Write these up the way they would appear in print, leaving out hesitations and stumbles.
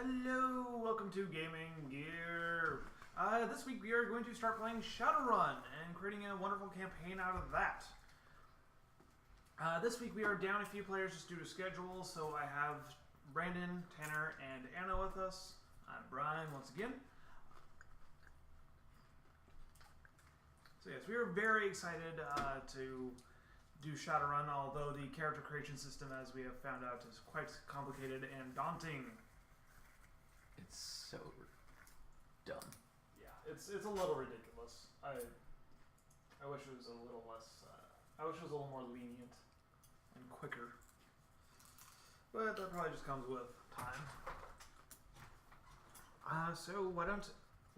Hello, welcome to Gaming Gear. This week we are going to start playing Shadowrun and creating a wonderful campaign out of that. This week we are down a few players just due to schedule, so I have Brandon, Tanner, and Anna with us. I'm Brian once again. So yes, we are very excited to do Shadowrun, although the character creation system, as we have found out, is quite complicated and daunting. It's so dumb. Yeah, it's a little ridiculous. I wish it was a little less. I wish it was a little more lenient and quicker. But that probably just comes with time. So why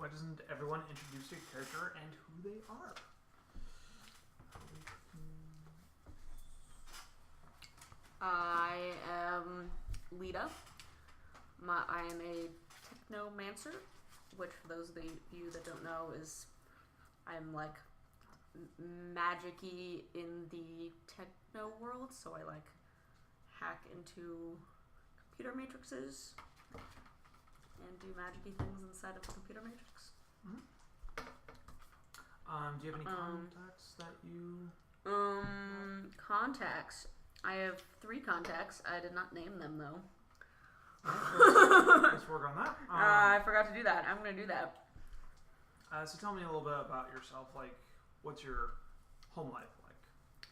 doesn't everyone introduce their character and who they are? I am Lita. I am a technomancer, which for those of you that don't know is I'm like magic-y in the techno world, so I like hack into computer matrices and do magic-y things inside of the computer matrix. Mm-hmm. Do you have any contacts that you... Contacts. I have 3 contacts. I did not name them though. Let's work on that. I forgot to do that. I'm going to do that. So tell me a little bit about yourself. Like, what's your home life like?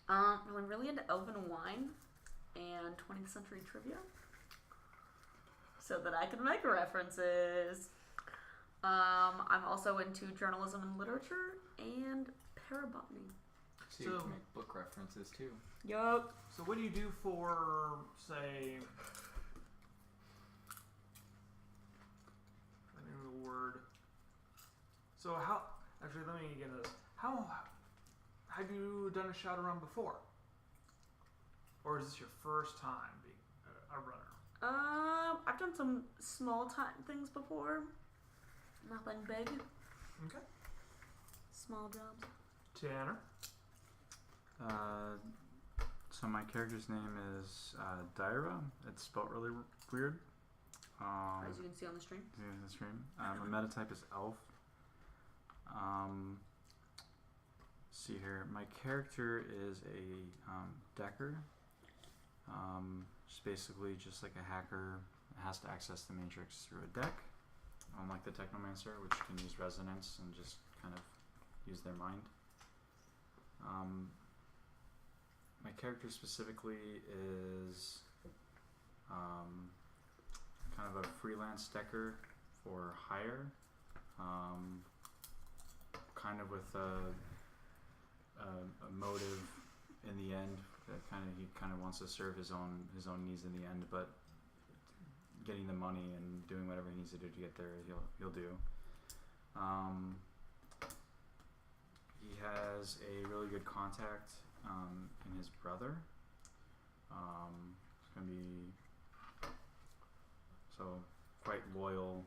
Well, I'm really into elven wine and 20th century trivia, so that I can make references. I'm also into journalism and literature and parabotany. So you can make book references too. Yup. So what do you do for, say... word. So how? Actually, let me get into this. How have you done a Shadowrun before, or is this your first time being a runner? I've done some small time things before. Nothing big. Okay. Small jobs. Tanner. So my character's name is Dyra. It's spelled really weird. As you can see on the stream. Yeah, the stream. My metatype is elf. See here, my character is a decker. Just basically just like a hacker. It has to access the matrix through a deck, unlike the technomancer, which can use resonance and just kind of use their mind. My character specifically is kind of a freelance decker for hire, kind of with a motive in the end that he kind of wants to serve his own needs in the end, but getting the money and doing whatever he needs to do to get there, he'll do. He has a really good contact in his brother. It's gonna be so quite loyal.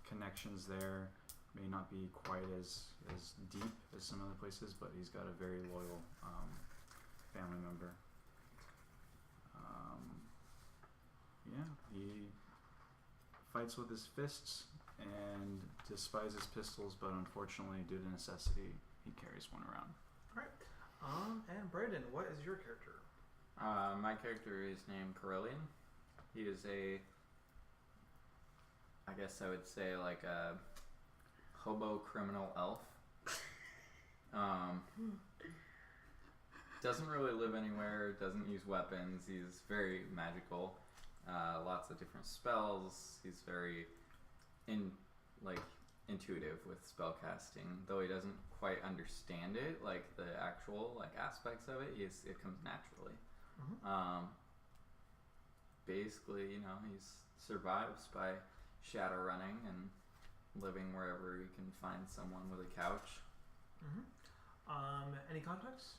Connections there may not be quite as deep as some other places, but he's got a very loyal family member. He fights with his fists and despises pistols, but unfortunately, due to necessity, he carries one around. Alright. And Brandon, what is your character? My character is named Carillion. He is I guess I would say like a hobo criminal elf. Doesn't really live anywhere, doesn't use weapons, he's very magical. Lots of different spells. He's very intuitive with spell casting, though he doesn't quite understand it, like the actual aspects of it. It comes naturally. Mm-hmm. Basically, he survives by shadow running and living wherever he can find someone with a couch. Mm-hmm. Any contacts?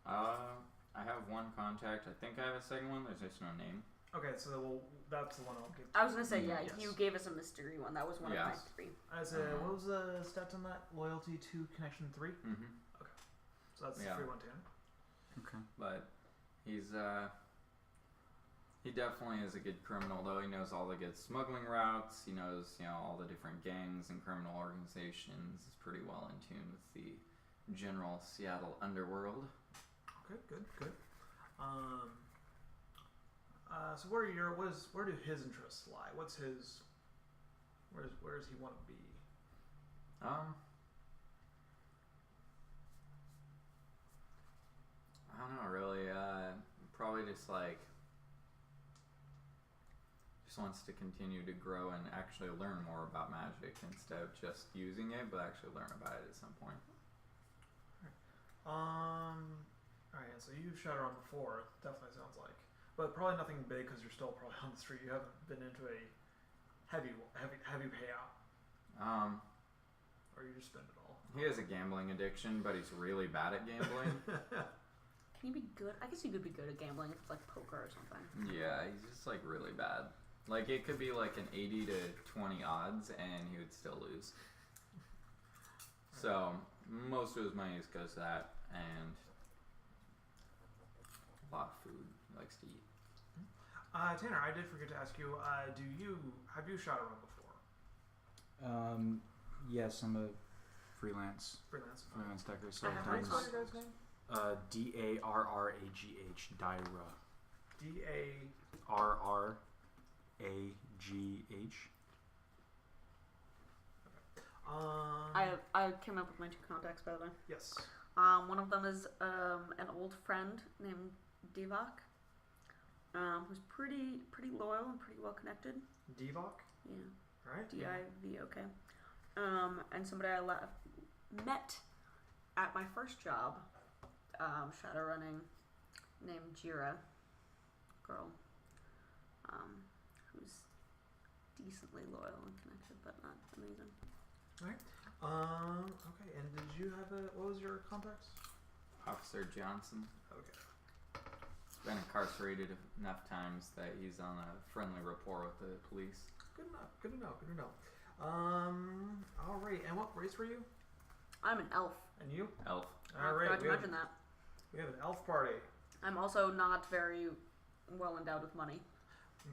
I have one contact. I think I have a second one. There's just no name. Okay, so that's the one I'll give. I was gonna say yes. You gave us a mystery one. That was one of my 3. What was the stats on that? Loyalty 2, connection 3. Mm-hmm. Okay, so that's the free one, Tanner. Okay, but he's He definitely is a good criminal, though. He knows all the good smuggling routes. He knows, all the different gangs and criminal organizations. He's pretty well in tune with the general Seattle underworld. Okay, good. So where do his interests lie? Where does he want to be? I don't know, really. Probably just wants to continue to grow and actually learn more about magic instead of just using it, but actually learn about it at some point. Alright, so you've Shadowrun before, definitely sounds like. But probably nothing big because you're still probably on the street. You haven't been into a heavy payout. Or you just spend it all. He has a gambling addiction, but he's really bad at gambling. Can you be good? I guess you could be good at gambling if it's like poker or something. Yeah, he's just really bad. Like it could be like an 80 to 20 odds, and he would still lose. So most of his money just goes to that, and a lot of food he likes to eat. Tanner, I did forget to ask you. Have you Shadowrun before? Yes, I'm a freelance decker. So How do you spell your guys' name? Darragh. Darragh. I came up with my two contacts, by the way. Yes. One of them is an old friend named Devok, who's pretty loyal and pretty well connected. Devok? Yeah. Right. Divok. And somebody I met at my first job, Shadowrunning, named Jira, girl, who's decently loyal and connected, but not amazing. Alright. Okay, and did you have what was your contacts? Officer Johnson. Okay. He's been incarcerated enough times that he's on a friendly rapport with the police. Good to know. Alright, and what race were you? I'm an elf. And you? Elf. I Alright, forgot to mention that. we have an elf party. I'm also not very well endowed with money.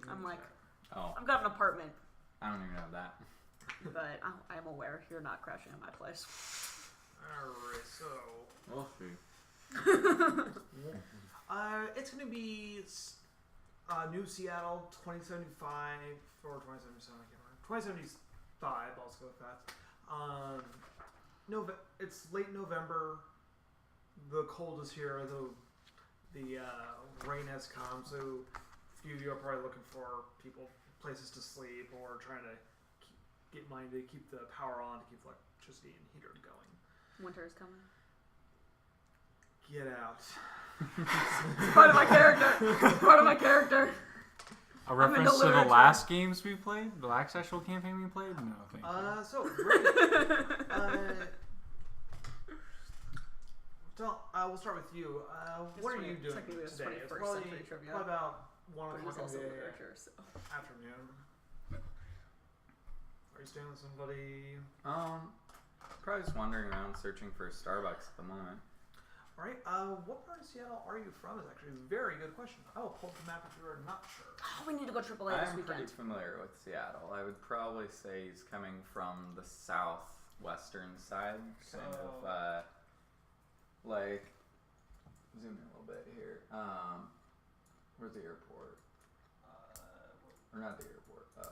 I'm like, Oh, I've got an apartment, I don't even know that. but I'm aware you're not crashing at my place. Alright, so We'll see. it's gonna be New Seattle 2075 or 2077, I can't remember. 2075, let's go with that. It's late November. The cold is here. The rain has come, so few of you are probably looking for places to sleep, or trying to get money to keep the power on, to keep electricity and heater going. Winter is coming. Get out. It's part of my character. A reference to the last games we played? The last actual campaign we played? No, thank you. So, great. We'll start with you. What are you doing technically it's today? It's 21st probably century trivia. about 1 But it was o'clock in also the literature, so. afternoon. Are you staying with somebody? Probably just wandering around searching for Starbucks at the moment. Alright, what part of Seattle are you from is actually a very good question. I will pull up the map if you are not sure. Oh, we need to go AAA this I'm pretty weekend. familiar with Seattle. I would probably say he's coming from the southwestern side, kind of zoom in a little bit here. Where's the airport? Or not the airport. I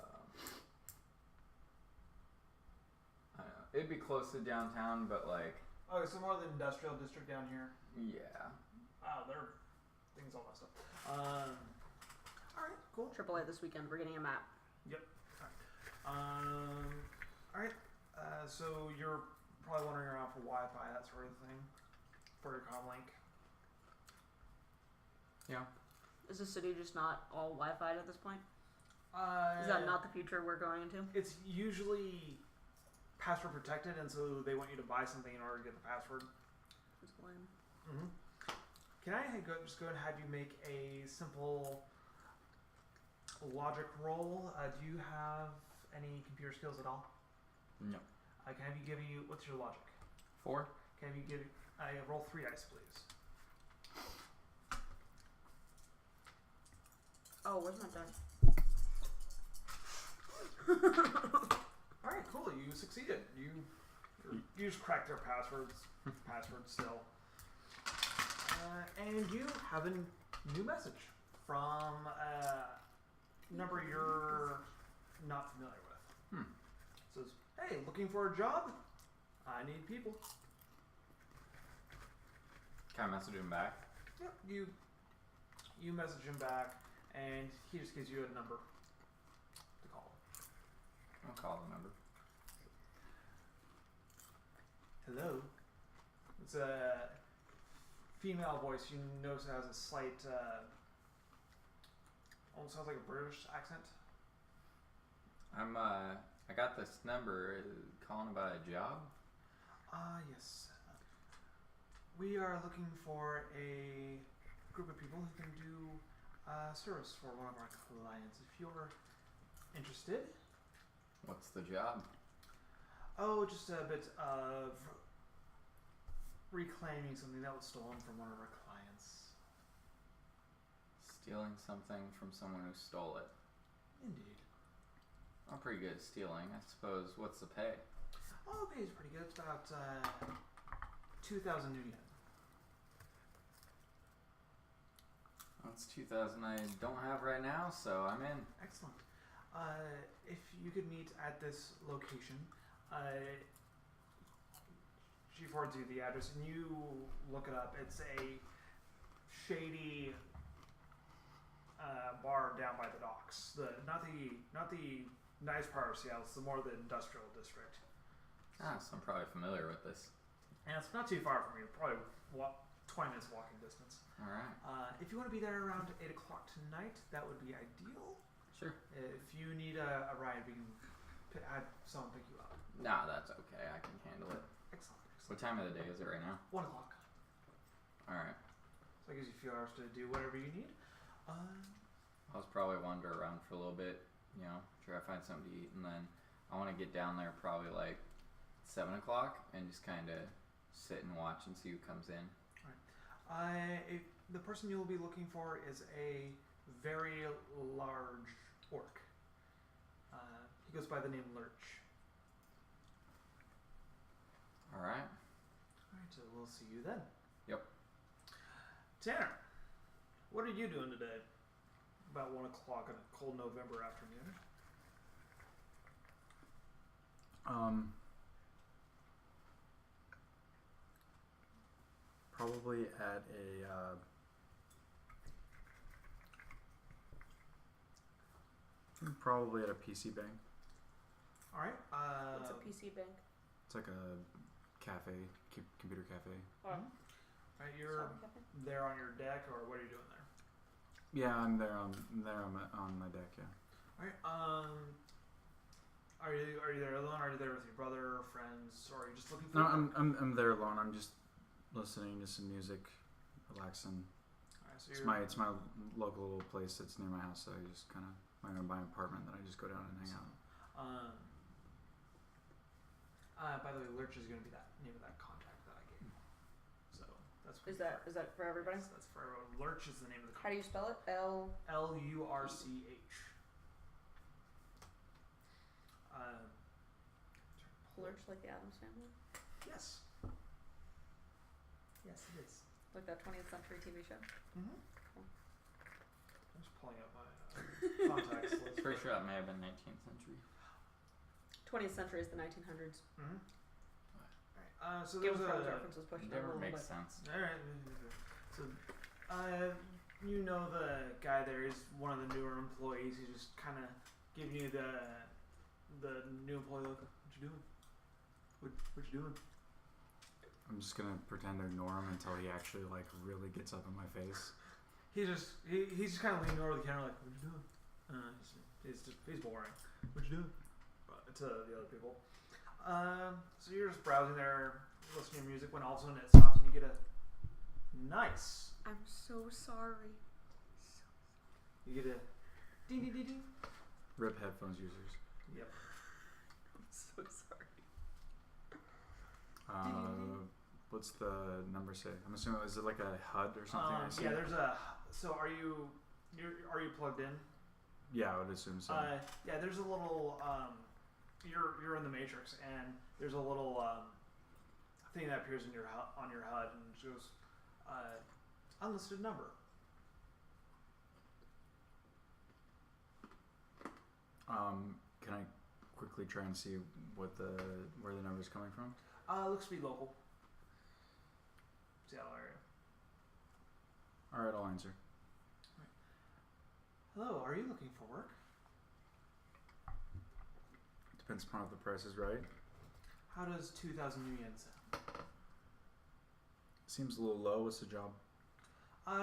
don't know. It'd be close to downtown, but Okay, so more of the industrial district down here. yeah. Wow, there are things all messed up. Alright, cool. AAA this weekend. We're getting a map. Yep. Alright. So you're probably wandering around for Wi-Fi, that sort of thing, for your comlink. Yeah. Is the city just not all Wi-Fi at this point? Is Is that not the future we're going into? It's usually password protected, and so they want you to buy something in order to get the password. It's lame. Mm-hmm. Can I just go ahead and have you make a simple logic roll? Do you have any computer skills at all? No. Can I have you give you, what's your logic? 4. Can I have you give, roll 3 dice, please? Oh, where's my die? All right, cool. You succeeded. You just cracked their passwords. Password still. And you have a new message from a number you're not familiar with. It says, "Hey, looking for a job? I need people." Can I message him back? Yep. You message him back, and he just gives you a number to call. I'll call the number. Hello. It's a female voice. You notice it has a slight, almost sounds like a British accent. I got this number. Calling about a job. Yes. We are looking for a group of people who can do service for one of our clients. If you're interested. What's the job? Oh, just a bit of reclaiming something that was stolen from one of our clients. Stealing something from someone who stole it. Indeed. I'm pretty good at stealing. I suppose. What's the pay? Oh, the pay is pretty good. It's about 2,000 new yen. That's 2,000 I don't have right now, so I'm in. Excellent. If you could meet at this location, she forwards you the address, and you look it up. It's a shady bar down by the docks. Not the nice part of Seattle. It's the more the industrial district. So I'm probably familiar with this. And it's not too far from you. Probably 20 minutes walking distance. All right. If you want to be there around 8 o'clock tonight, that would be ideal. Sure. If you need a ride, we can have someone pick you up. Nah, that's okay. I can handle it. Excellent. What time of the day is it right now? 1 o'clock. All right. So that gives you a few hours to do whatever you need. I'll just probably wander around for a little bit, try to find something to eat, and then I want to get down there probably like 7 o'clock and just kind of sit and watch and see who comes in. The person you'll be looking for is a very large orc. He goes by the name Lurch. All right. Alright, so we'll see you then. Yep. Tanner, what are you doing today? About 1 o'clock on a cold November afternoon. Probably at a probably at a PC bank. Alright. What's a PC bank? It's like a cafe, computer cafe. Right, you're there on your deck, or what are you doing there? Yeah, I'm there on my deck. Yeah. Alright. Are you there alone? Are you there with your brother, or friends, or are you just looking for? No, I'm there alone. I'm just listening to some music, relaxing. Alright, so It's my local little place that's near my house. So I just kind of my apartment that I just go down and hang out. By the way, Lurch is going to be that name of that contact that I gave. So that's Is that for everybody? That's for everyone. Lurch is the name of the How do you spell it? Lurch. Lurch, like the Addams Family, Yes. Yes, it is. like that 20th century TV show. Mm-hmm. Cool. I'm just pulling up my contacts list. Pretty sure that may have been 19th century. 20th century is the 1900s. Mm-hmm. Alright, so Game there's of Thrones a... references pushing Never over a little makes bit. sense. Alright, so, you know the guy there is one of the newer employees. He's just kind of giving you the new employee look. What you doing? What you doing? I'm just gonna pretend to ignore him until he actually like really gets up in my face. He's just kind of leaning over the counter like, what you doing? He's boring. What you doing? To the other people. So you're just browsing there, listening to music, when all of a sudden it stops and you get a nice. I'm so sorry. You get a ding ding ding ding. Rip headphones users. Yep. I'm so sorry. What's the number say? I'm assuming is it like a HUD or something? I see? Yeah, there's a. So are you Are you plugged in? Yeah, I would assume so. Yeah, there's a little. You're in the Matrix, and there's a little thing that appears in on your HUD, and it shows unlisted number. Can I quickly try and see where the number's coming from? Looks to be local. Seattle area. All right, I'll answer. Hello, are you looking for work? Depends upon if the price is right. How does 2,000 new yen sound? Seems a little low. What's the job?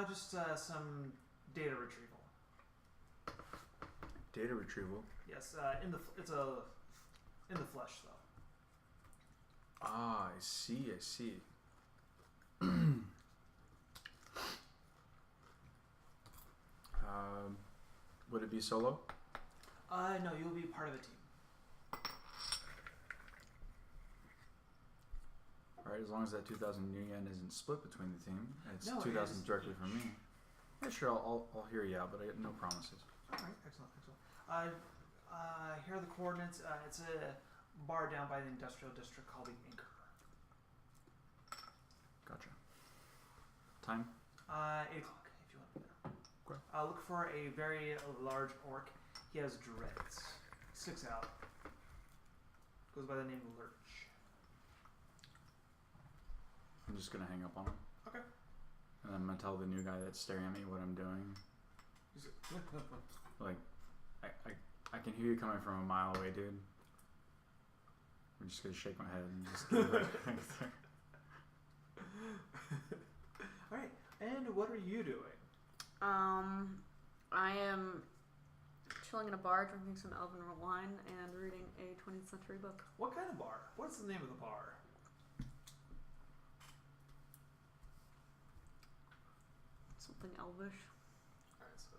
Just some data retrieval. Data retrieval. Yes, in the flesh though. Ah, I see. Would it be solo? No, you'll be part of a team. All right, as long as that 2,000 new yen isn't split between the team, it's No, it 2,000 is directly each. from me. Yeah, sure, I'll hear you out, but I get no promises. All right, excellent. Here are the coordinates. It's a bar down by the industrial district called the Anchor. Gotcha. Time? 8 o'clock, if you want to be there. Okay. Look for a very large orc. He has dreads. Sticks out. Goes by the name of Lurch. I'm just gonna hang up on him. Okay. And I'm gonna tell the new guy that's staring at me what I'm doing. He's like, Like, I can hear you coming from a mile away, dude. I'm just gonna shake my head and just give it all right. And what are you doing? I am chilling in a bar, drinking some elven wine, and reading a 20th century book. What kind of bar? What's the name of the bar? Something elvish. All right, so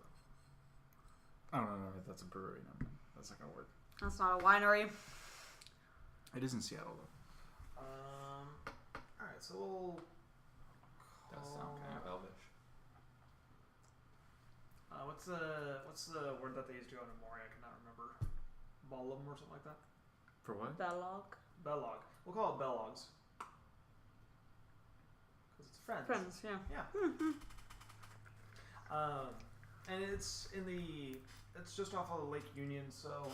I don't know if that's a brewery. No, that's not gonna work. That's not a winery. It is in Seattle though. all right, so we'll. Does sound kind of elvish. What's the word that they used to go into Mori? I cannot remember. Ballum or something like that. For what? Bellog. Bellog. We'll call it Bellogs. Because it's friends. Friends, yeah. Yeah. And it's just off of Lake Union, so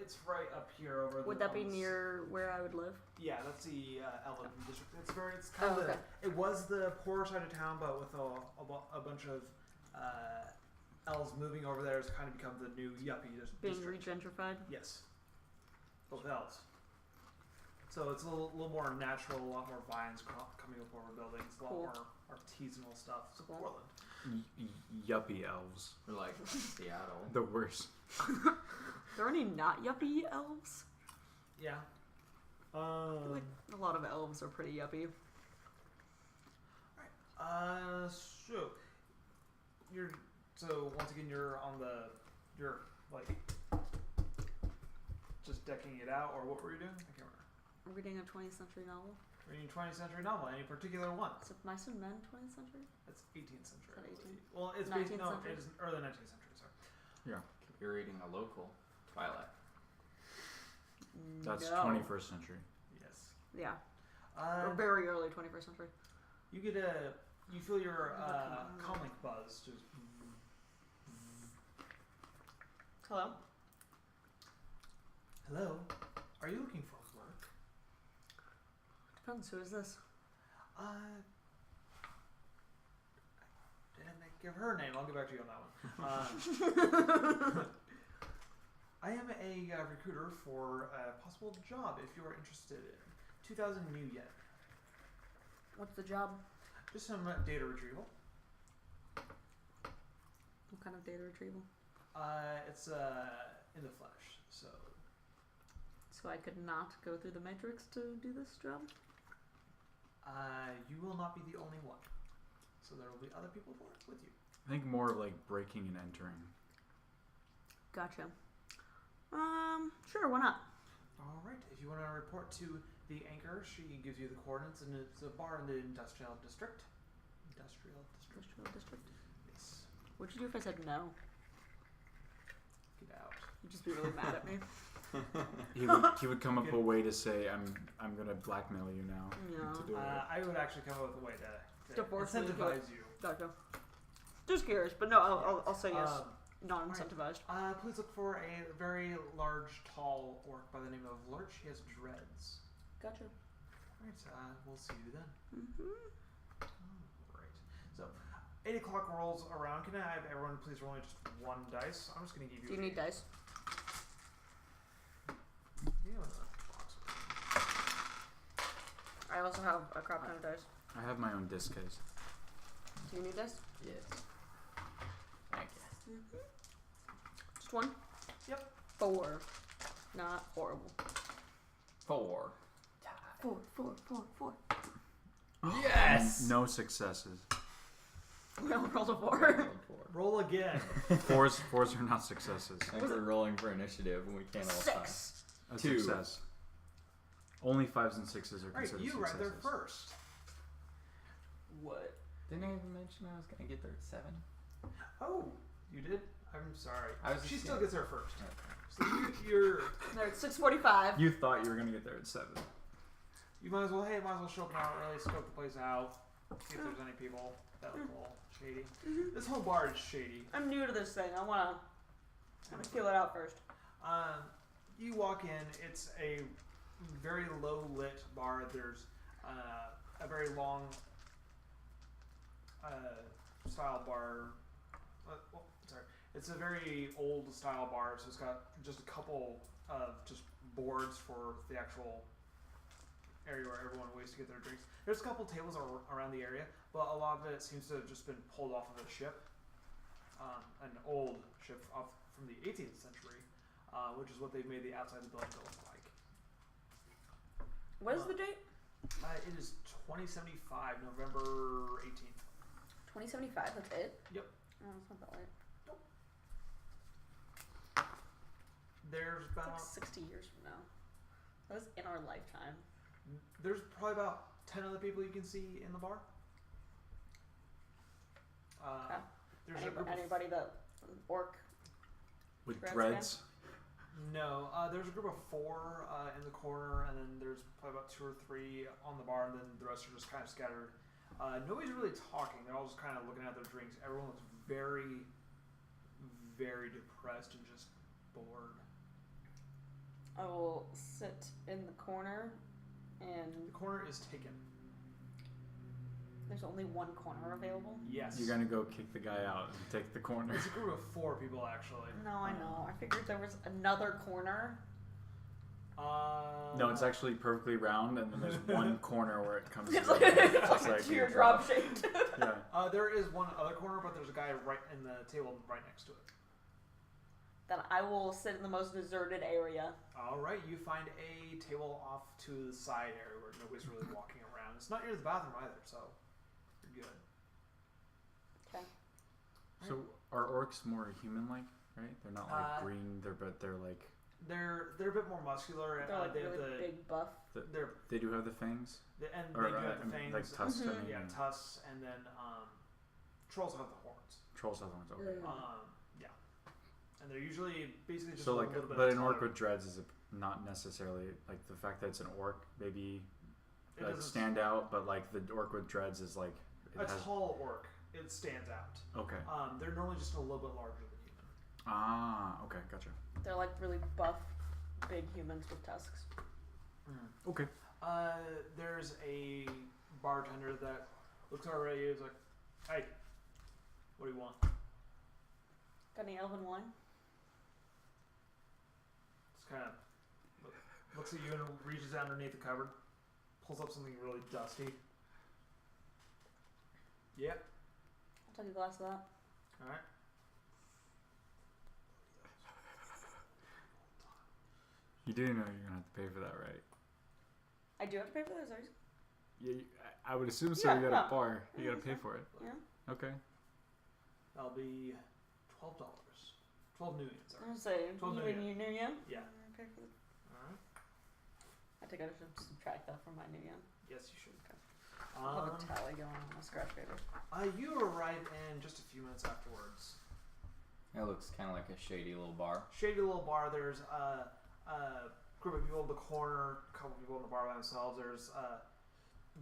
it's right up here over. Would that be near where I would live? Yeah, that's the Elven district. It's kind of okay. It was the poorer side of town, but with a bunch of elves moving over there, it's kind of become the new yuppie Being district. regentrified? Yes, both elves. So it's a little more natural, a lot more vines coming up over buildings, a lot Cool. more artisanal stuff. So Cool. Portland. Yuppie elves. We're like Seattle. The worst. There are any not yuppie elves? Yeah. I feel like a lot of elves are pretty yuppie. So once again you're like just decking it out, or what were you doing? I can't remember. I'm reading a 20th century novel. Reading 20th century novel, any particular one? Is it Mice and Men 20th century? That's 18th century. Is that 18? Well, it's 19th based, no, century? it is early 19th century. Sorry. Yeah. You're reading a local Twilight. That's No. 21st century. Yes. Yeah. Or very early 21st century. You get you feel your comlink buzz just. Hello? Hello, are you looking for work? Depends. Who is this? Didn't give her a name. I'll get back to you on that one. I am a recruiter for a possible job if you are interested in 2,000 new yen. What's the job? Just some data retrieval. What kind of data retrieval? It's in the flesh, so. So I could not go through the matrix to do this job? You will not be the only one. So there will be other people for it with you. I think more of like breaking and entering. Gotcha. Sure, why not? All right. If you want to report to the Anchor, she gives you the coordinates, and it's a bar in the industrial district. Industrial district. Industrial district. Yes. What'd you do if I said no? Get out. You'd just be really mad at me. He would come up with a way to say, I'm gonna blackmail you now Yeah. to do it. I would actually come up with a way to Divorce me, incentivize you. Gotcha. Just curious, but no, I'll say yes. Non-incentivized. Please look for a very large, tall orc by the name of Lurch. He has dreads. Gotcha. Alright, we'll see you then. Mm-hmm. Alright. So, 8 o'clock rolls around. Can I have everyone please roll me just one dice? I'm just going to give you... Do you need dice? I also have a crap ton of dice. I have my own disc case. Do you need dice? Yes. Thank you. Just one? Yep. 4. Not horrible. 4. 4. Yes! No successes. We all rolled a 4. Roll again. Fours are not successes. I think we're rolling for initiative and we can't all 6. A 2. success. Only 5s and 6s are Alright, considered you right successes. there first. What? Didn't I even mention I was going to get there at 7? Oh, you did? I'm sorry. I was She just still gonna- gets there first. Okay. So you're... No, it's 6:45. You thought you were gonna get there at 7. You might as well show up now early, scope the place out, see if there's any people that look a little shady. This whole bar is shady. I'm new to this thing. I wanna feel it out first. You walk in, it's a very low lit bar. There's a very long style bar. Sorry. It's a very old style bar, so it's got just a couple of just boards for the actual area where everyone waits to get their drinks. There's a couple tables around the area, but a lot of it seems to have just been pulled off of a ship, an old ship off from the 18th century, which is what they've made the outside of the building to look like. What is the date? It is 2075, November 18th. 2075. That's it. Yep. Oh, that's not that late. There's It's like about 60 years from now. That was in our lifetime. there's probably about 10 other people you can see in the bar. Okay. There's a group of Anybody that orc? With Dreads dreads. No, there's a group of 4 in the corner, and then there's probably about 2 or 3 on the bar, and then the rest are just kind of scattered. Nobody's really talking. They're all just kind of looking at their drinks. Everyone looks very, very depressed and just bored. I will sit in the corner, and The corner is taken. there's only one corner available. Yes. You're gonna go kick the guy out and take the corner. It's a group of 4 people, actually. No, I know. I figured there was another corner. No, it's actually perfectly round, and then there's one corner where it comes. It's to like, the- it's just like a like teardrop shaped. Yeah. There is one other corner, but there's a guy right in the table right next to it. Then I will sit in the most deserted area. Alright, you find a table off to the side area where nobody's really walking around. It's not near the bathroom either, so you're good. Okay. So are orcs more human-like, right? They're not like Uh, green. They're like They're a bit more muscular. They're like they have really the big buff. they do have the fangs, and or they do have I the mean, fangs, like tusks. Mhm. I mean, yeah, tusks, and then trolls have the horns. trolls have ones. Okay. Yeah, and they're usually basically just So a like, little bit but an orc taller. with dreads is not necessarily like the fact that it's an orc maybe It like doesn't- stand out, but like the orc with dreads is like it a has tall orc. It stands out. okay. They're normally just a little bit larger than human. Ah, okay, gotcha. They're like really buff, big humans with tusks. Okay. There's a bartender that looks over at you. Is like, "Hey, what do you want?" Got any elven wine? Just kind of looks at you and reaches out underneath the cupboard, pulls up something really dusty. Yeah. I'll take a glass of that. All right. You do know you're gonna have to pay for that, right? I do have to pay for those, are you? Yeah, I would assume so. Yeah, You got yeah. a bar. You Yeah, gotta pay that's for it. Yeah. Okay. That'll be $12. 12 new yen, sorry. I'm gonna say, 12 you new and yen. your new yen? Yeah. I pay for the... All right. I think I should subtract that from my new yen. Yes, you should. I'll have a tally going on a scratch paper. You arrive in just a few minutes afterwards. It looks kind of like a shady little bar. Shady little bar. There's a group of people in the corner, a couple people in the bar by themselves. There's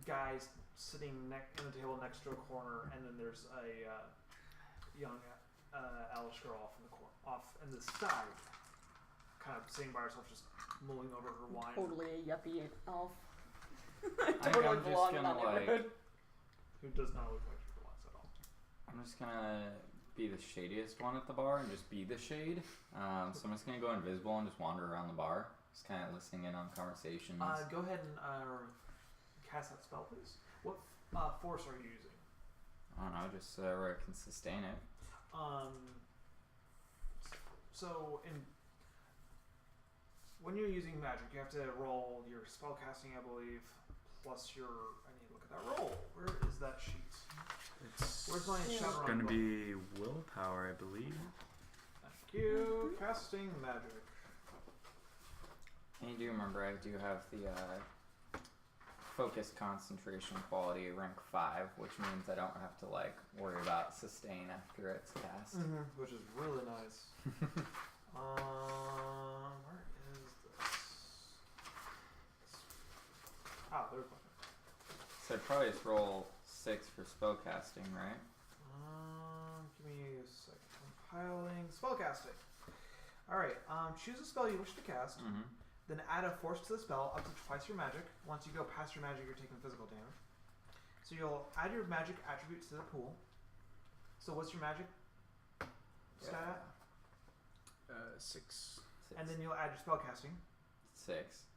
guys sitting in the table next to a corner, and then there's a young Alice girl off in the side, kind of sitting by herself, just mulling over her wine. Totally a yuppie elf. I think I'm just gonna like. Who does not look like she belongs at all. I'm just gonna be the shadiest one at the bar and just be the shade. So I'm just gonna go invisible and just wander around the bar, just kind of listening in on conversations. Go ahead and cast that spell, please. What force are you using? I don't know, just where I can sustain it. So when you're using magic, you have to roll your spell casting, I believe, plus your. I need to look at that roll. Where is that sheet? Where's my Shadowrun? It's going to be willpower, I believe. Thank you. Casting magic. And you do remember I do have the focus concentration quality rank 5, which means I don't have to like worry about sustain after it's cast. Which is really nice. Where is this? There's one. So I'd probably just roll 6 for spell casting, right? Give me a second. Compiling spellcasting. All right. Choose a spell you wish to cast. Then add a force to the spell up to twice your magic. Once you go past your magic, you're taking physical damage. So you'll add your magic attributes to the pool. So what's your magic stat? 6. And then you'll add your spellcasting. 6.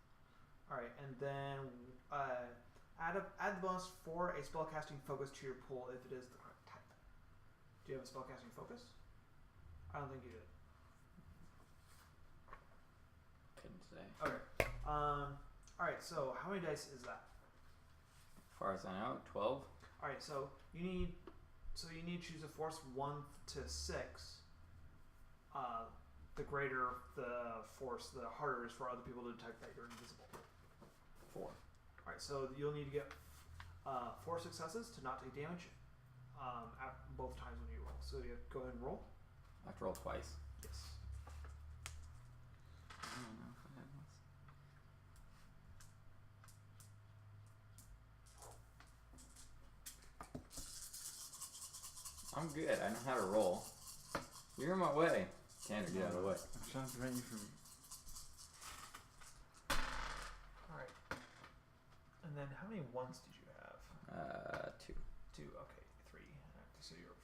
All right, and then add the bonus for a spellcasting focus to your pool if it is the correct type. Do you have a spellcasting focus? I don't think you did. Couldn't say. Okay. All right. So how many dice is that? As far as I know, 12. All right. So you need to choose a force 1 to 6. The greater the force, the harder it is for other people to detect that you're invisible. 4. All right. So you'll need to get 4 successes to not take damage at both times when you roll. So you go ahead and roll. I have to roll twice. Yes. I don't know if I had this. I'm good. I know how to roll. You're in my way. Tanner, get out of the way. I'm trying to prevent you from. Alright. And then how many ones did you have? 2. 2, okay. 3. So you're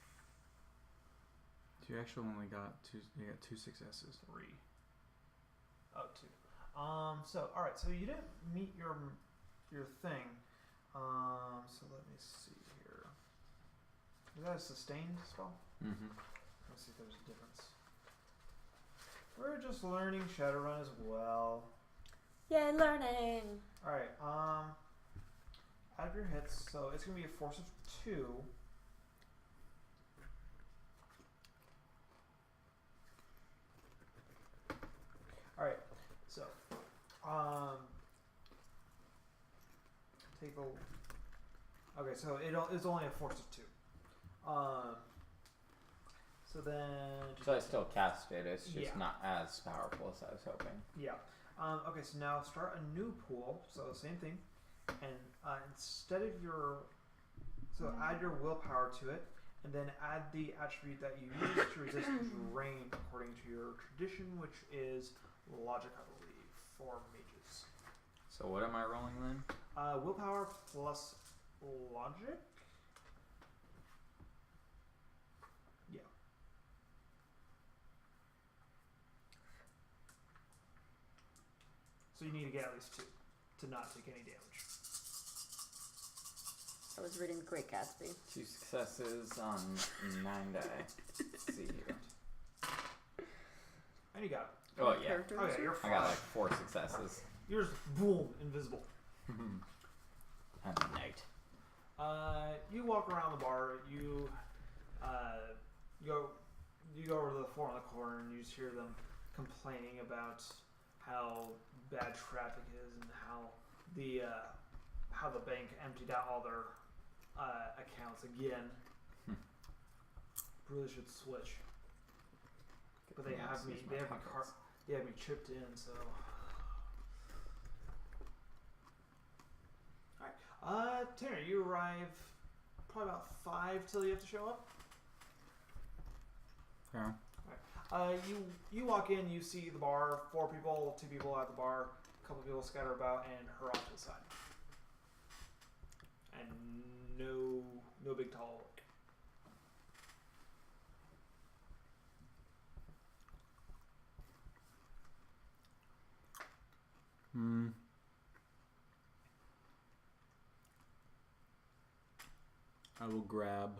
You actually only got 2. You got 2 successes. 3. Oh, 2. So alright, so you didn't meet your thing. So let me see here. Is that a sustained spell? Let's see if there's a difference. We're just learning Shadowrun as well. Yay, learning! Alright, out of your hits, so it's gonna be a force of 2. Alright, so take a. Okay, so it's only a force of 2. So then. So I still cast it. It's just Yeah. not as powerful as I was hoping. Yeah. Okay, so now start a new pool. So same thing, and instead of your, so add your willpower to it, and then add the attribute that you use to resist drain according to your tradition, which is logic, I believe, for mages. So what am I rolling then? Willpower plus logic. Yeah. So you need to get at least 2 to not take any damage. I was reading The Great Gatsby. 2 successes on 9 die. Let's see here. And you got it. Oh yeah. Characters? Oh yeah, you're I fine. got like 4 successes. You're just boom, invisible. I'm a knight. You walk around the bar. You go over to the floor in the corner, and you just hear them complaining about how bad traffic is and how how the bank emptied out all their accounts again. Really should switch. But they have me. They have me chipped in. So. All right. Tanner, you arrive probably about 5 till you have to show up. Yeah. You walk in, you see the bar, 4 people, 2 people at the bar, a couple people scatter about, and her off to the side. And no big tall. I will grab.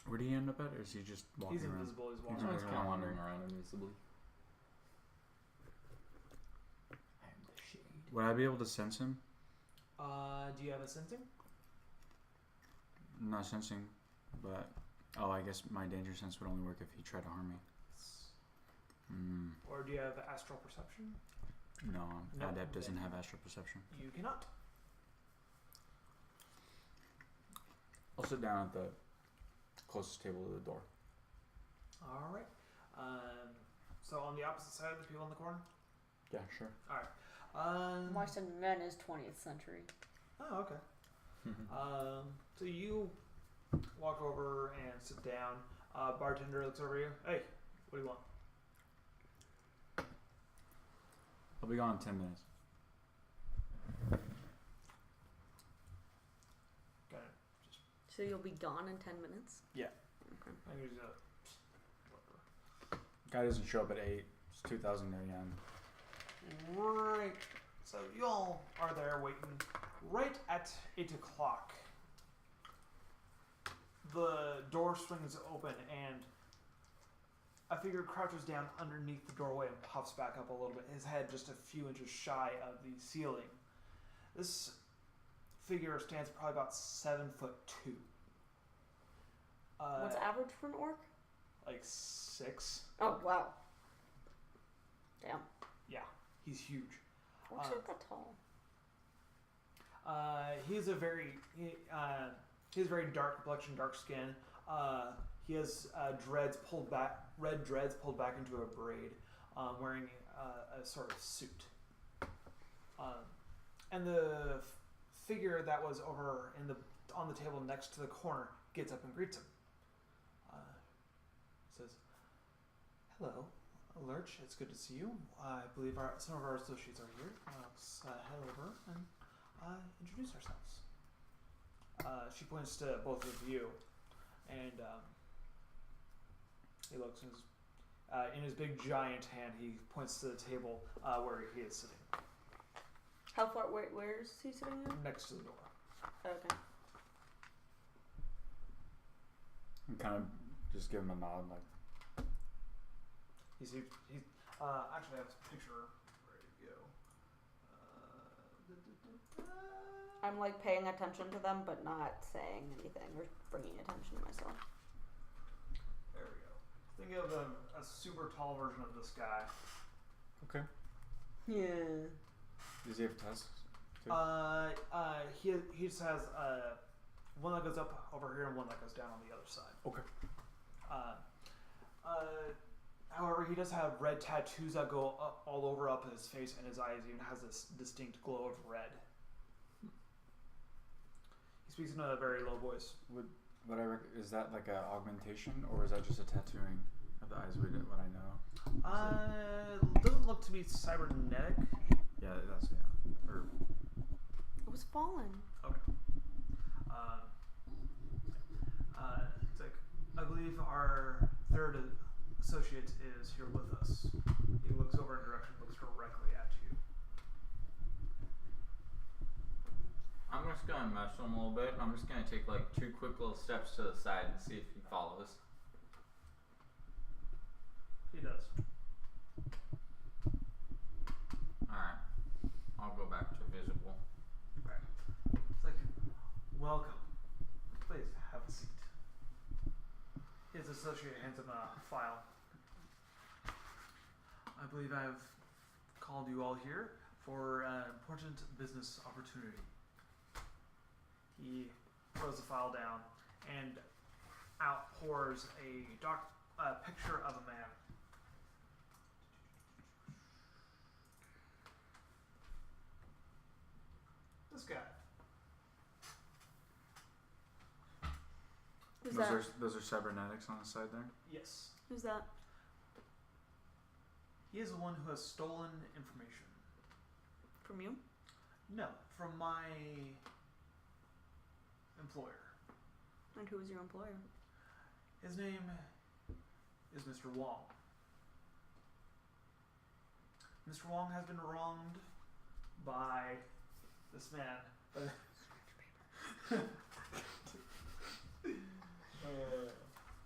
Where did he end up at, or is he just walking He's around? invisible. He's He's walking always around. kind of wandering around invisibly. I am the shade. Would I be able to sense him? Do you have a sensing? Not sensing, but I guess my danger sense would only work if he tried to harm me. Or do you have astral perception? No, Nope. Adept doesn't have astral perception. You cannot. I'll sit down at the closest table to the door. All right. So on the opposite side of the people in the corner. Yeah, sure. All right. Marston Men is 20th century. Oh, okay. So you walk over and sit down. Bartender looks over you. Hey, what do you want? I'll be gone in 10 minutes. Got it. So you'll be gone in 10 minutes? Yeah. Okay. I can use Guy doesn't show up at 8. It's 2,000 yen. Right. So you all are there waiting. Right at 8 o'clock, the door swings open and a figure crouches down underneath the doorway and pops back up a little bit, his head just a few inches shy of the ceiling. This figure stands probably about 7'2". What's average for an orc? Like 6. Oh, wow. Damn. Yeah, he's huge. Orcs aren't that tall. He has very dark complexion, dark skin. He has red dreads pulled back into a braid, wearing a sort of suit. And the figure that was over on the table next to the corner gets up and greets him. Says, "Hello, Lurch. It's good to see you. I believe some of our associates are here. Let's head over and introduce ourselves." She points to both of you, and he looks in his big giant hand. He points to the table where he is sitting, How far? Where is he sitting in? next to the door. Okay. I'm kind of just give him a nod, like. He's actually I have his picture ready to go. I'm like paying attention to them, but not saying anything or bringing attention to myself. There we go. Think of a super tall version of this guy. Okay. Yeah. Does he have tusks? Too? He just has one that goes up over here and one that goes down on the other side. Okay. However, he does have red tattoos that go all over up his face, and his eyes even has this distinct glow of red. He speaks in a very low voice. Is that like a augmentation, or is that just a tattooing of the eyes? What I know. Doesn't look to be cybernetic. Yeah, that's yeah. Or It was fallen. Okay. It's like, I believe our third associate is here with us. He looks over in direction, looks directly at you. I'm just gonna mess him a little bit. I'm just gonna take like 2 quick little steps to the side and see if he follows. He does. Alright. I'll go back to visible. Right. It's like, welcome. Please have a seat. His associate hands him a file. I believe I've called you all here for an important business opportunity. He throws the file down and outpours a picture of a man. This guy. Who's that? Those are cybernetics on the side there. Yes. Who's that? He is the one who has stolen information. From you? No, from my employer. And who is your employer? His name is Mr. Wong. Mr. Wong has been wronged by this man.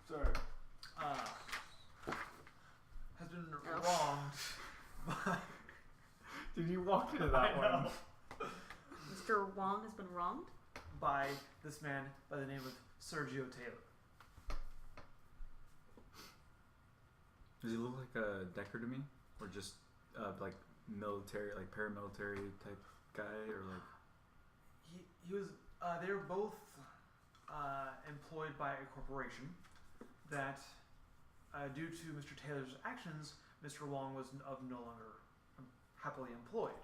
Sorry. Has been wronged by. Did you walk into that I one? know. Mr. Wong has been wronged? By this man by the name of Sergio Taylor. Does he look like a Decker to me, or just like military, like paramilitary type guy, or like? He was. They were both employed by a corporation that, due to Mr. Taylor's actions, Mr. Wong was no longer happily employed.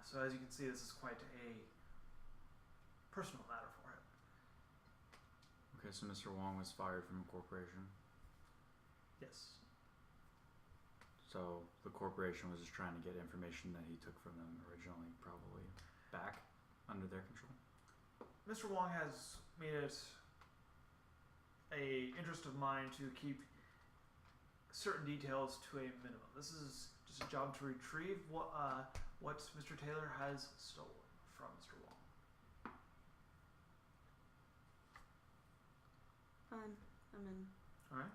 So as you can see, this is quite a personal matter for him. Okay, so Mr. Wong was fired from a corporation. Yes. So the corporation was just trying to get information that he took from them originally, probably back under their control. Mr. Wong has made it a interest of mine to keep certain details to a minimum. This is just a job to retrieve what Mr. Taylor has stolen from Mr. Wong. Fine. I'm in. All right.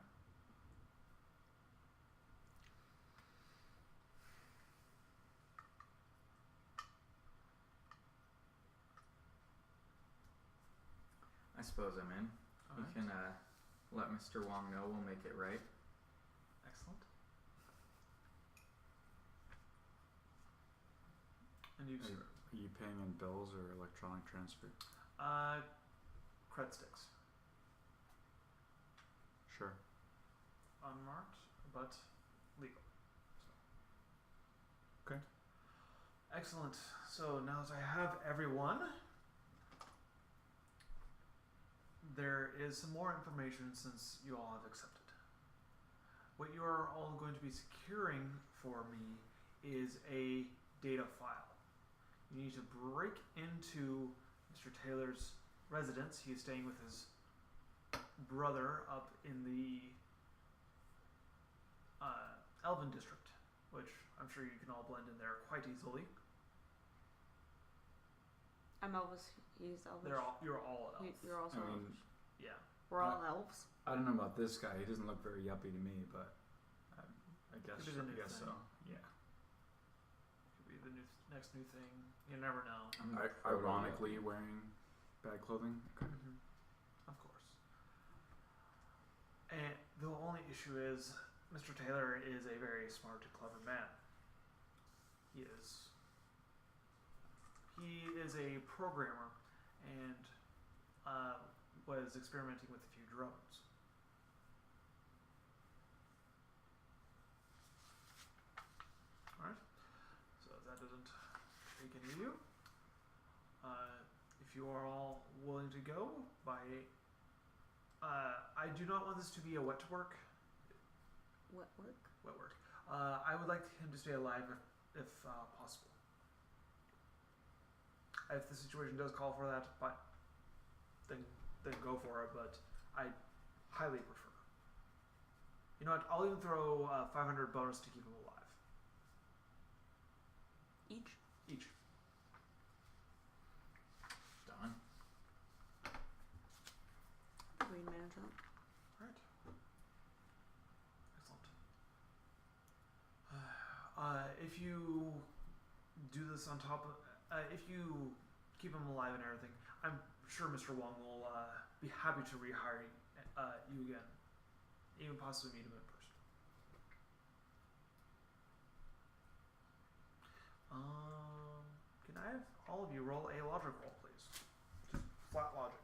I suppose I'm in. All You right. can let Mr. Wong know. We'll make it right. Excellent. And you, sir? Are you paying in bills or electronic transfer? Credit sticks. Sure. Unmarked, but legal. So. Okay. Excellent. So now that I have everyone, there is some more information since you all have accepted. What you are all going to be securing for me is a data file. You need to break into Mr. Taylor's residence. He is staying with his brother up in the Elven district, which I'm sure you can all blend in there quite easily. I'm Elvis. He's Elvis. You're all elves. You're also I mean, Elvis. Yeah. We're all elves. I don't know about this guy. He doesn't look very yuppie to me, but I guess Could be the new so. thing. Yeah. Could be the next new thing. You never know. Ironically, wearing bad clothing. Okay. Of course. And the only issue is, Mr. Taylor is a very smart and clever man. He is a programmer and was experimenting with a few drones. Alright. So that doesn't take any of you. If you are all willing to go, I do not want this to be a wet work. What work? Wet work. I would like him to stay alive if possible. If the situation does call for that, but then go for it. But I highly prefer. You know what? I'll even throw 500 bonus to keep him alive. Each. Done. We manage that. Right. Excellent. If you do this on top of, if you keep him alive and everything, I'm sure Mr. Wong will be happy to rehire you again, even possibly meet him in person. Can I have all of you roll a logic roll, please? Just flat logic.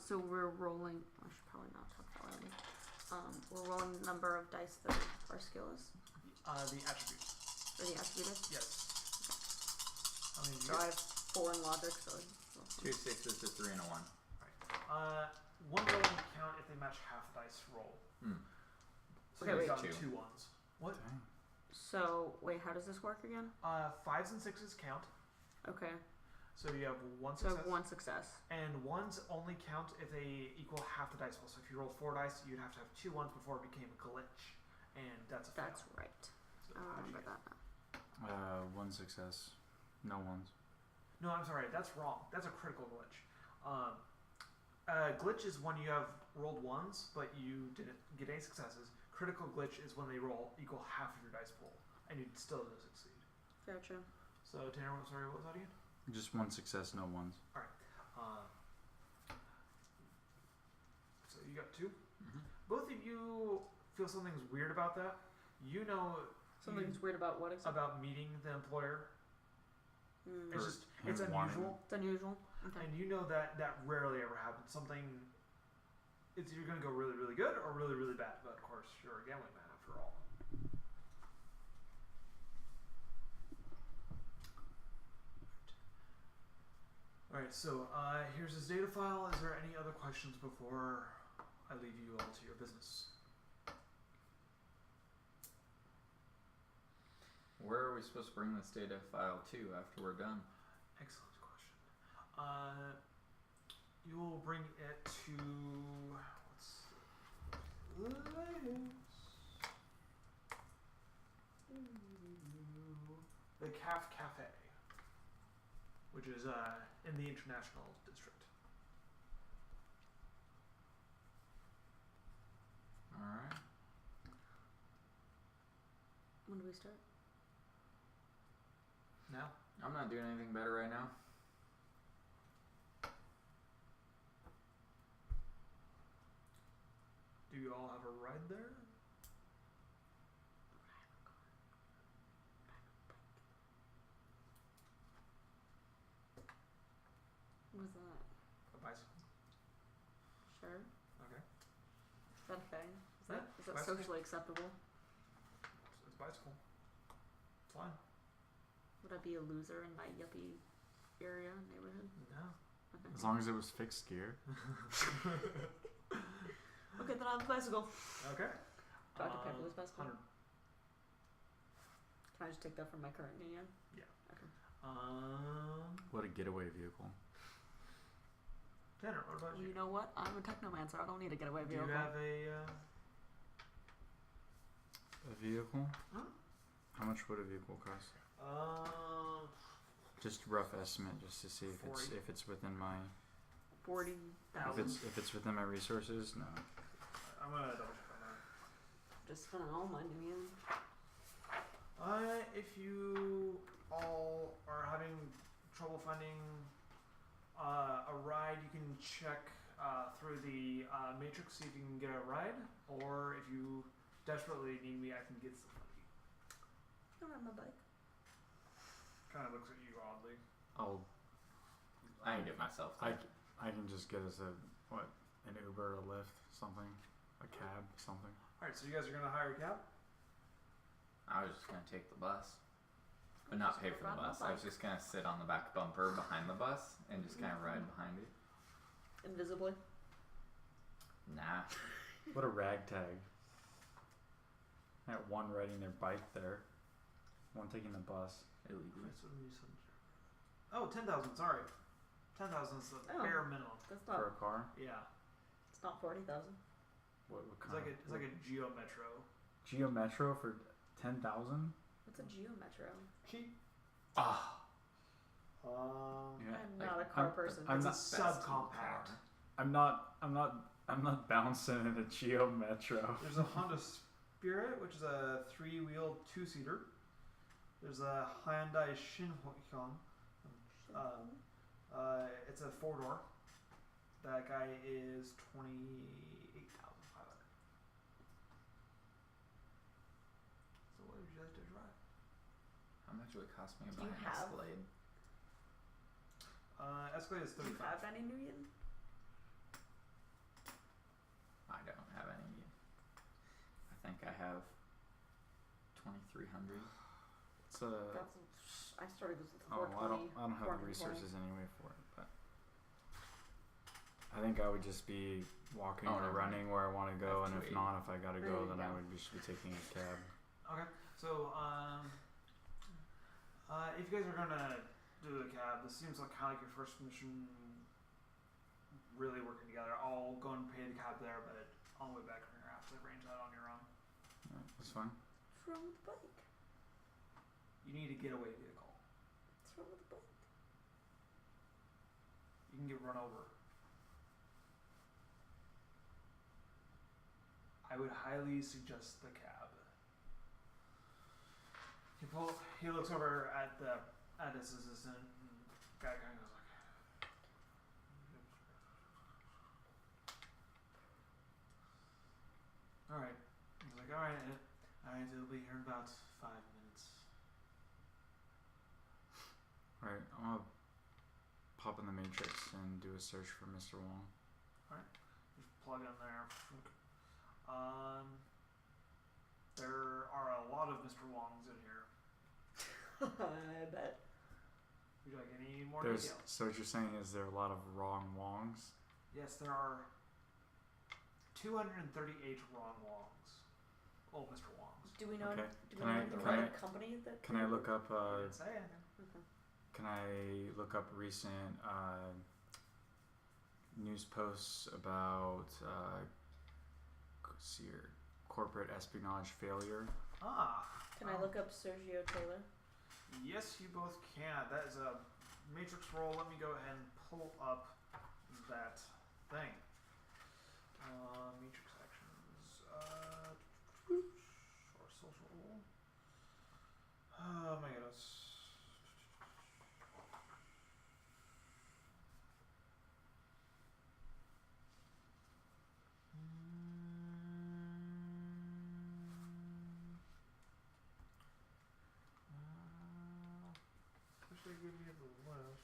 So we're rolling. I should probably not talk that loudly. We're rolling the number of dice that our skill is, The attribute. or the attribute is. Yes. How many did you So get? I have 4 in logic, so. 2 6s to 3 and a 1. One roll will count if they match half dice roll. So Okay, you've wait. gotten 2. 2 ones. What? Dang. So wait, how does this work again? 5s and 6s count. Okay. So you have one So I success. have 1 success. And 1s only count if they equal half the dice roll. So if you roll 4 dice, you'd have to have 2 1s before it became a glitch. And that's a fail. That's right. So I how'd you remember get? that now. 1 success. No ones. No, I'm sorry. That's wrong. That's a critical glitch. Glitch is when you have rolled 1s, but you didn't get any successes. Critical glitch is when they roll equal half of your dice pool, and you still don't succeed. Gotcha. So, Tanner, sorry, what was that again? Just 1 success, no ones. So you got 2. Mm-hmm. Both of you feel something's weird about that. You know Something's weird about what exactly? about meeting the employer. Mm. It's Or just him it's wanting- unusual, It's unusual. Okay. and you know that rarely ever happens. Something. It's either going to go really, really good or really, really bad. But of course, you're a gambling man after all. Alright, so here's his data file. Is there any other questions before I leave you all to your business? Where are we supposed to bring this data file to after we're done? Excellent question. You will bring it to the CAF Cafe, which is in the International District. Alright. When do we start? Now, I'm not doing anything better right now. do you all have a ride there? What is that? A bicycle? Sure. Okay. Is that a thing? Is that bicycle. socially acceptable? It's a bicycle. It's fine. Would I be a loser in my yuppie area neighborhood? No. Okay. As long as it was fixed gear. Okay, then I have a bicycle. Okay. Do I have to pay for this bicycle? 100. Can I just take that from my current union? What a getaway vehicle. Tanner, what about Well, you? you know what? I'm a technomancer. I don't need a getaway Do vehicle. you have a A vehicle? Huh? How much would a vehicle cost? Just rough estimate, just to see if it's within my 40,000. if it's within my resources. No. I'm gonna double check on that. Just spent all my union. If you all are having trouble finding a ride, you can check through the matrix, see if you can get a ride, or if you desperately need me, I can get somebody. I ride my bike. Kind of looks at you oddly. I can get myself I there. can just get us an Uber, a Lyft, something, a cab, something. Alright, so you guys are gonna hire a cab? I was just gonna take the bus. But not pay for the bus. I was just gonna sit on the back bumper behind the bus and just kinda ride behind it. Invisibly. Nah. What a ragtag. I got one riding their bike there, one taking the bus. Illegally. Oh, 10,000, sorry. 10,000 is the Oh. bare minimum. That's For not. a car? Yeah. It's not 40,000. What It's kind like of? it's like a Geo Metro. Geo Metro for 10,000? What's a Geo Metro? Cheap. Ah. Yeah. I'm like, not a car I'm- person. I'm It's a not- subcompact. I'm not bouncing in a Geo Metro. There's a Honda Spirit, which is a 3-wheel 2-seater. There's a Hyundai Shinhyun. It's a 4-door. That guy is 28,500. So what would you like to drive? How How much would it cost me to Do buy you an have- Escalade? Escalade is Do you 35. have any New Yen? I don't have any. I think I have 2,300. It's a. I started with Oh, 420. I don't have the 420. resources anyway for it, but I think I would just be walking Oh, or never mind. running where I want to go, I have and if 280. not, if I gotta There go, you then I go. would just be taking a cab. Okay, so if you guys are gonna do the cab, this seems like kind of like your first mission. Really working together. I'll go and pay the cab there, but on the way back, you're gonna have to arrange that on your own. Alright, that's fine. What's wrong with the bike? You need a getaway vehicle. What's wrong with the bike? You can get run over. I would highly suggest the cab. He looks over at his assistant. And guy kind of goes like, "All right." He's like, "All right, it'll be here in about 5 minutes." Alright, I'm gonna pop in the Matrix and do a search for Mr. Wong. Just plug in there. There are a lot of Mr. Wongs in here. I bet. Would you like any more There's details? so what you're saying is there are a lot of wrong Wongs. Yes, there are 238 wrong Wongs. Oh, Mr. Wongs. Do we know? Okay. Do we Can know I- anything can about I- the company that? Can I look up? He didn't say anything. Okay. Can I look up recent news posts about let's see here, corporate espionage failure? Ah. Can I look up Sergio Taylor? Yes, you both can. That is a matrix roll. Let me go ahead and pull up that thing. Matrix actions. Or social. Oh my goodness. Wish they give me the list.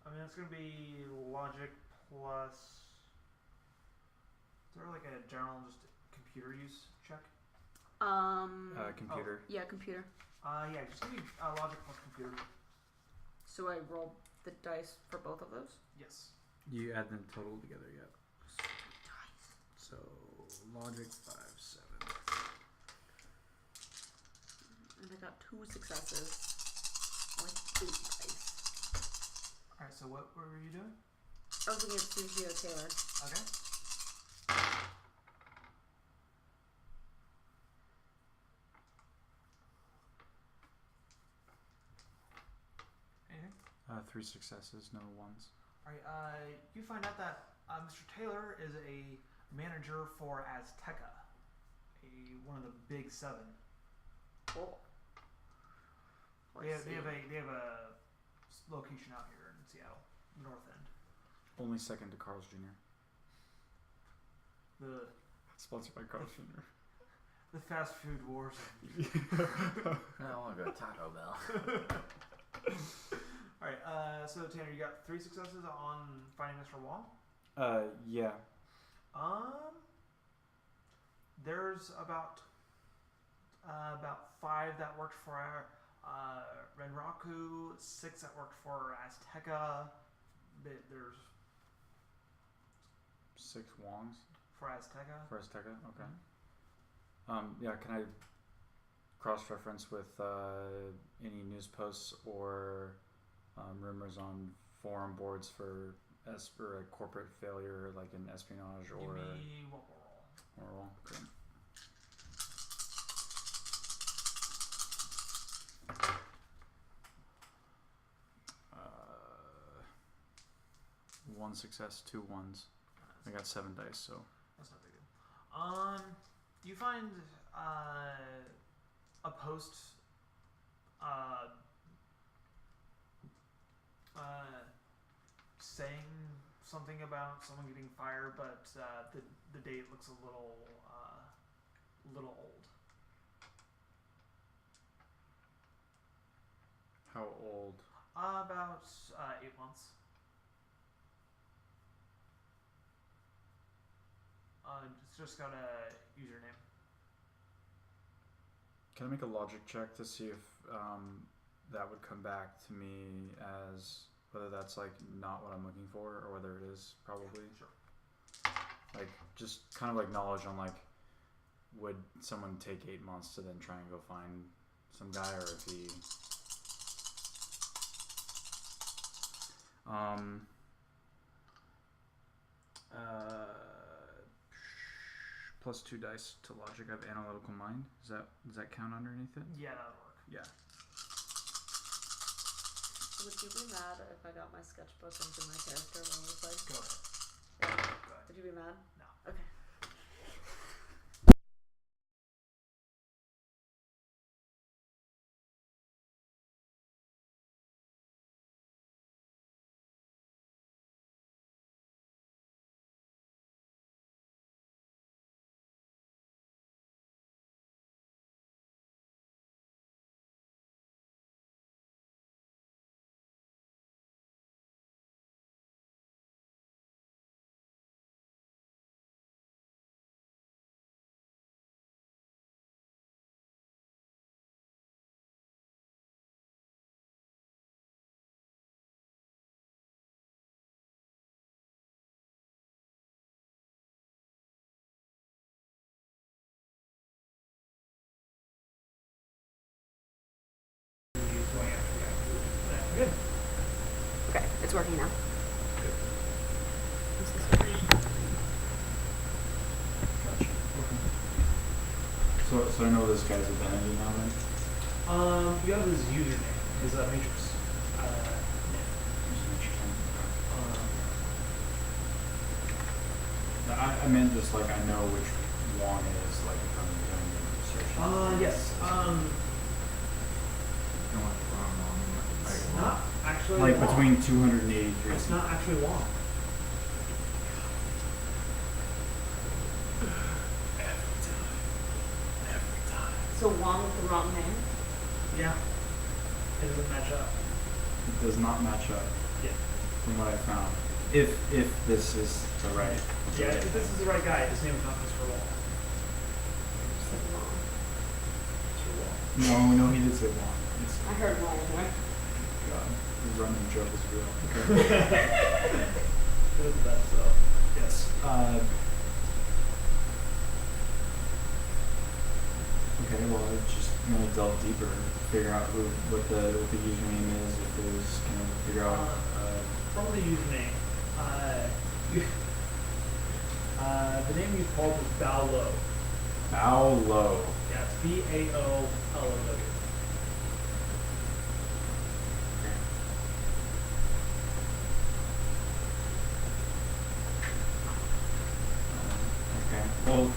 I mean, it's gonna be logic plus. Is there like a general just computer use check? Computer. Yeah, computer. Yeah, just give me logic plus computer. So I roll the dice for both of those. Yes. You add them total together yet? Dice. So logic 5, 7. And I got 2 successes. Like 8 dice. Alright, so what were you doing? I was looking at Sergio Taylor. Okay. Anything? 3 successes, no ones. Alright, you find out that Mr. Taylor is a manager for Azteca, one of the big 7. Cool. They have a location out here in Seattle, North End. Only second to Carl's Jr. The Sponsored by Carl's Jr. fast food wars. I want to go to Taco Bell. Alright, so Tanner, you got 3 successes on finding Mr. Wong. Yeah. There's about 5 that worked for Renraku, 6 that worked for Azteca. There's 6 Wongs for Azteca. for Azteca. Okay. Yeah. Can I cross-reference with any news posts or rumors on forum boards for a corporate failure, like an espionage Give or me one more roll. or okay. One success, 2 ones. I got 7 dice, so That's not big deal. You find a post saying something about someone getting fired, but the date looks a little old. How old? About 8 months. It's just got a username. Can I make a logic check to see if that would come back to me as whether that's like not what I'm looking for or whether it is probably? Sure. Like just kind of like knowledge on like would someone take 8 months to then try and go find some guy or if he plus 2 dice to logic. I have analytical mind. Does that count underneath it? Yeah, that would work. Yeah. Would you be mad if I got my sketchbook into my character while I played? Go ahead. Go ahead. Would you be mad? No. Okay. Good. Okay, it's working now. Gotcha. Okay. So I know this guy's identity now then? You have his username, his matrix. I meant just like I know which one it is, like if I'm doing the research. Yes. It's not actually Like long. between 283. It's not actually long. Every time. So Wong with the wrong name? Yeah. It doesn't match up. It does not match up. Yeah. From what I found. If this is the right. Yeah, if this is the right guy, his name is not Mr. Wall. Just like Wong. No, he did say one. It's, I heard Wong in there. God, the running joke is real. Okay. It was the best, so. Yes. Okay, well, I just gonna delve deeper, figure out what the username is, if it was, kind of figure out. From the username, the name you called was Baolo. Baolo. Yeah, it's Baolow. Okay. Well,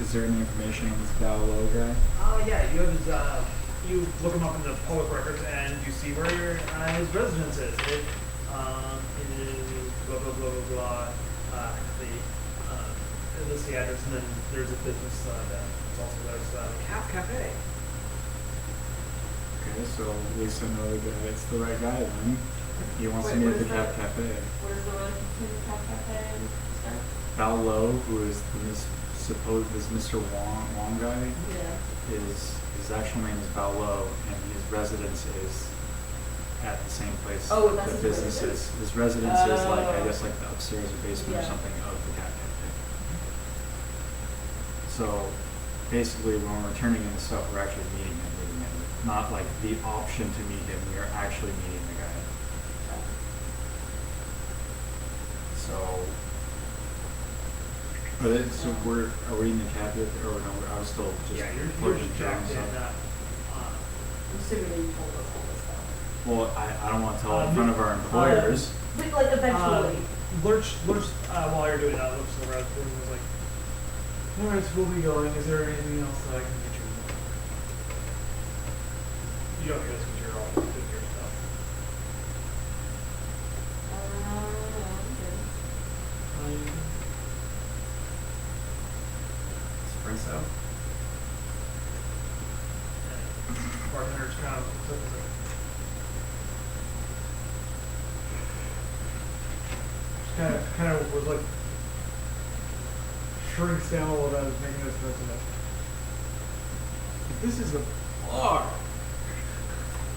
is there any information on this Baolo guy? Yeah, you have his, you look him up in the public records and you see where his residence is. It is blah, blah, blah, blah, blah. It lists the address and then there's a business that it's also there's Cat Cafe. Okay, so at least I know it's the right guy then. He wants to Wait, meet what at the is Cat that? Cafe. What is the relationship between the Cat Cafe and this guy? Baolo, who is this Mr. Wong guy, Yeah. his actual name is Baolo, and his residence is at the same place Oh, that's the his business residence? is. His residence is like I Oh. guess like the upstairs or basement or Yeah. something of the Cat Cafe. So basically, when we're turning in the stuff, we're actually meeting him. Not like the option to meet him. We are actually meeting the guy. So, are we in the cabinet or no? I was still just Yeah, you're pushing just jacked in. stuff. I'm assuming that you told us all this stuff. Well, I don't want to tell in front of our employers. But like eventually. Lurch, while you're doing that, looks around the room and was like, alright, so we'll be going. Is there anything else that I can get you? You don't hear this because you're all doing your stuff. Okay. Espresso. Bartender's kind of looks up and is like, kind of was like shrinks down a little bit. I was making this notes of that. This is a bar.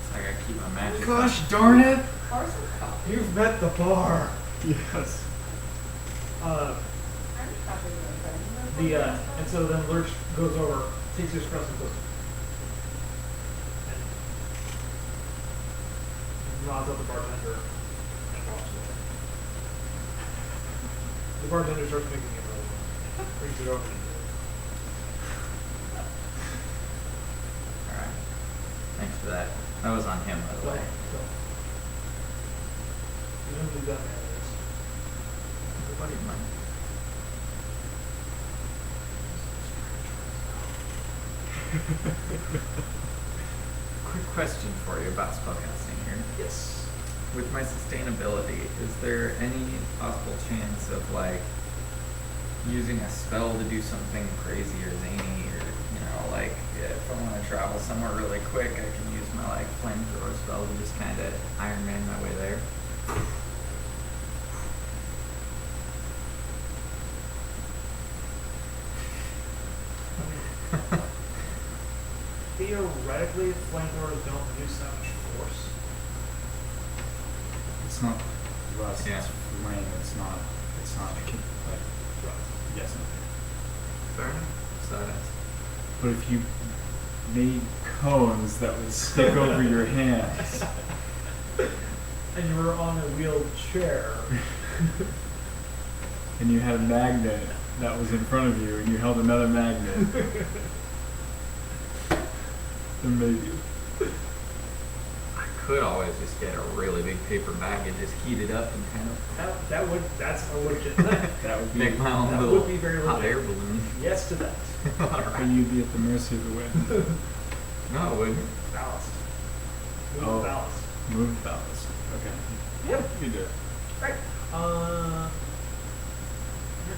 It's like I keep my magic. Gosh darn it! Bars are coffee. You've met the bar. Yes. And so then Lurch goes over, takes his espresso and goes, and nods at the bartender and walks away. The bartender starts making another one, brings it over to you. Alright. Thanks for that. That was on him, by the way. You know who's done that is. Everybody mind. Quick question for you about spellcasting here. Yes. With my sustainability, is there any possible chance of like using a spell to do something crazy or zany, or like if I want to travel somewhere really quick, I can use my like flamethrower spell to just kind of Iron Man my way there? Theoretically, flamethrowers don't use that much force. It's not rust. Yeah. It's flame. It's not. It's not. Like rust. Yes. Fair enough. So that's But if you made cones that would stick over your hands, And you were on a wheeled chair. and you had a magnet that was in front of you, and you held another magnet, then maybe. I could always just get a really big paper bag and just heat it up and kind of That's a legit thing. That would be. make my own That little would be very hot legit. air balloon. Yes to that. Or you'd be at the mercy of the wind. No, it wouldn't. Ballast. Move Oh. ballast. Move ballast. Okay. Yep. You do it. Right.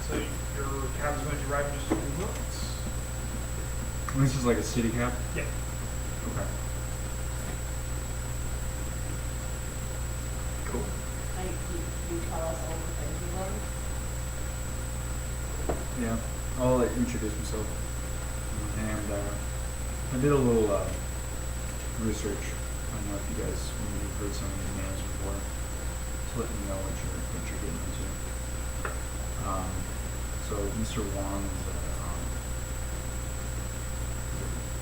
So your cab is going to arrive in just a few moments. This is like a city cap. Yeah. Okay. Cool. You tell us all the things you learned. Yeah. I'll introduce myself. And I did a little research. I don't know if you guys maybe you've heard some of these names before. To let me know what you're getting into. So Mr. Wong is a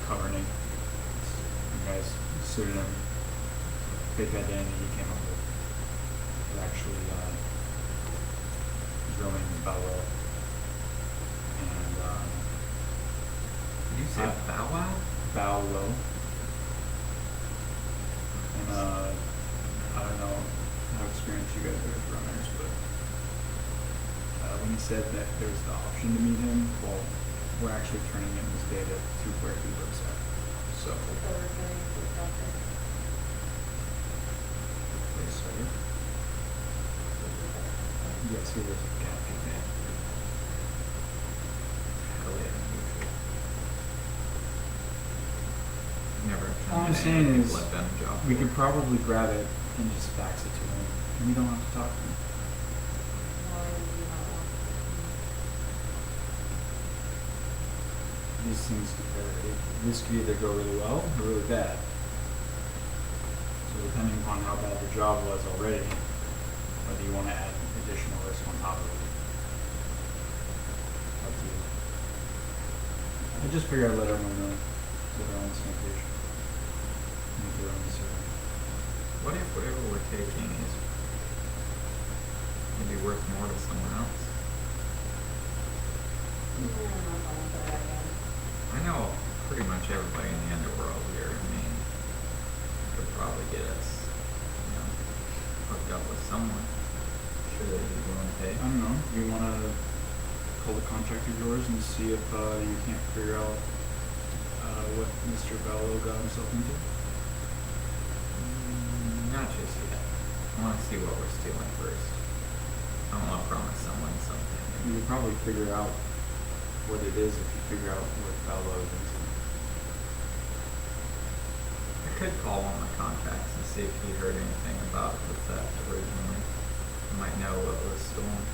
cover name. You guys pseudonym, fake identity he came up with. Is actually his real name is Bello. And You said Bow Wow? Bow Low. And I don't know how experienced you guys are as runners, but when he said that there's the option to meet him, well, we're actually turning in his data to where he lives at. So, yes, sir. Yes, he lives at Captain Man. Hell yeah. Never. All I'm met saying anyone is who's done a job we for could probably grab it and just fax it to him, and we don't have to talk to him. These things, this could either go really well or really bad. So depending upon how bad the job was already, whether you want to add additional risk on top of it. Up to you. I just figured I'd let everyone know so they're on the same page. Make their own decision. What if whatever we're taking is maybe worth more to someone else? I know pretty much everybody in the underworld here. I mean, could probably get us, hooked up with someone. Sure that you'd be willing to pay. I don't know. You want to pull the contract of yours and see if you can't figure out what Mr. Bello got himself into? Not just yet. I want to see what we're stealing first. I don't want to promise someone something. You could probably figure out what it is if you figure out what Bello is into. I could call one of my contacts and see if he heard anything about the theft originally. might know what was stolen.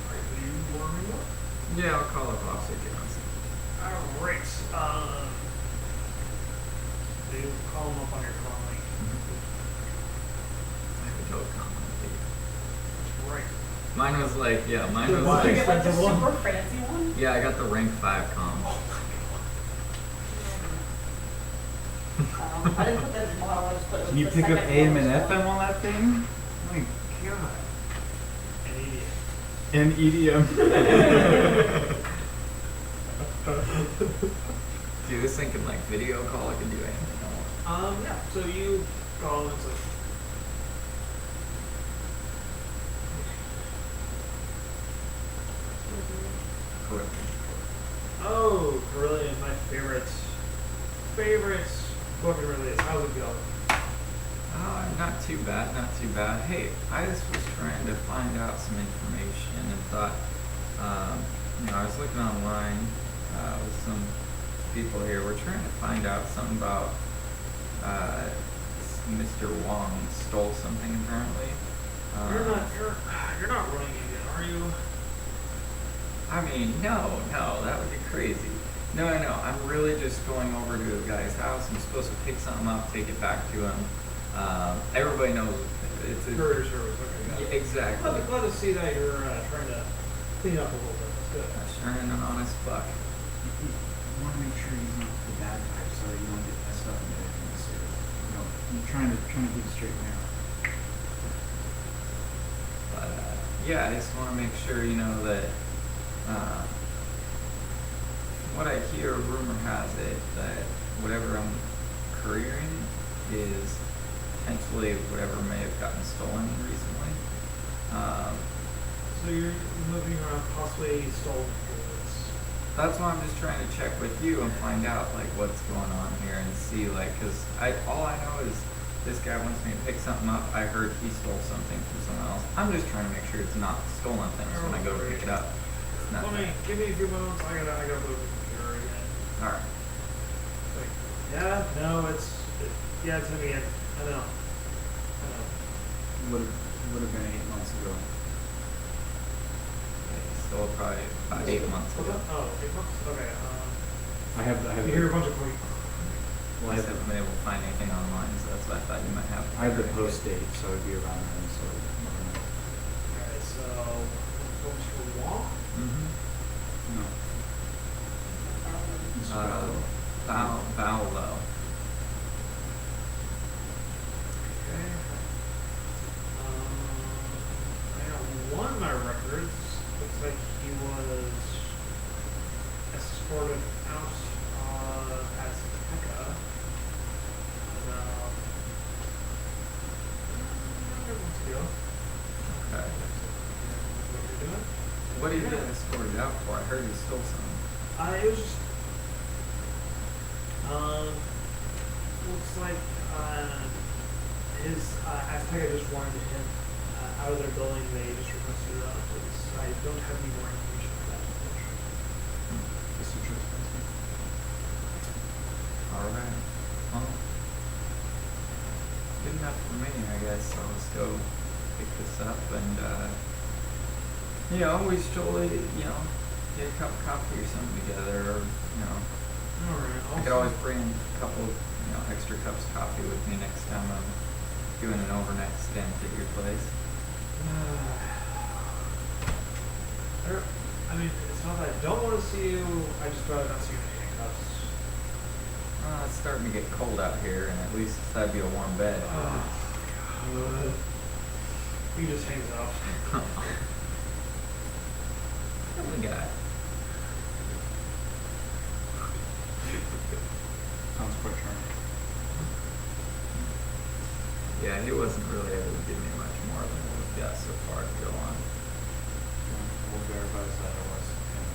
Alright, do you want me more? Yeah, I'll call up Officer Johnson. Alright, do you call him up on your call link? I have a dope comment. That's right. Mine was like, yeah, mine The was one Did you like, get like the expensive one? super fancy one? yeah, I got the rank 5 com. I didn't put that in the model, I just put it Can you was the pick up second AM and lowest one. FM on that thing? My God. An idiot. And EDM. Dude, this thing can like video call, I can do anything I want. Yeah, so you call him and say, Cool. oh, Carillion is my favorite book in Carillion. How's it going? Not too bad, not too bad. Hey, I just was trying to find out some information and thought, I was looking online with some people here. We're trying to find out something about Mr. Wong stole something apparently. You're not running again, are you? I mean, no, that would be crazy. No, I'm really just going over to a guy's house. I'm supposed to pick something up, take it back to him. Everybody knows it's a, Courier service, okay, got yeah, it. exactly. Glad to see that you're trying to clean up a little bit. That's good. Sharing an honest buck. You want to make sure he's not the bad guy, so you don't get messed up and everything. So, you're trying to keep it straight and narrow. But yeah, I just want to make sure that what I hear, rumor has it that whatever I'm couriering is potentially whatever may have gotten stolen recently. So you're moving around possibly stolen goods. That's why I'm just trying to check with you and find out like what's going on here and see like, cause all I know is this guy wants me to pick something up. I heard he stole something from someone else. I'm just trying to make sure it's not stolen things when I go to pick it up. It's not Give me a few moments. I gotta move the computer again. all right. Like, yeah, no, it's gonna be it. I know. Would have been 8 months ago. He stole probably about 8 months What's ago. that? Oh, 8 months? Okay. I have You hear a bunch of quick. I just haven't been able to find anything online, so that's why I thought you might have. I have the post date, so it'd be around then. So never mind. Alright, so go to Wong. Mm-hmm. No. Paolo. Okay. I got one of my records. Looks like he was escorted out as Tekka. Everyone's go. Okay. What you're doing? What did you get escorted out for? I heard you stole something. It was just, looks like, his, Azteca just wanted him, out of their building, they just requested, police. I don't have any more information for that, unfortunately. Just a trespassing. Alright. Well, good enough for me, I guess. So let's go pick this up and, we stole it, get a cup of coffee or something together, or, Alright, I could always bring a couple, extra cups of coffee with me next time I'm doing an overnight stint at your place. I mean, it's not that I don't want to see you, I just rather not see you in handcuffs. It's starting to get cold out here, and at least that'd be a warm bed. God. He just hangs up. Lovely guy. Sounds quite charming. Yeah, he wasn't really able to give me much more than what we've got so far to go on. We'll verify that it was him.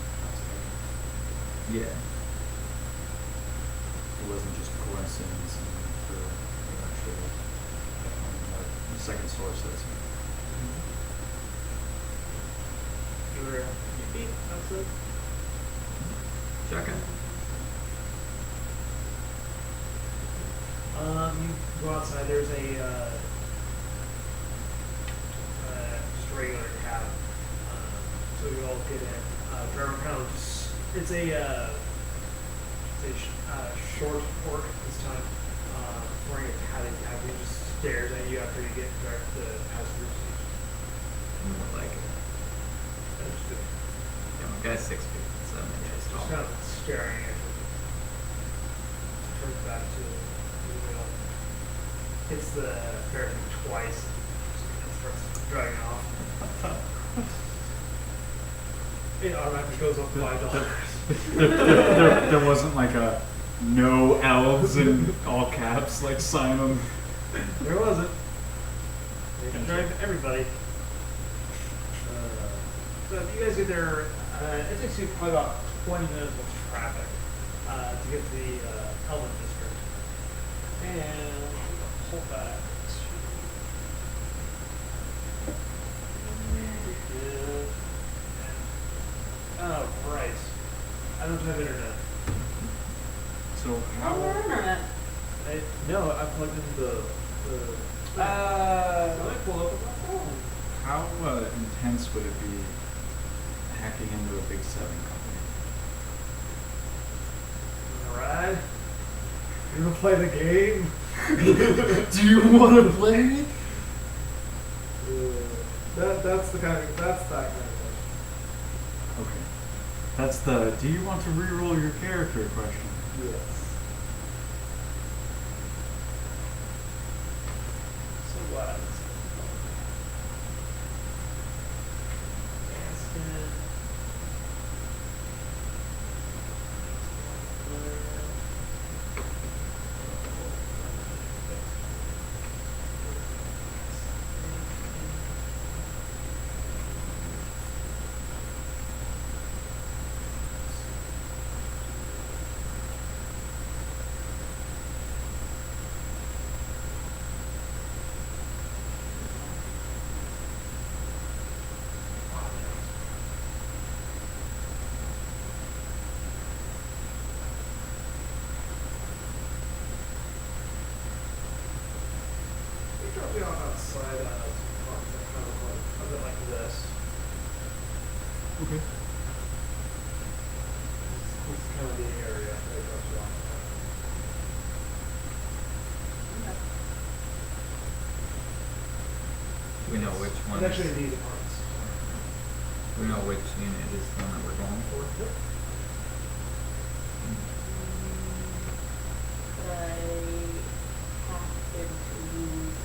Yeah. It wasn't just a coincidence, and actually, the second source says. You were, you beat, that's it. Checking. you go outside. There's a just a regular cab. So you all get in. Driver kind of just it's a short fork this time. Wearing a padded cap, he just stares at you after you get direct the passenger seat. Like it. That's good. Yeah, my guy's 6 feet, so I'm Just tall. kind of staring at you. Turns back to the wheel. Hits the ferry twice and starts driving off. It automatically goes up $5. There wasn't like a no elves in all caps like Simon. There wasn't. They can drive everybody. So if you guys get there, it takes you probably about 20 minutes of traffic to get to the Elven District. And hold that. Oh, right. I don't have internet. So On your internet. No, I plugged in the let me pull up my phone. how intense would it be hacking into a big 7 company? Alright. You wanna play the game? Do you want to play? That's that kind of question. Okay. That's the do you want to reroll your character question. Yes. So what? Drop me off outside a bit like this. Okay. This is kind of the area that drops you off. Do we know which one? It's actually these apartments. Do we know which unit is the one that we're going for? Yep. Could I hack into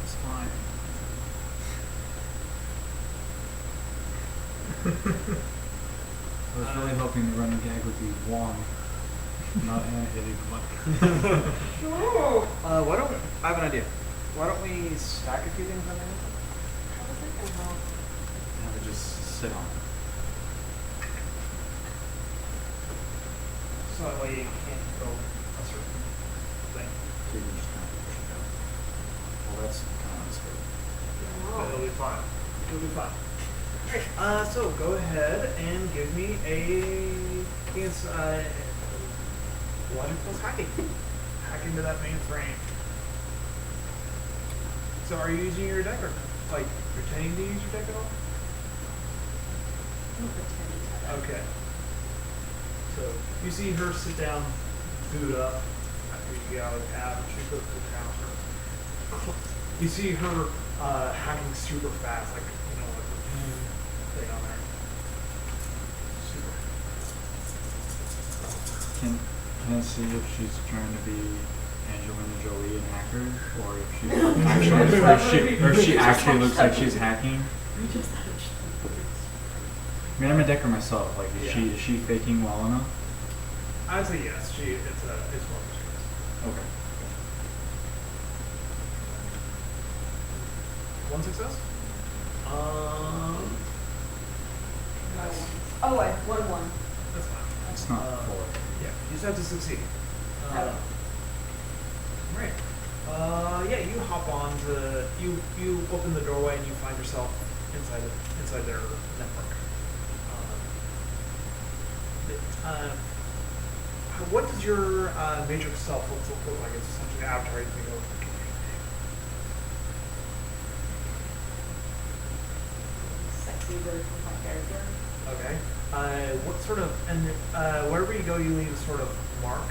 It's fine. I was really hoping the running gag would be one, not hitting the button. Why don't I have an idea? Why don't we stack a few things on there? How was that gonna help? Have it just sit on it. So that way you can't go a certain thing. So you can just kind of push it down. Well, that's kind of unstable. But it'll be fine. It'll be fine. Alright, so go ahead and give me a against logic plus hacking. Hack into that mainframe. So are you using your deck or like pretending to use your deck at all? I'm pretending to. Okay. So you see her sit down, boot up after you get out of the cab, and she goes to the counter. You see her hacking super fast, like like a thing on there. Super. Can I see if she's trying to be Angelina Jolie and hacker, or if she actually, or if she actually looks like she's hacking? I mean, I'm a decker myself. Like, is she faking well enough? I'd say yes. It's one of the Okay. One success. Nice. Oh, I won one. That's fine. It's not Uh, four. Yeah, you just have to succeed. Oh. Right. Yeah, you hop on to you open the doorway and you find yourself inside their network. What does your matrix self look like? It's essentially an avatar you can go. Sexy version of my character. Okay. What sort of wherever you go, you leave a sort of mark.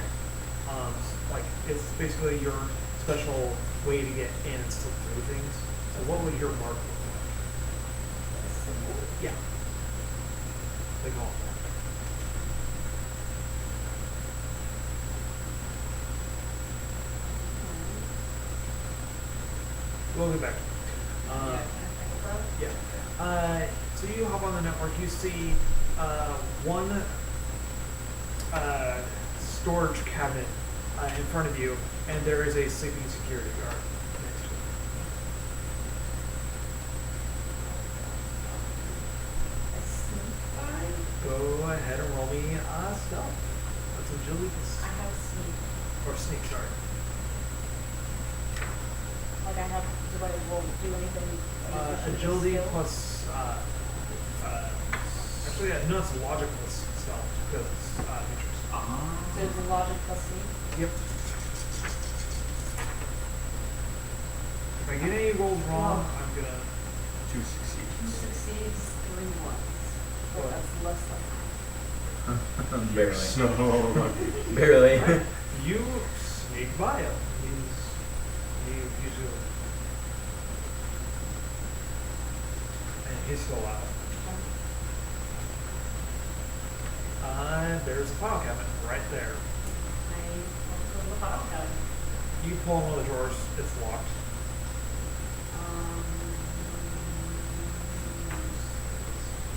Like it's basically your special way to get in and slip through things. So what would your mark look like? A symbol. Yeah. They call it. We'll get back. Yeah. So you hop on the network. You see one storage cabinet in front of you, and there is a sleeping security guard next to it. A sneak by. Go ahead and roll me stealth. That's agility I have sneak. or sneak. Sorry. Like I have. Do I will do anything? Agility plus. Actually, yeah, no, it's logic plus stealth because it's features. So it's a logic plus sneak. Yep. If I get any rolls wrong, I'm gonna. 2 succeeds. 2 succeeds, 3 ones. But What? that's less than half. Barely. So lucky. Barely. You sneak by him. He's usually. And he's still out. There's a file cabinet right there. I go to the file cabinet. You pull one of the drawers, it's locked.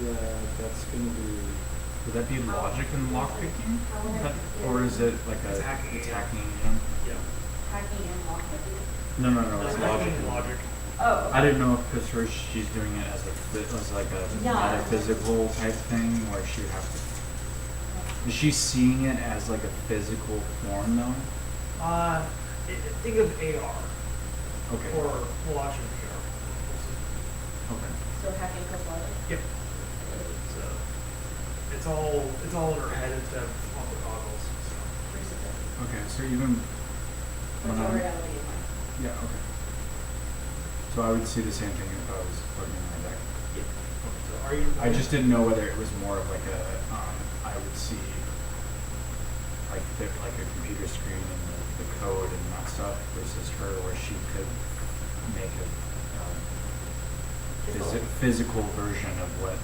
Yeah, that's gonna be. Would that be logic and lockpicking? Or is it like It's hacking it's again. hacking again? Yeah. Hacking and lockpicking. No, it's logic. Hacking and logic. Oh. I didn't know if because first she's doing it as like a Yeah. metaphysical type thing, where she would have to. Is she seeing it as like a physical form though? Think of AR Okay. or logic VR. Okay. So hacking plus logic. Yep. So it's all in her head instead of on the goggles. So. Pretty sophisticated. Okay. So even when Virtual I'm reality in my. yeah. Okay. So I would see the same thing if I was plugging in my deck. So are you? I just didn't know whether it was more of like a I would see like a computer screen and the code and that stuff versus her where she could make a physical version of what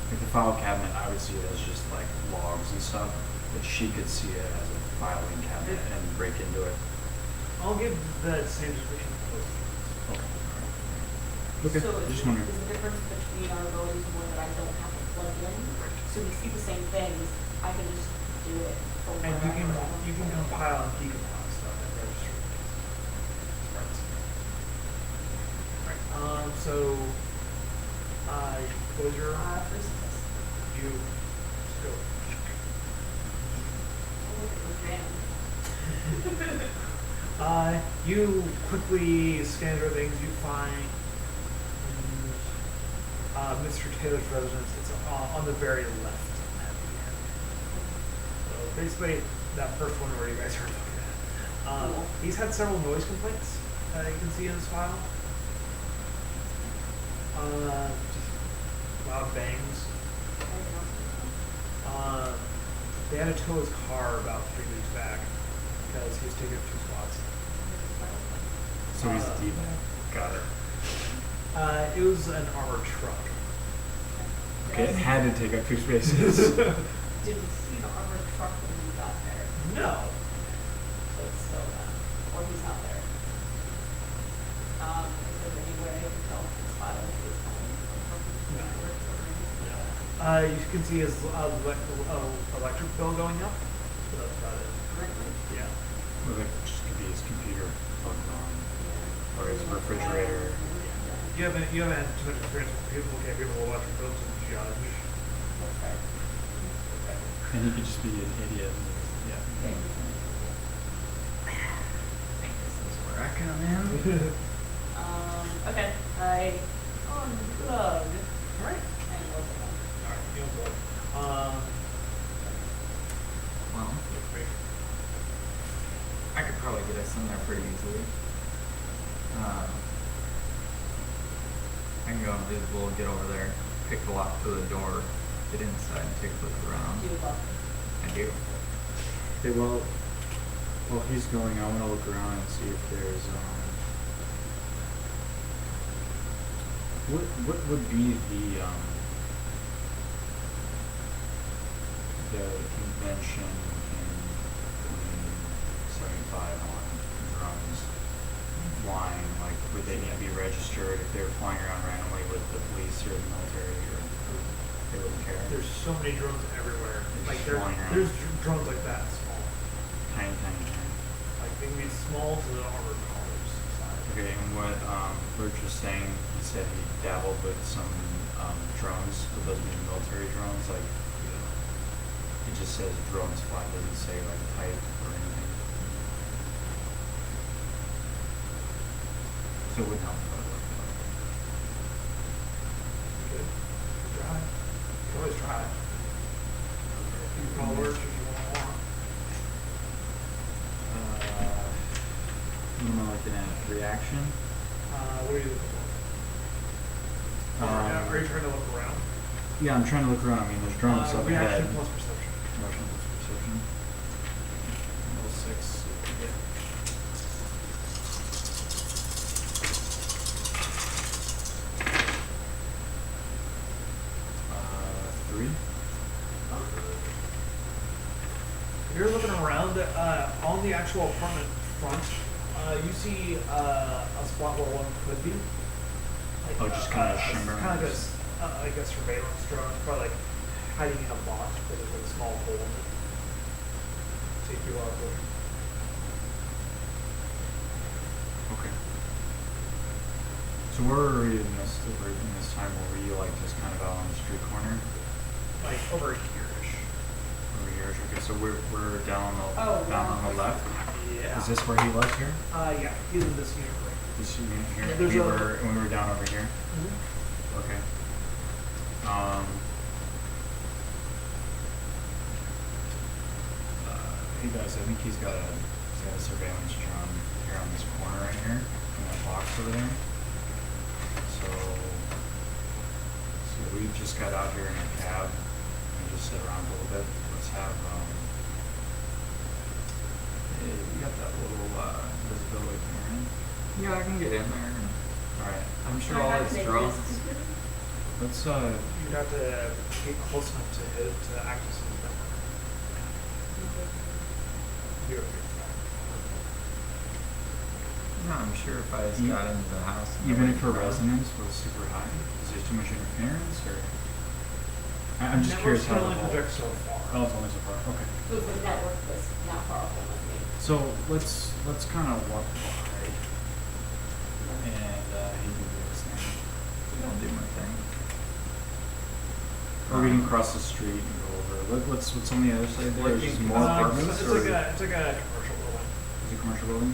like the file cabinet I would see it as just like logs and stuff, but she could see it as a filing cabinet and break into it. I'll give the same description for both. Okay. So Just is wondering. the difference between our abilities more that I don't have to plug in? So we see the same things. I can just do it for And wherever I want. you can compile and decompile stuff and register things. Right. So what was your Free success. you just go. Oh, look at the jam. You quickly scan through things. You find Mr. Taylor's residence. It's on the very left at the end. So basically, that first one where you guys are looking at. Cool. He's had several noise complaints you can see in his file. Just loud bangs. They had to tow his car about 3 weeks back because he was taking up 2 spots. So he's a D-bag. Got it. It was an armored truck. Okay, it had to take up 2 spaces. Did we see the armored truck when we got there? No. So it's still or he's not there. Is there any way I can tell if it's file is home? No. You can see his electric bill going up. But that's about it. Yeah. Or that just could be his computer plugged on, or his refrigerator. You haven't had too much experience with people looking at people's electric bills and judge. And he could just be an idiot. Yeah. I think this does work. come in. Okay. I unplug. Alright. And open them. Alright, you know what? Well, I could probably get us in there pretty easily. I can go invisible, get over there, pick the lock to the door, get inside and take a look around. Do love. I do. Okay, well, while he's going, I want to look around and see if there's what would be the convention in 2075 on drones flying? Like, would they need to be registered if they were flying around randomly with the police or the military, or they wouldn't care? There's so many drones everywhere. They're Like just flying around. there's drones like that small. Tiny. Like they can be small to the armored cars size. Okay, and what Lurch was saying, he said he dabbled with some drones, but those being military drones. Like, it just says drones fly, doesn't say like type or anything. So it wouldn't help if I looked it up. Good. Try. You can always try. You can call Lurch if you want. What am I looking at? Reaction? What are you looking for? Are you trying to look around? Yeah, I'm trying to look around. I mean, there's drones up ahead. Reaction plus perception. Reaction plus perception. Level 6. Yeah. Three. You're looking around on the actual apartment front. You see a spot where one could be. Like, Oh, just kinda shimmering. Kind of like a surveillance drone, probably like hiding in a box with a small hole in it. See if you are good. Okay. So where were you in this time? Were you like just kind of out on the street corner? Like over here-ish. Over here. Okay, so we're down on the left. Yeah. Is this where he was here? Yeah, he's in this unit right This unit here. Yeah, there's we a- were down over here. here. Okay. Hey guys, I think he's got a surveillance drone here on this corner right here, in that box over there. So we just got out here in a cab and just sit around a little bit. Let's have hey, we got that little visibility camera. Yeah, I can get in there. Alright. I'm sure all his drones. Let's You'd have to get close enough to hit to access his network. You're okay with that. No, I'm sure if I just E- got into the house. and even went if her around- resonance was super high, is there too much interference, or I'm just curious Networks how can the only whole. project so far. Oh, it's only so far. Okay. The network was not powerful enough. So let's kind of walk by, and he can do his thing. I'll do my thing. Or we can cross the street and go over. What's on the other side there? Is just more apartments, It's or like a commercial building. is it a commercial building?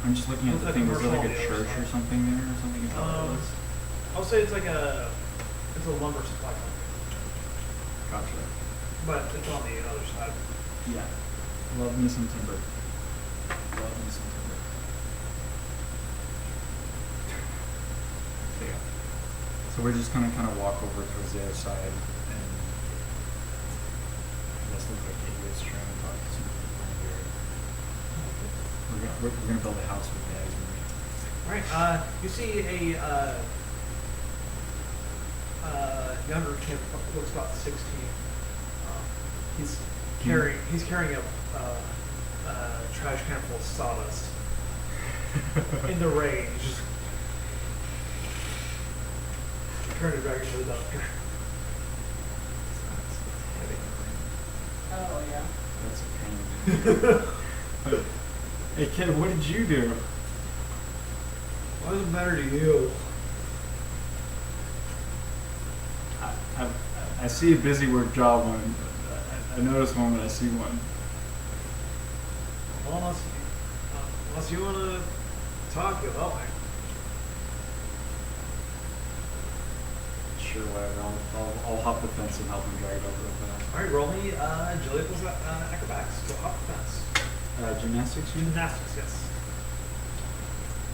I'm just looking at Looks the like thing. Is there like a commercial on the other church or side. something there, or something? You thought it was? I'll say it's a lumber supply company, Gotcha. but it's on the other side. Yeah. Love me some timber. Love me some timber. Yeah. So we're just gonna kind of walk over towards the other side, and it does look like idiots trying to talk to some people in here. We're gonna build a house with bags and we. Right. You see a younger kid, looks about 16. He's carrying a trash can full of sawdust. In the rain, he's just carrying it back into the dumpster. Oh yeah. That's a pain. Hey kid, what did you do? Why does it matter to you? I see a busy work job one. I notice one when I see one. Well, unless you want to talk, you'll help me. Sure, whatever. I'll hop the fence and help him drag it over real fast. Alright, roll me Julia plus acrobatics. Go hop the fence. Gymnastics, you? Gymnastics, yes.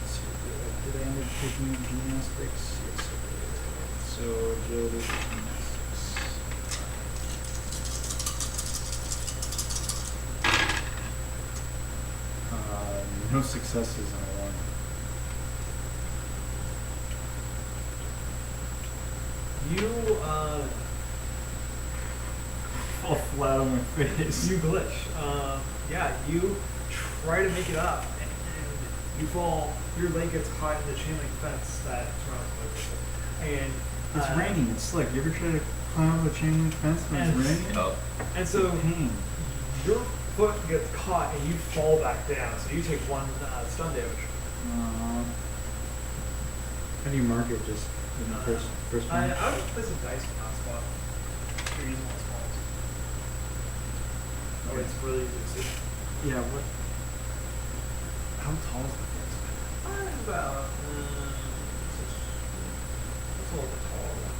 Let's see, did I end up taking gymnastics? Yes, I did. So, agility, gymnastics. No successes and a 1. You, Fall flat on my face. you glitch. Yeah, you try to make it up, and you fall. Your leg gets caught in the chain link fence that surrounds the location. And It's raining. It's slick. You ever try to climb up a chain link fence when it's And- raining? Oh, and so Pain. your foot gets caught, and you fall back down. So you take 1 stun damage. How do you mark it? Just in the first I one? would just place a dice in that spot. You're using those balls. Oh, it's really easy to see. Yeah. What? How tall is the fence? About it's a little bit taller.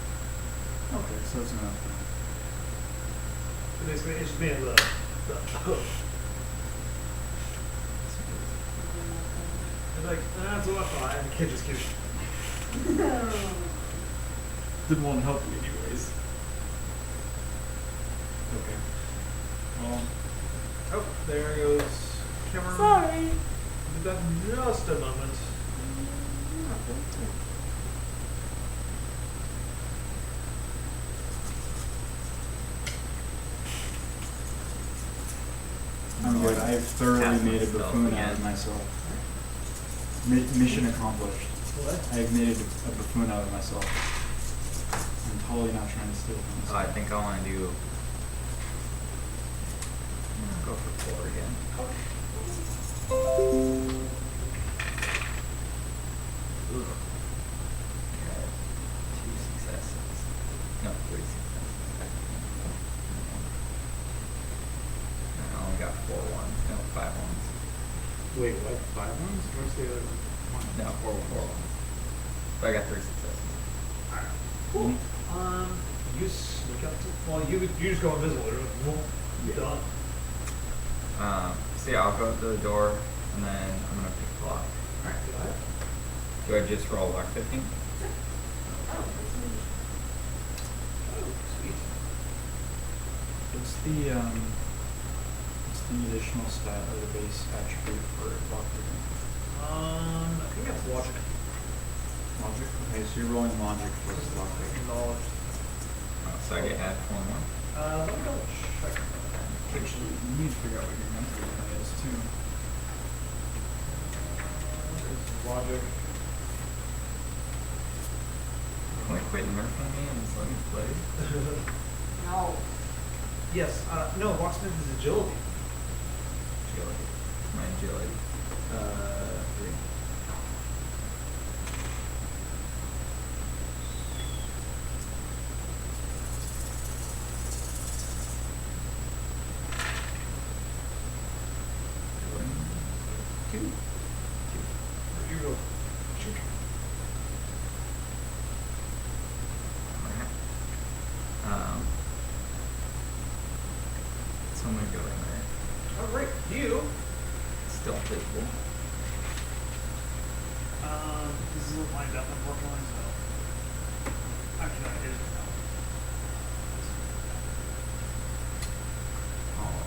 Okay, so it's enough. So basically, it's just made of the hook. It's like, that's what I thought, and the kid just keeps. Didn't want to help you anyways. Okay. Well, Oh, there goes Cameron. Sorry. Be back in just a moment. I'm good. I have thoroughly Cast made a myself buffoon out again. of myself. Mission accomplished. What? I've made a buffoon out of myself. I'm totally not trying to steal from oh, I myself. think I want to do. I'm gonna go for 4 again. Ooh. Got 2 successes. No, 3 successes. And I only got 4 ones. No, 5 ones. Wait, what? 5 ones? Where's the other one? No, 4 ones. But I got 3 successes. Alright. Cool. You sneak up to. Well, you just go invisible. You're like, whoop, Yeah. done. So yeah, I'll go to the door and then I'm gonna pick the lock. Alright, go ahead. Do I just roll lock picking? Oh, sweet. What's the additional stat or the base attribute for lockpicking? I think that's logic. Logic? Okay, so you're rolling logic plus lockpicking. Knowledge. Oh, so I get add 1 more. Let me double check. Actually, you need to figure out what your mental one is too. Logic. Like quit nerfing me and just let me play. No. Yes. No, locksmith is agility. Agility. My agility. 3. Two. You go. Shoot. Alright. So I'm gonna go in there. Alright, you. Still visible. This isn't lined up, unfortunately, so. Actually, no, it is now. Oh.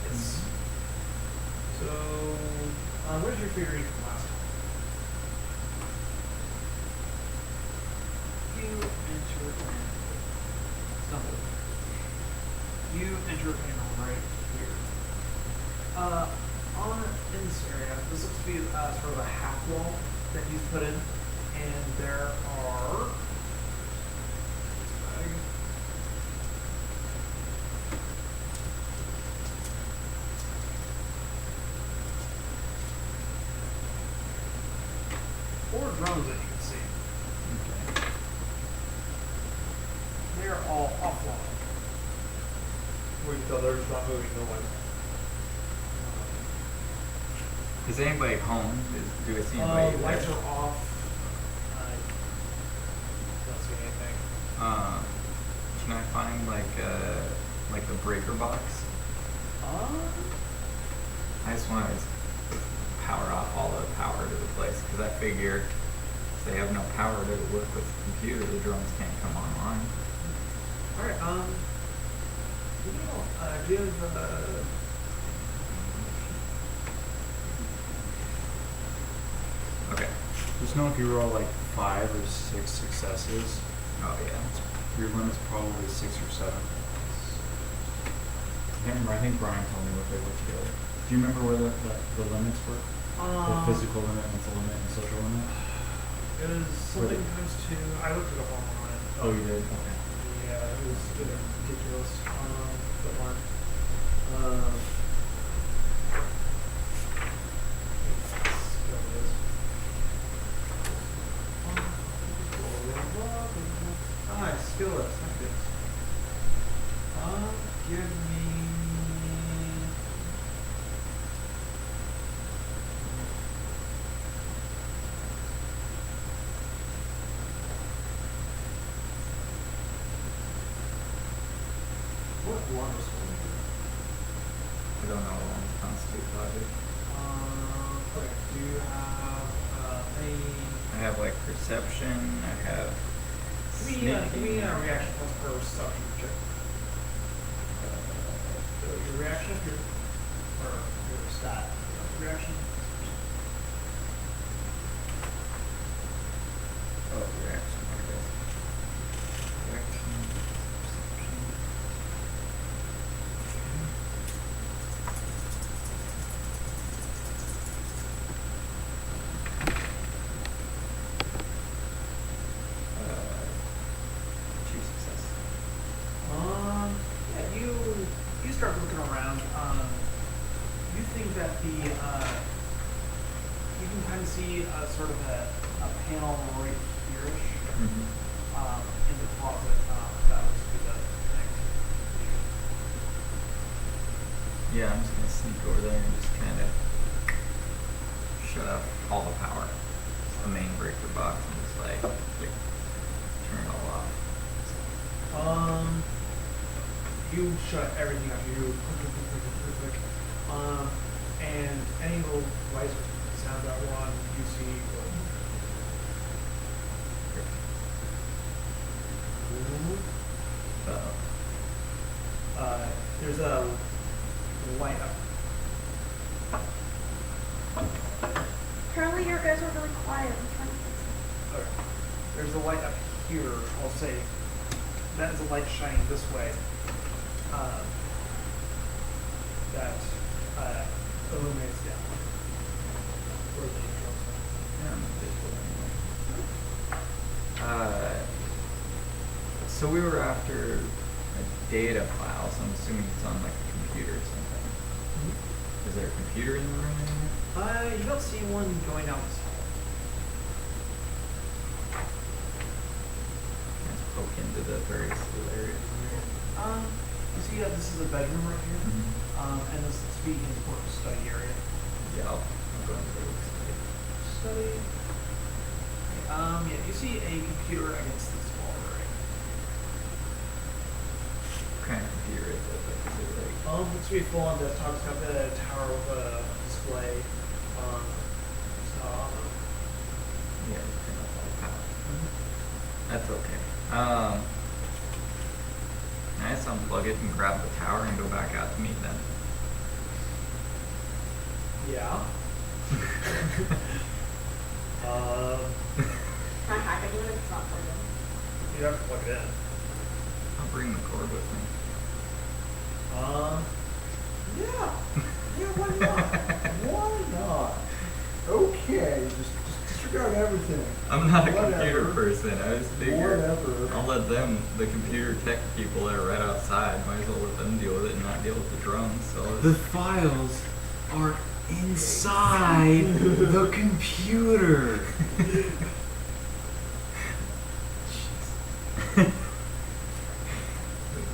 Yes. So, what did your figure eat from last time? You enter in. Stumble. You enter in right here. On in this area, this looks to be sort of a half wall that he's put in, and there are. Four drones that you can see. Okay. They are all offline. Where you can tell they're just not moving, no one. Is anybody home? Do I see anybody there? Lights are off. I don't see anything. Can I find like a breaker box? I just want to power off all the power to the place because I figure if they have no power to work with the computer, the drones can't come online. All right. Do you have Okay. Just know if you roll like 5 or 6 successes, Oh yeah. your limit's probably 6 or 7. I can't remember. I think Brian told me what they were together. Do you remember where the limits were? The physical limit, mental limit, and social limit? It was something times 2. I looked it up online. Oh, you did? Okay. Yeah, it was ridiculous. But one. Skill list. Thank you. Give me. What one was holding? I don't know what one constitute logic. Okay. Do you have any? I have like perception. I have. Give me a reaction plus per perception check. So your reaction, or your stat. Reaction. Oh, reaction. Okay. Reaction. Perception. Two successes. Yeah, you start looking around. You think that you can kind of see sort of a panel right here-ish, Mm-hmm. in the closet. That was the thing. Yeah, I'm just gonna sneak over there and just kind of shut off all the power. It's the main breaker box and just like turn it all off. You shut everything up. You quick. And any little lights or sound that one you see. Uh-oh. There's a light up. Apparently, your guys are really quiet. I'm trying to fix it. Okay. There's a light up here. I'll say that is a light shining this way. That illuminates down. Where the angels are. Yeah, I'm visual anyway. So we were after a data file, so I'm assuming it's on like a computer or something. Is there a computer in the room anymore? You don't see one going down this hall. Let's poke into the various little areas here. You see that this is a bedroom right here, Mm-hmm. and this is the important study area. Yeah, I'll go into the workspace. Study. Yeah, you see a computer against this wall right. What kind of computer is it? Like, is it like Looks to be full on desktop. It's got the tower with a display. So, yeah, you turn off all the power? Mhm. That's okay. Can I just unplug it and grab the tower and go back out to meet them? Yeah. Can I hack it when it's not plugged in? You have to plug it in. I'll bring the cord with me. Yeah. Yeah, why not? Why not? Okay, just disregard everything. I'm not a Whatever. computer person. I just figure Whatever. I'll let them, the computer tech people that are right outside, might as well let them deal with it and not deal with the drones. So The files are inside the computer.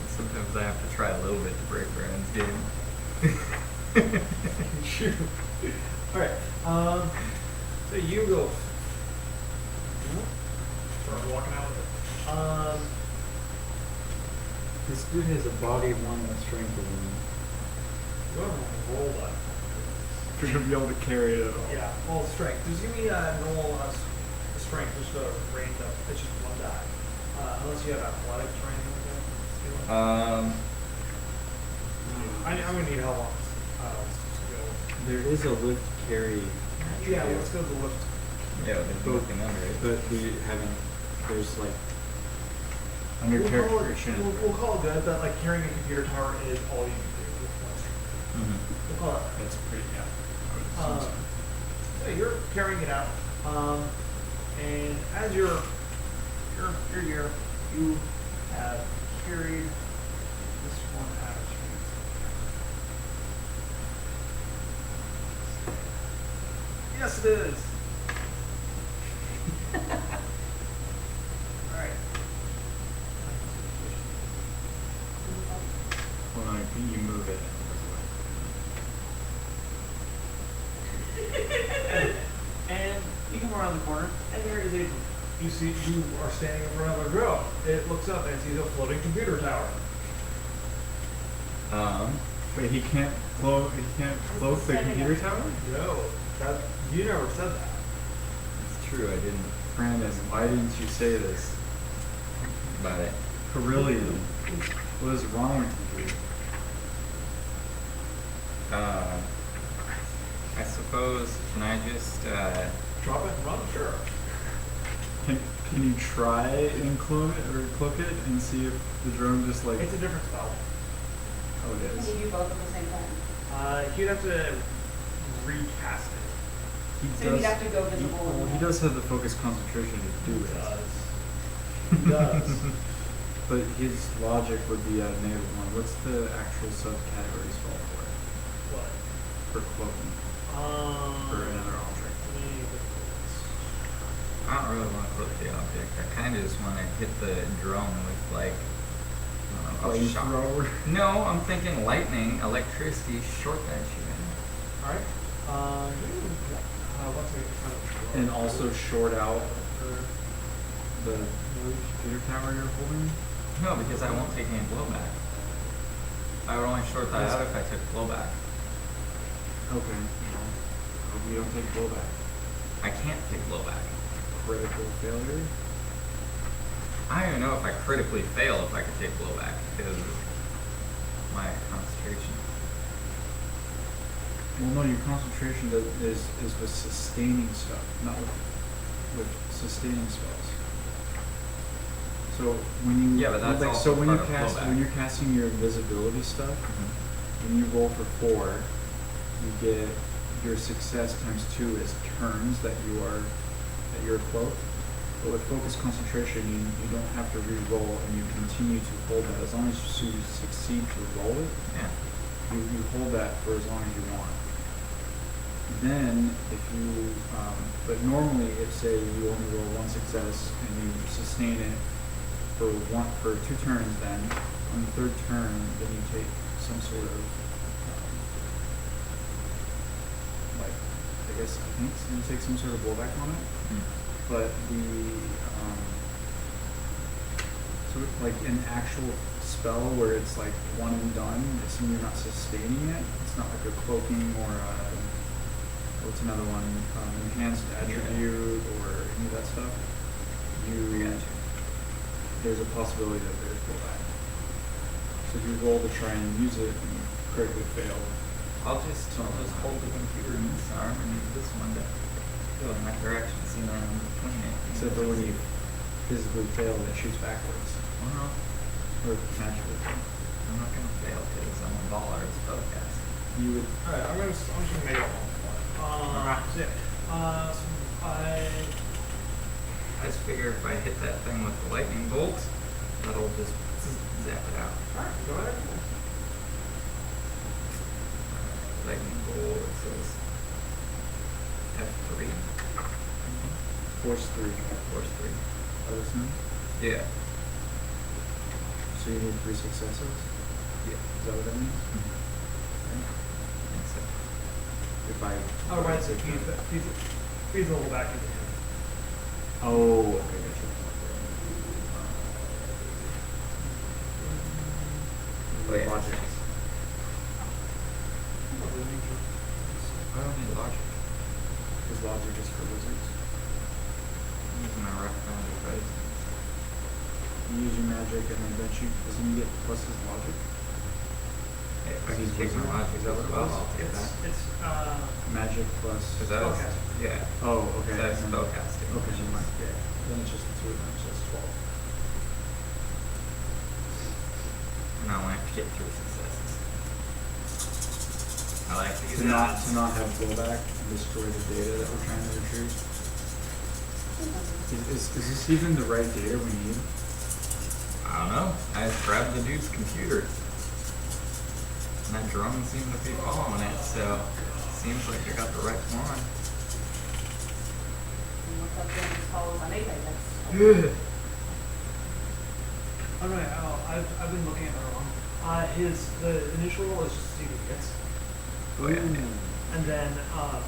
sometimes I have to try a little bit to break Brandon's game. Sure. Alright. So you go. Start walking out with it. This dude has a body of one and a strength of one. Go ahead and roll that. You're gonna be able to carry it at all. Yeah, well, strength. Just give me a normal strength, just a range up. It's just one die. Unless you have athletics or anything like that. I'm gonna need help on this. To go. There is a lift carry. Yeah, let's go to the lift. Yeah, there's nothing under it. But we haven't. There's like under characterization. We'll call it good, but like carrying a computer tower is all you can do with one strength. Mm-hmm. We'll call it. That's pretty. Yeah. So you're carrying it out, and as you're here, you have carried this one out of street. Yes, it is. All right. Well, no, you move it. And you come around the corner, and there is a. You are standing in front of a grill. It looks up and sees a floating computer tower. But he can't float. He can't float the computer tower. No, you never said that. It's true, I didn't. Brandon, why didn't you say this? About it. Carillion, what is wrong with you? I suppose, can I just, Drop it and run, sure. Can you try and cloak it and see if the drone just like? It's a different spell. Oh, it Can is. you do both at the same time? You'd have to recast it. He So you'd have to go visible. Well, he does have the focus concentration to do it. He does. But his logic would be a negative one. What's the actual subcategory spell for it? What? For cloaking. For another object. I don't really want to cloak the object. I kind of just want to hit the drone with, like, I don't know, a shock. Flamethrower. No, I'm thinking lightning, electricity, short that shit. Alright. What's it? And also short out the computer tower you're holding. No, because I won't take any blowback. I would only short that Yes. out if I took blowback. Okay. Well, hope you don't take blowback. I can't take blowback. Critical failure. I don't even know if I critically fail if I could take blowback because of my concentration. Well, no, your concentration is with sustaining stuff, not with sustaining spells. So when you Yeah, but that's like, also so when you part of cast blowback. when you're casting your invisibility stuff, when you roll for 4, you get your success times 2 is turns that you're cloaked. But with focus concentration, you don't have to re-roll, and you continue to hold that as long as you succeed to roll it. Yeah. You hold that for as long as you want. Then, if you, but normally, if say you only roll 1 success and you sustain it for 2 turns, then on the 3rd turn, then you take some sort of, like, I think you take some sort of blowback on it. But the, sort of like an actual spell where it's like one and done, it's you're not sustaining it. It's not like a cloaking or what's another one? Enhanced attribute or any of that stuff. There's a possibility that there's blowback. So if you roll to try and use it and you critically fail, I'll just hold the computer in this arm and use this one to go in that direction, see that I'm between it. except for when you physically fail, it shoots backwards. Well, Or magically. I'm not gonna fail because I'm a baller as spellcast. You would. Alright, I'm just gonna make it one. So yeah. So I just figure if I hit that thing with the lightning bolt, that'll just zap it out. Alright, go ahead. Lightning bolt, it says F3. Force 3. Force 3. I assume. Yeah. So you need 3 successes? Yeah. Is that what that means? I think so. if I. Oh, right. So if I- feeds a little back into him. Oh, okay, gotcha. Oh, yeah. Logic. I don't need logic. Is logic just for wizards? I'm using my rough magic, right? You use your magic and then don't you? Doesn't you get pluses logic? Hey, if I He's can take my wizard? logic Is that what it well, was? I'll take that. It's Magic plus. Because that was, spellcasting. yeah, Oh, okay. that's and then- spellcasting. Okay, which never is- mind. Then it's just the two of them, so it's 12. And I only have to get 3 successes. I like these To not odds. to not have blowback and destroy the data that we're trying to retrieve. Is this even the right data we need? I don't know. I just grabbed the dude's computer. And that drone seemed to be following it, so seems like I got the right one. And what's up there as follows on anything, that's. Oh no, I've been looking at it wrong. The initial roll is just to see what he gets, Oh, yeah. Ooh. and then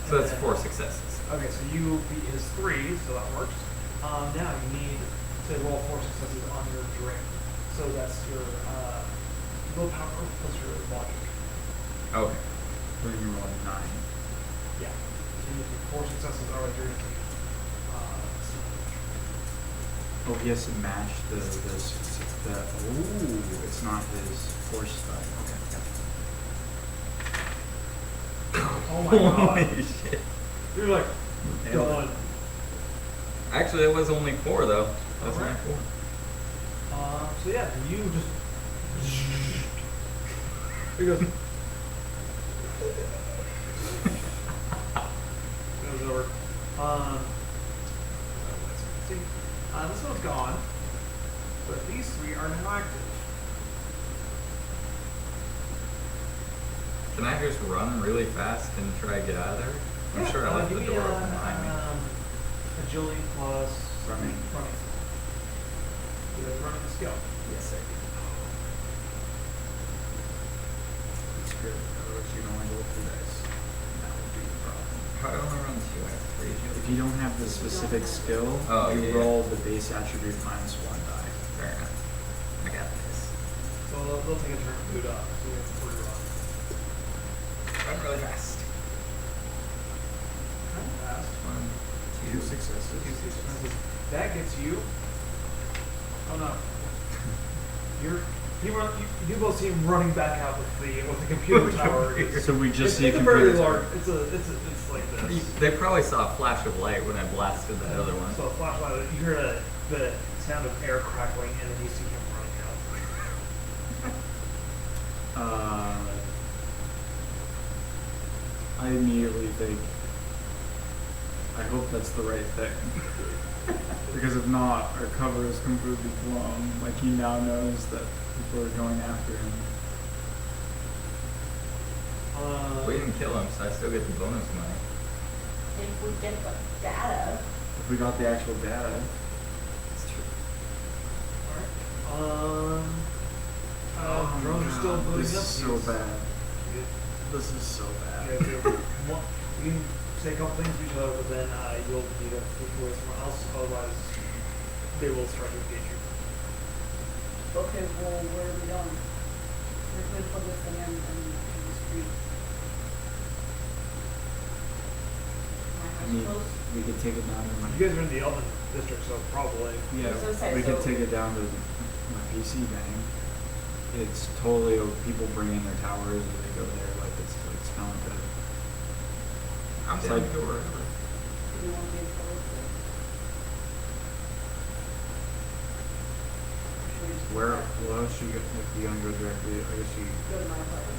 So and that's then- 4 successes. Okay, so you beat his 3, so that works. Now you need to roll 4 successes on your drink, so that's your willpower plus your logic. Okay. Then you roll 9. Yeah. So you need to do 4 successes or you're going to take Oh, he has to match the ooh, it's not his force die. Okay, gotcha. Oh my god. Holy shit. You're like Nailed it. done. Actually, it was only 4 though. That's Alright. only 4. So yeah, you just it goes goes over. Let's see. This one's gone, but these 3 are now active. Can I just run really fast and try to get out of there? I'm sure I left give the me door open behind me. Agility plus Running. Running. You have running skill. Yes, I do. It's good. Otherwise, you'd only roll 2 dice. And that would be the problem. How do I only run 2? I have 3 agility. If you don't have the specific skill, Oh, you yeah, yeah. roll the base attribute minus 1 die. Fair enough. I got this. So they'll take a turn to boot up. So you have 3 run. Run really fast. Kind of fast. 1, 2 2, successes. 2 successes. That gets you. Oh no. You both see him running back out with the computer tower. So we just see it's a a very computer. large. It's like this. They probably saw a flash of light when I blasted that other one. So a flashlight. You hear the sound of air crackling, and then you see him running out. I immediately think, I hope that's the right thing. Because if not, our cover is completely blown. Like, he now knows that people are going after him. We didn't kill him, so I still get the bonus money. If we get the data, If we got the actual data, It's true. Alright. Drones are still booting this up. is so bad. This is so bad. You can say a couple things to each other, but then you'll need to push away someone else. Otherwise, they will start to engage you. okay, well, where are we going? Where can we plug this thing in the street? My I house mean, close? we could take it down to my. You guys are in the Elven district, so probably. Yeah, So say, we could so- take it down to my PC bang. It's totally people bring in their towers and they go there like it's kind of like a. I'm It's down like- to go wherever. Do you want to be in trouble? Should we just Where else you go if you gonna go directly? I guess you. go to my apartment?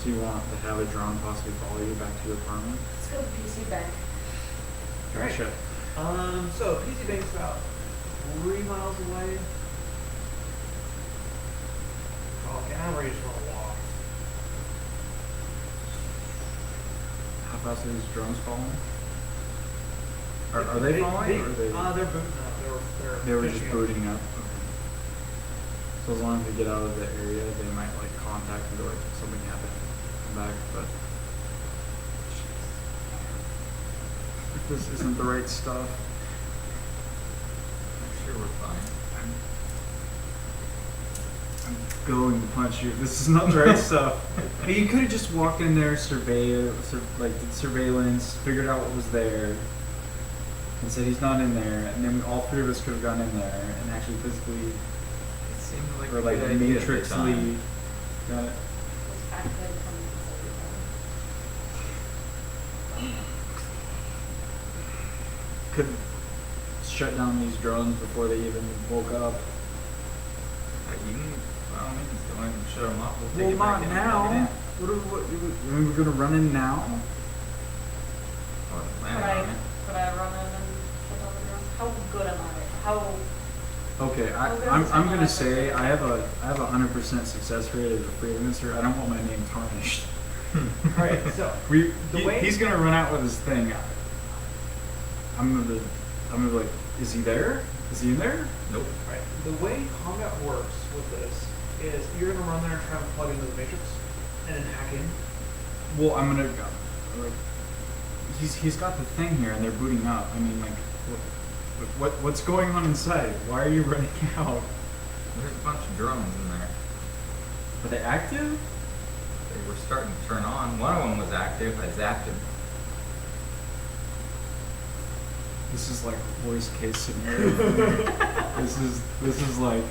So you want to have a drone possibly follow you back to your apartment? Let's go to PC Bank. Right. Gotcha. So PC Bank's about 3 miles away. Okay, I'm ready to just want to walk. How fast are these drones following? Are they following? Or are they? They're booting up. They were just fishing up. booting up. Okay. So as long as they get out of the area, they might like contact me or something happen, come back. But This isn't the right stuff. I'm sure we're fine. I'm going to punch you. This is not the right stuff. Hey, you could have just walked in there, did surveillance, figured out what was there, and said he's not in there, and then all three of us could have gone in there and actually physically, It seemed like or a like good idea at the matrixly, time. got it. It's active from Could shut down these drones before they even woke up. You can, by all means, go ahead and shut them off. We'll Well, take it back not in and now. plug it in. We're gonna run in now. Or land Could I, on it. could I run in and shut down the drones? How good am I? How Okay, Okay, I'm so gonna I say think- I have a 100% success rate as a freelancer. I don't want my name tarnished. Alright, so the way- He's gonna run out with his thing. I'm gonna be like, is he there? Is he in there? Nope. Right. The way combat works with this is you're gonna run there and try and plug into the matrix, and then hack in. Well, I'm gonna like, he's got the thing here, and they're booting up. I mean, like, what's going on inside? Why are you running out? There's a bunch of drones in there. Are they active? They were starting to turn on. One of them was active. I zapped him. This is like worst case scenario. for me. This is like,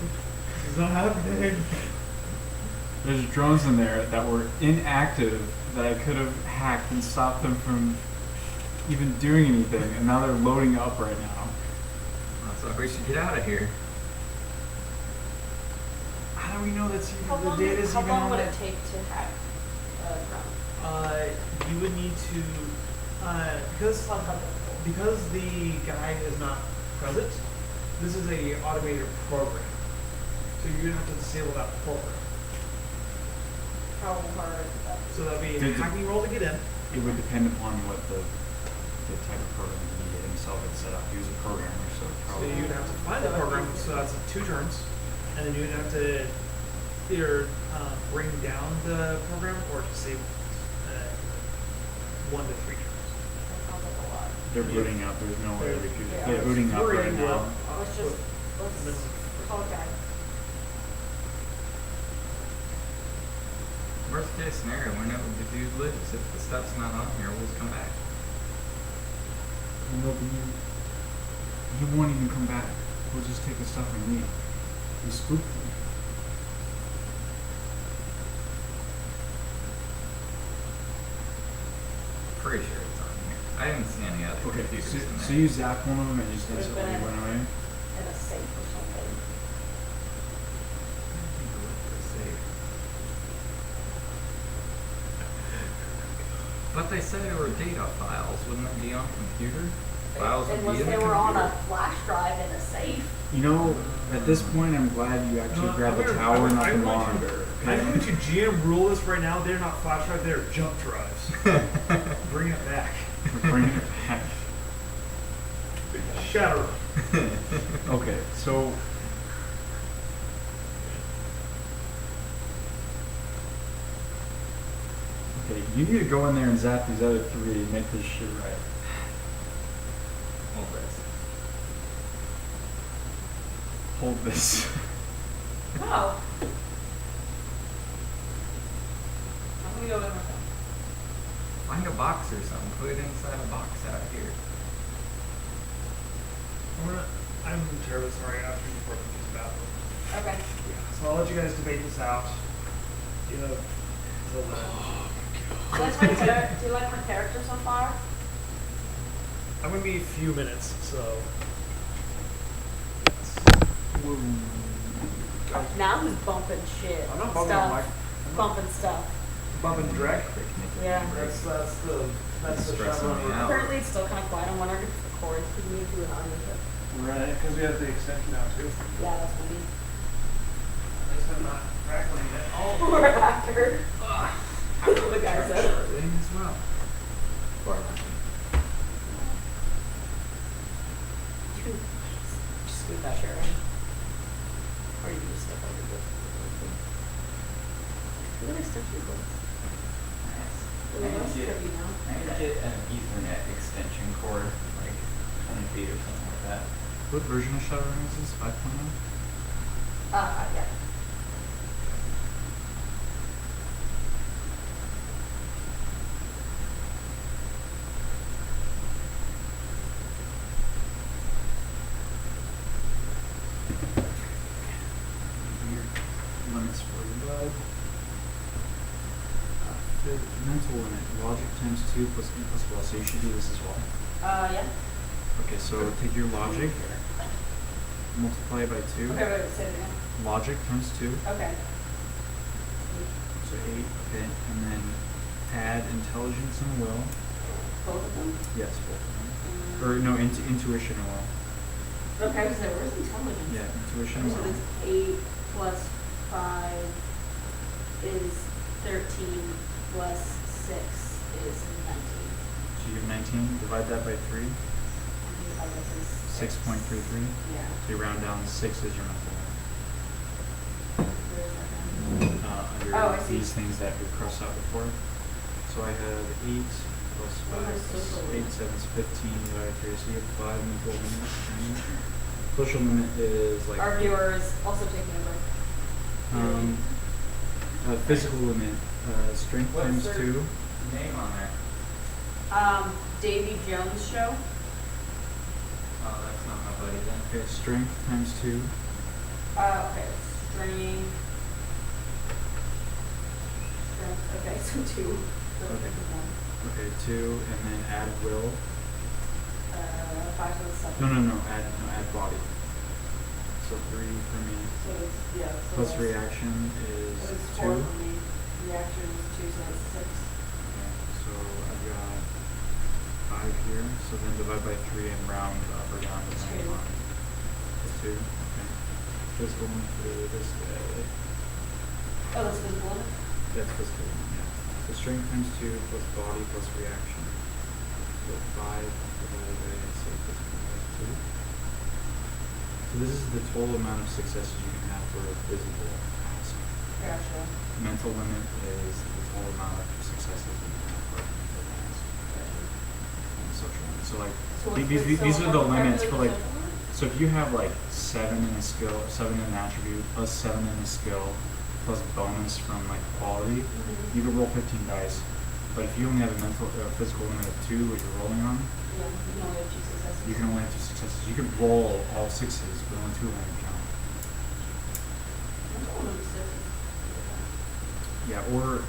It's not happening. there's drones in there that were inactive that I could have hacked and stopped them from even doing anything, and now they're loading up right now. So we should get out of here. How do we know that's how even, the data's even on would it? it take to hack a drone? You would need to, because How comfortable? because the guy is not present. This is a automated program, so you're gonna have to disable that program. How hard is that? So that'd be a Did the- hacking roll to get in. It would depend upon what the type of program he himself had set up. He was a programmer, so So probably. you'd have to find the program. So that's 2 turns, and then you'd have to either bring down the program or disable it. 1 to 3 turns. That sounds like a lot. They're booting up. There's no way They're- we could. yeah. They're booting up We're right gonna do now. Let's just call a guy. Worst case scenario, we know the dude lives. If the stuff's not on here, we'll just come back. No, but he won't even come back. We'll just take the stuff and leave. We spooked him. Pretty sure it's on here. I didn't see any other Okay, computers in so there. you zapped one of them and just There's instantly been a- went away? In a safe or something. But they said they were data files. Wouldn't they be on computer? Files would Unless be in they the were on a computer. flash drive in a safe. You know, at this point, I'm glad you actually No, grabbed the I'm tower, gonna- not the I'm going to- monitor. I'm going to GM rule this right now. They're not flash drives. They're jump drives. Bring it back. We're bringing it back. Shadowrun. Okay, so. Okay, you need to go in there and zap these other 3 and make this shit right. Hold this. Hold this. Oh. I'm gonna go in with him. Find a box or something. Put it inside a box out here. I'm terribly sorry. I have to report to use the bathroom. Okay. So I'll let you guys debate this out. You know, until then. Do you like my character so far? I'm gonna be a few minutes, so. Now who's bumping shit? I'm not bumping stuff. the mic. I'm not Bumping stuff. bumping drek. Yeah. That's the Stressing Shadowrun. me out. Apparently it's still kind of quiet on one end because the chords because we need to do it on it. Right, because we have the extension now too. Yeah, that's funny. I guess I'm not crackling it. Oh, We're after. The guy said. Charlie as well. Or Just scoot that chair in. Or you can just step over it. Look at the extension cords. nice. Well, I that's need to get- tricky now. I need to get an Ethernet extension cord, like 20 feet or something like that. What version of Shadowrun is this? 5.0? Yeah. Your limits for your bud. Mental limit. Logic times 2 plus E plus well. So you should do this as well. Yeah. Okay, so take your logic, multiply by 2. Okay, wait, say it again. Logic times 2. Okay. So 8. Okay, and then add intelligence and will. Both of them? Yes, both of them. Or no, intuition and will. Okay, so where's intelligence? Yeah, intuition and So will. it's 8 plus 5 is 13 plus 6 is 19. So you have 19. Divide that by 3. I guess is 6.33. Yeah. So you round down 6 is your mental limit. Where's that then? Under Oh, I see. these things that we crossed out before. So I have 8 plus 5 What is plus social 8, limit? 7 is 15 divided by 3. So you have 5 mental limit. Social limit is like Our viewer is also taking a break. physical limit. Strength What's times their- 2. Name on there. Davy Jones show. Oh, that's not my buddy then. Okay, strength times 2. Okay, strength. Okay, so 2. So Okay. pick one. Okay, 2, and then add will. 5 plus 7. No, add body. So 3 for me. So it's, yeah. So Plus that's- reaction is so it's 2. 4 for me. Reaction is 2, so that's 6. Okay, so I've got 5 here. So then divide by 3 and round up or down depending Two. on. That's 2. Okay. Physical limit for this guy. Oh, that's physical limit? That's physical limit, yeah. So strength times 2 plus body plus reaction. So 5 divided by, say, physical limit 2. So this is the total amount of successes you can have for a physical task. Gotcha. Mental limit is the total amount of successes you can have for a mental task. And social limit. So like So what's these are the limits for like. social limit? So if you have like 7 in a skill, 7 in an attribute, plus 7 in a skill, plus bonus from like quality, Mhm. you can roll 15 dice. But if you only have a physical limit of 2, what you're rolling on, Yeah, you can only have 2 successes. you can only have 2 successes. You could roll all 6s, but only 2 of them count. Mental limit is 6. Yeah, or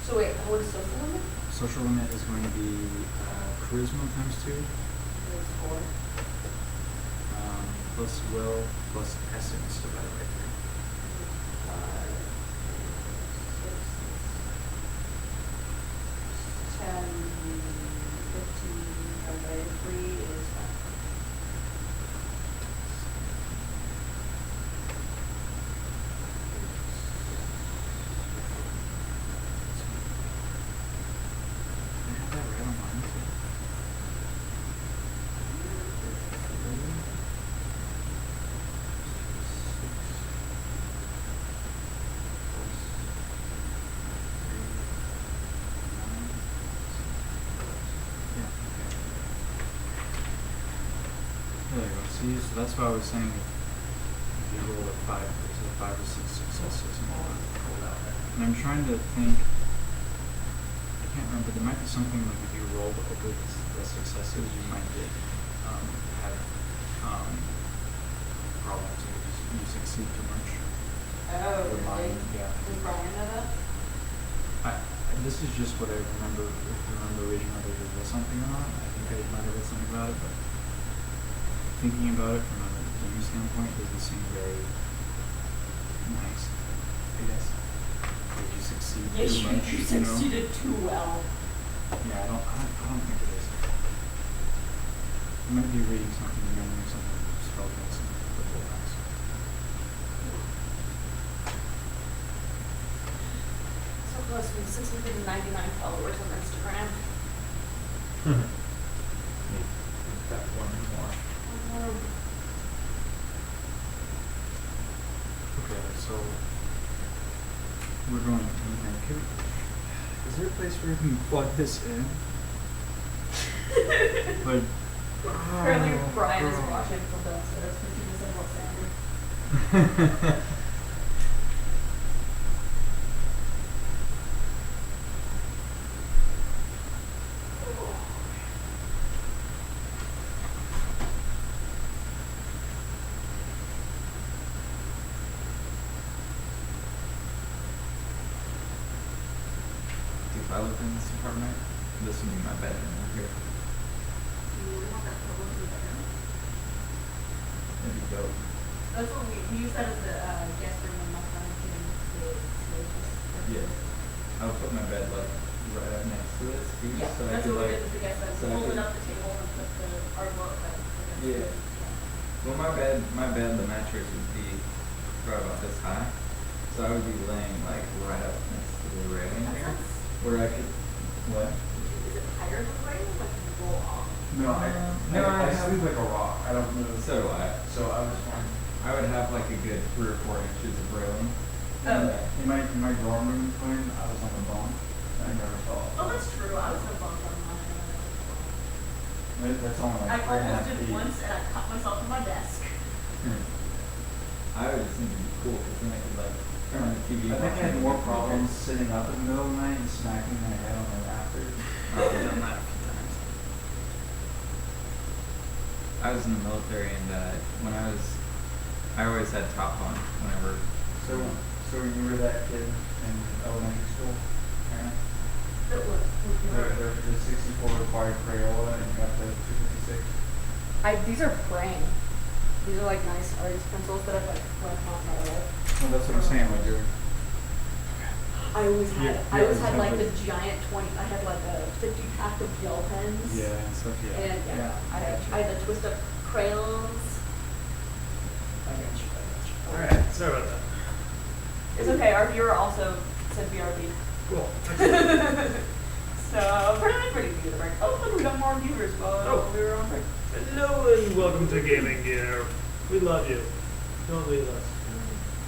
So wait, what is social limit? social limit is going to be charisma times 2, It's 4. plus will, plus essence divided by 3. 5, 6, 10, 15 divided by 3 is 5. I have that right on mine too. There you go. See, so that's why I was saying if you rolled a 5, there's a 5 or 6 successes and all that. And I'm trying to think. I can't remember. There might be something like if you rolled over the successes, you might get have problems if you succeed too much. Oh, Or mine, really? yeah. Does Brian know that? This is just what I remember. If you remember reading whether there was something or not, I think I might have read something about it, but thinking about it from a game standpoint doesn't seem very nice. I guess if you succeed Yes, too much, you you know. succeeded too well. Yeah, I don't think it is. I might be reading something, remembering something spelled against me before that. So close. We have 699 followers on Instagram. Got one more. Okay, so we're going. Okay, Is there a place where you can plug this in? Like, Apparently Brian is watching from downstairs because he doesn't know Sandy. If I lived in this apartment, this would be my bedroom right here. That'd be dope. That's what we use that as the guest room when my friend came to stay with us. Yeah. I would put my bed like right up next to this too, Yeah, so I that's could what we like. did with the guest bed. so I Folded could- up the table and put our book like against Yeah. it. Well, my bed, the mattress would be right about this high, so I would be laying like right up next to the railing That here, sounds, where I could. What? is it higher than the rail? Like you roll off? no, No, I I have- sleep like a rock. I don't move. So do I. So I was fine. I would have like a good 3 or 4 inches of railing. Oh. In my dorm room twin, I was on the bunk. I never fell. Oh, that's true. I was in a bunk on mine. That's only I like 3.5 almost did feet. once and I cut myself on my desk. I would just think it'd be cool because then I could like turn on the TV. I think I had watch more it. problems sitting up in the middle of the night and smacking my head on the rafters. I've done that a few times. I was in the military and I always had top on whenever. So you were that kid in elementary school? Aaron? That would The 64 required Crayola and you got the 256? these are praying. These are like nice artist pencils that I've like went on my life. Well, that's what I'm saying. Like you're. I always had Yeah, I always yeah, had like the exactly. giant 20. I had like a 50 pack of gel pens. Yeah, and stuff. Yeah. And Yeah. I had the twist up crayons. I got you. Alright, sorry about that. It's okay. Our viewer also said BRB. Cool. So pretty good. Like, oh look, we got more viewers. Well, we were on break. Hello and welcome to Gaming Gear. We love you. Don't leave us.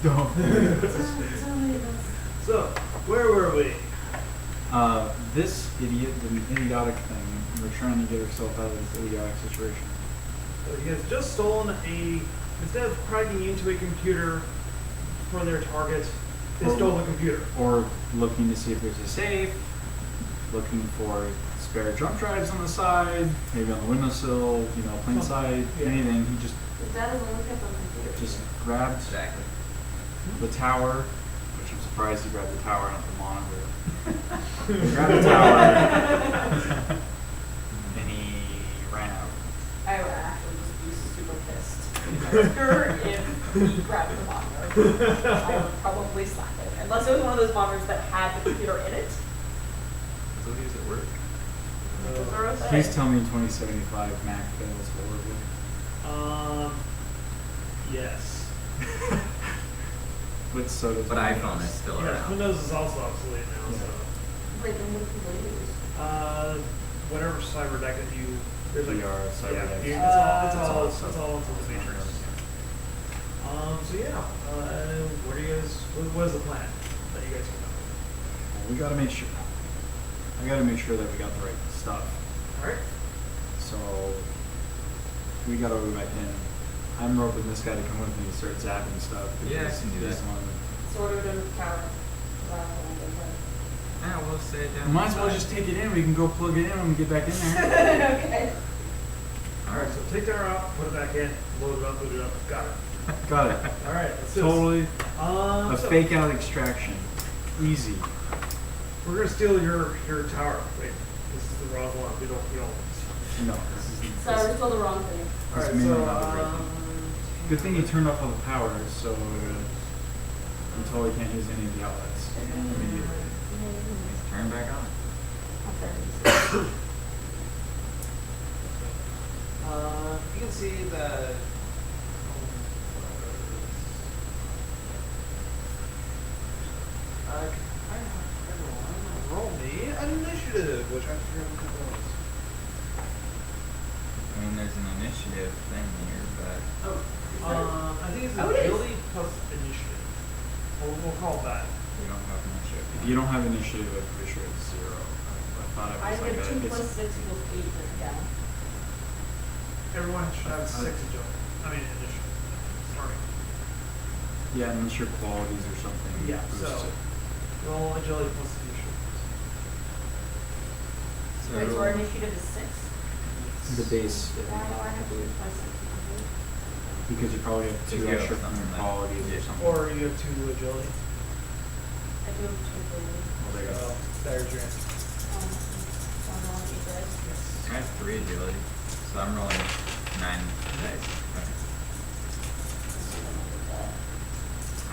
Don't. So, where were we? This idiotic thing. We're trying to get ourselves out of this idiotic situation. He has just stolen instead of cracking into a computer for their target, they Or- stole the computer. Or looking to see if there's a safe. Looking for spare jump drives on the side, maybe on the windowsill, plain sight, Yeah. anything. He just That doesn't look at the computer. grabbed Exactly. the tower, which I'm surprised he grabbed the tower, not the monitor. He grabbed the tower and he ran out. I would actually just be super pissed if he grabbed the monitor. I would probably slap it. Unless it was one of those monitors that had the computer in it. So these at work. Those are okay. Please tell me 2075 Mac fails horribly. Yes. But so does But Windows. iPhone is still Yeah, around. Windows is also obsolete now, Yeah. so. Wait, then what do people use? Whatever cyber deck that you. There's like. VR, cyber Yeah, decks. it's all into the matrix. So yeah, what do you guys? What is the plan that you guys come up with? We gotta make sure. I gotta make sure that we got the right stuff. All right. So we gotta go back in. I'm roping this guy to come with me to start zapping stuff. Yeah, I because can do this that. one- So what are we doing with the tower? Yeah, we'll say it We down. might as well inside. just take it in. We can go plug it in when we get back in there. Okay. All right. So take that out, put it back in, load it up, boot it up. Got it. Got it. All right. Let's do Totally. this. A So fake out extraction. Easy. we're gonna steal your tower. Wait, this is the wrong one. We don't. No, this is So I was told the wrong thing. All This right. may So not be right. Good thing you turned off all the power, so we totally can't use any of the outlets immediately. Turn back on. you can see that. Roll me an initiative, which I forget what that was. I mean, there's an initiative thing here, but Oh, I think it's Oh, it is. agility plus initiative. We'll call it that. We don't have initiative. If you don't have initiative, I'm pretty sure it's 0. I thought it I was like get 2 it's plus 6 equals 8 written down. Everyone should have 6 agility. I mean, initiative. Starting. yeah, unless your qualities or something. Yeah, boost so- it. Roll agility plus initiative. So Wait, so our initiative is 6? The base, Why do I have 2 plus 6 equals 8? because you probably have If 2 you have extra from something your that- qualities or yeah. something. Or you have 2 agility. I do have 2 ability. Well, there you go. There's your answer. So I'm rolling 8 dice. Yes. I have 3 agility, so I'm rolling 9 dice. Okay.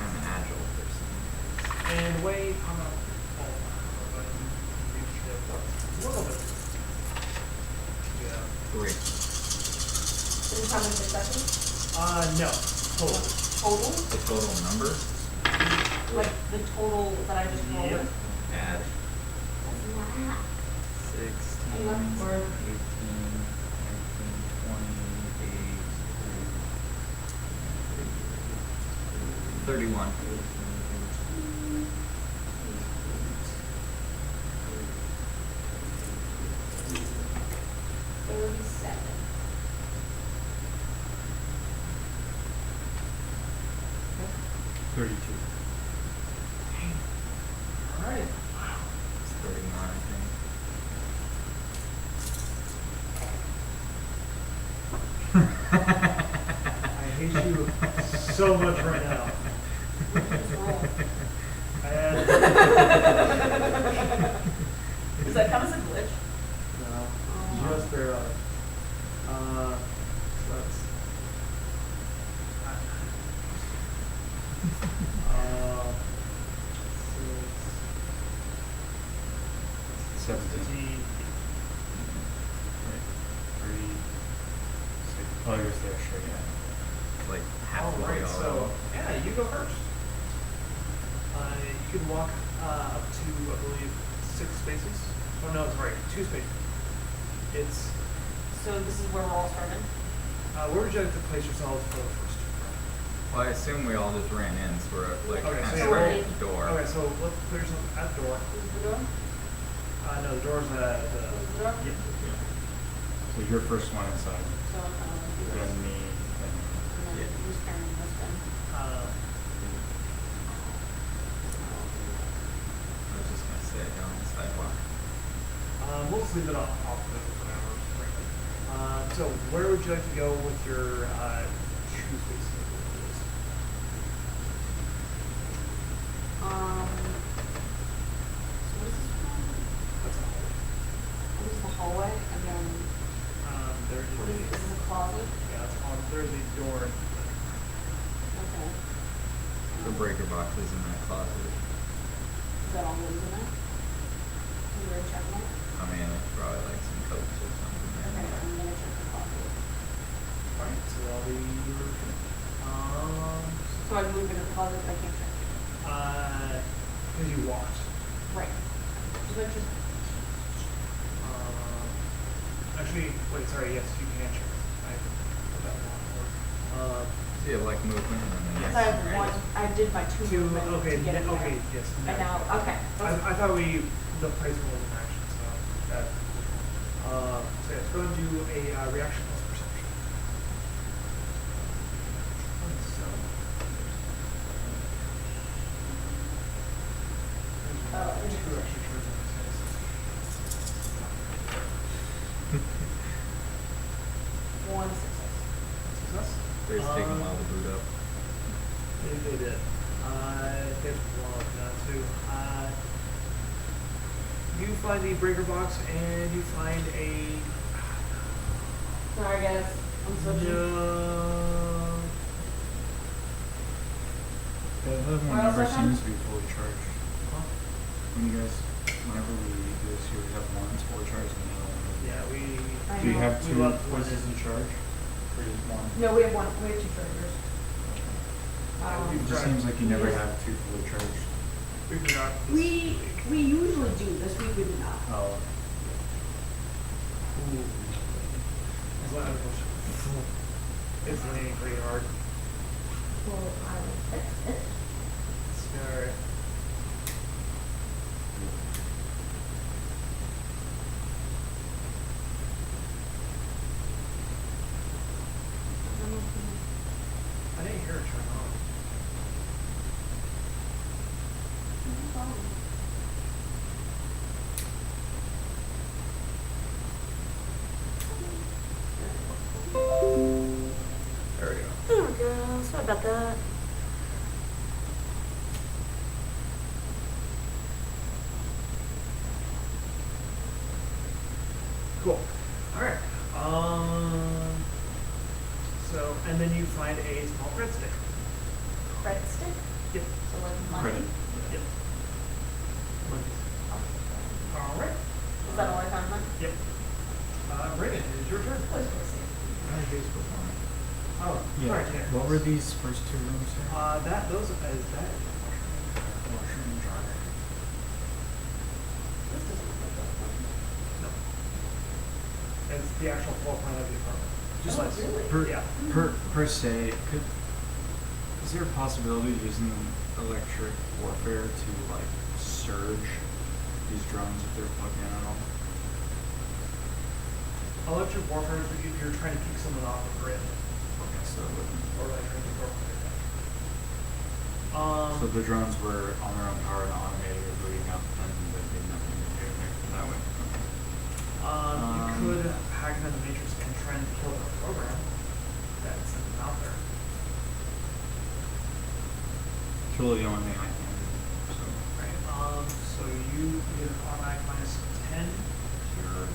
I'm an agile person. And wait, I'm gonna. Oh, but initiative plus a little bit. Yeah. 3. Is this how many successes? No. Total. Total? The total number? Like the total that I just rolled? Yep. Add That's not. 16, 18, 19, 20, 31. 37. 32. Alright. It's 39, I think. I hate you so much right now. Just roll. And Does that count as a glitch? no, just barely. So that's. Six, 17. 15. 36. Oh, yours there, sure, yeah. It's like halfway Alright, already. so yeah, you go first. You can walk up to, I believe, 6 spaces. Oh no, sorry, 2 spaces. It's So this is where we're all starting? where would you like to place yourselves for the first round? Well, I assume we all just ran in, so we're like Okay, kind so of you're right in. at the door. Okay, so let's put yourself at the door. Who's the door? No, the door's at the. Who's the door? Yep. So you're first one inside, So I'm gonna do this. then me, then And then who's carrying this then? Uh, I was just gonna say, go on the sidewalk. we'll just leave it off the whatever. Frankly. So where would you like to go with your 2 spaces? So what is this from? That's a hallway. What is the hallway? And then There is what is a, this? Is this a closet? yeah, that's on. There's a door. Okay. The breaker box is in that closet. Is that all that is in there? Is there a check mark? I mean, it's probably like some coats or something. Okay, Right? I'm gonna check the closet. Right. So that'll be your. So I move into the closet, I can't check. Because you walked. Right. So that just, Actually, wait. Sorry. Yes, you can check. I put that wrong. So you have like movement and then the Yes. I next, have right? one, I did my 2 Two. movement Okay. to get it Okay. there. Yes. And now, okay. I thought the placement was an action, so that. So yeah, let's go and do a reaction plus perception. So. There's 2 extra turns on this guy. One success. Success? They just take a while to boot up. They did. There's one now too. You find the breaker box and you find a. Sorry guys, I'm switching. No. the other one Where else never I seems to be fully charged. Huh? When you guys, whenever we do this, you have one that's fully charged and the other one isn't. Yeah, we. I Do you know. have We 2 left one places in. to charge? Or just one? No, we have 2 chargers. we It just tried. seems like you never Yes. have 2 fully charged. We forgot. This We usually do, this week we did not. Oh. Ooh. It's like- It's leaning pretty hard. Well, I will fix it. Alright. got that. Cool. All right. So, and then you find a small breadstick. Credit stick? Yep. So like money? Credit. Yep. All right. Is that all I found then? Yep. Brayden, it is your turn. Please proceed. Oh, Yeah. sorry, Tanner. What were these first two rooms here? Those is that. Washroom, dryer. This doesn't look like that one. No. It's the actual floor plan of the apartment. Just Oh, like really? yeah. Per se, is there a possibility of using electric warfare to like surge these drones if they're plugged in at all? Electric warfare is if you're trying to kick someone off the grid Okay, so it wouldn't. or like trying to warfare. So if the drones were on their own power and automated or booting up, then there'd be nothing to do there that way. You could hack into the matrix and try and kill the program that sent them out there. It's really the only thing I can do. So Right. So you get an automatic minus 10 to your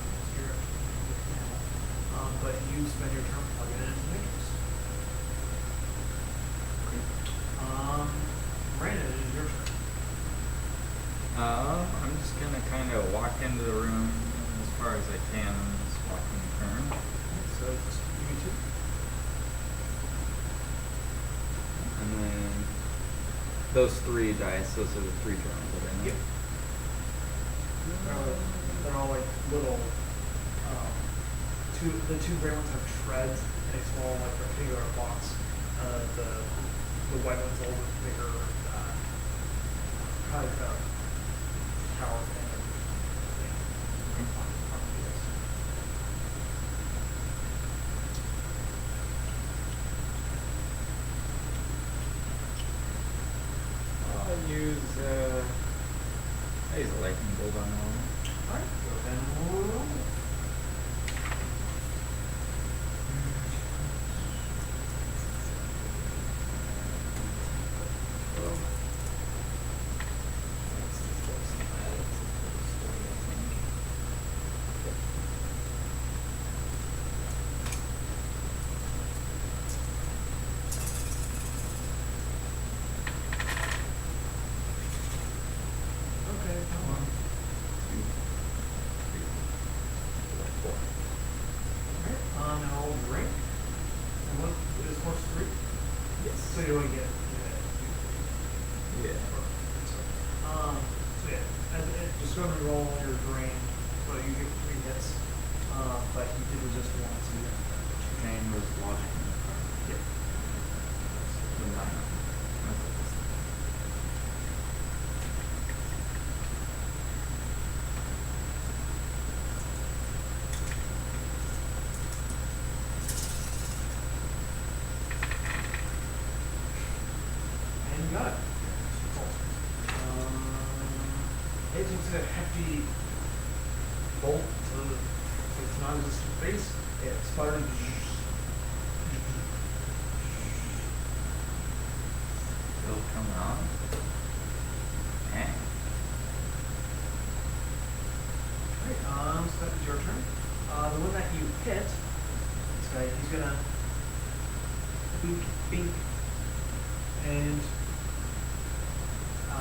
but you spend your turn plugging it into the matrix. Brandon, it is your turn. I'm just gonna kind of walk into the room as far as I can on this walking turn. So just give me 2. And then those 3 dice, those are the 3 drones that I know. Yep. They're all like little. The 2 gray ones have treads and a small like rectangular box. The white one's a little bit bigger. Kind of like a tower thing. I use a lightning bolt on all of them. Alright, go ahead and roll. Okay, come on. 4. Alright, and I'll drink. And what is horse 3? Yes. So you only get. Yeah. So yeah, just go ahead and roll your drain. So you get 3 hits. But he did resist 1, so you get. Jane was logic. Yep. And you got it. It takes a hefty bolt to its non-resistant face. It sputters. Still coming on. Dang. Alright, so that is your turn. The one that you hit, this guy, he's gonna bink, bink, and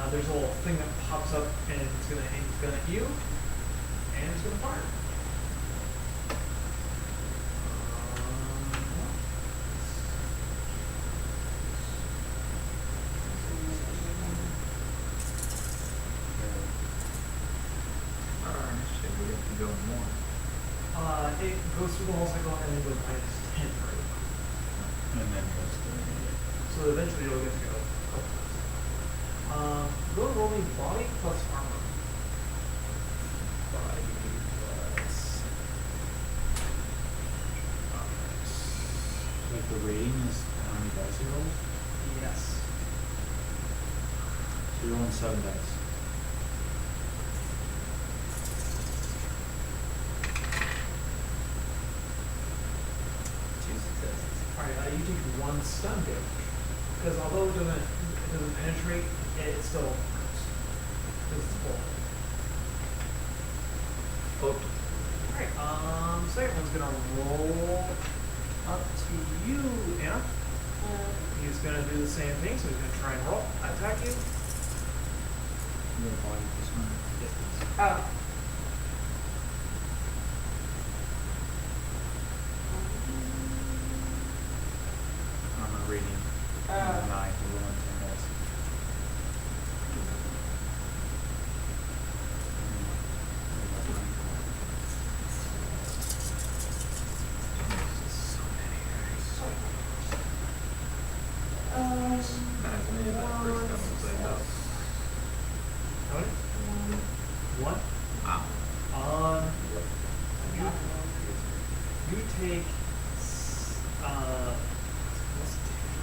there's a little thing that pops up, and it's gonna aim its gun at you, and it's gonna fire. Should we have to go more? It goes through the whole cycle, and then goes minus 10 for it. And then goes to So eventually you'll get to go. Go and roll me body plus armor. Body plus. Like the rating is how many dice he rolls? Yes. So you're rolling 7 dice. Two successes. Alright, you take 1 stun damage. because although it doesn't penetrate, it still hurts. Because it's full. Poked. Alright, second one's gonna roll up to you, Anna. He's gonna do the same thing, so he's gonna try and roll. Attack you. I'm gonna body this one. Yes, please. Oh. I'm a reading. 9 for the 110 rolls. Reminds me of that first time we played though. How many? One. Wow. You take. What's it take?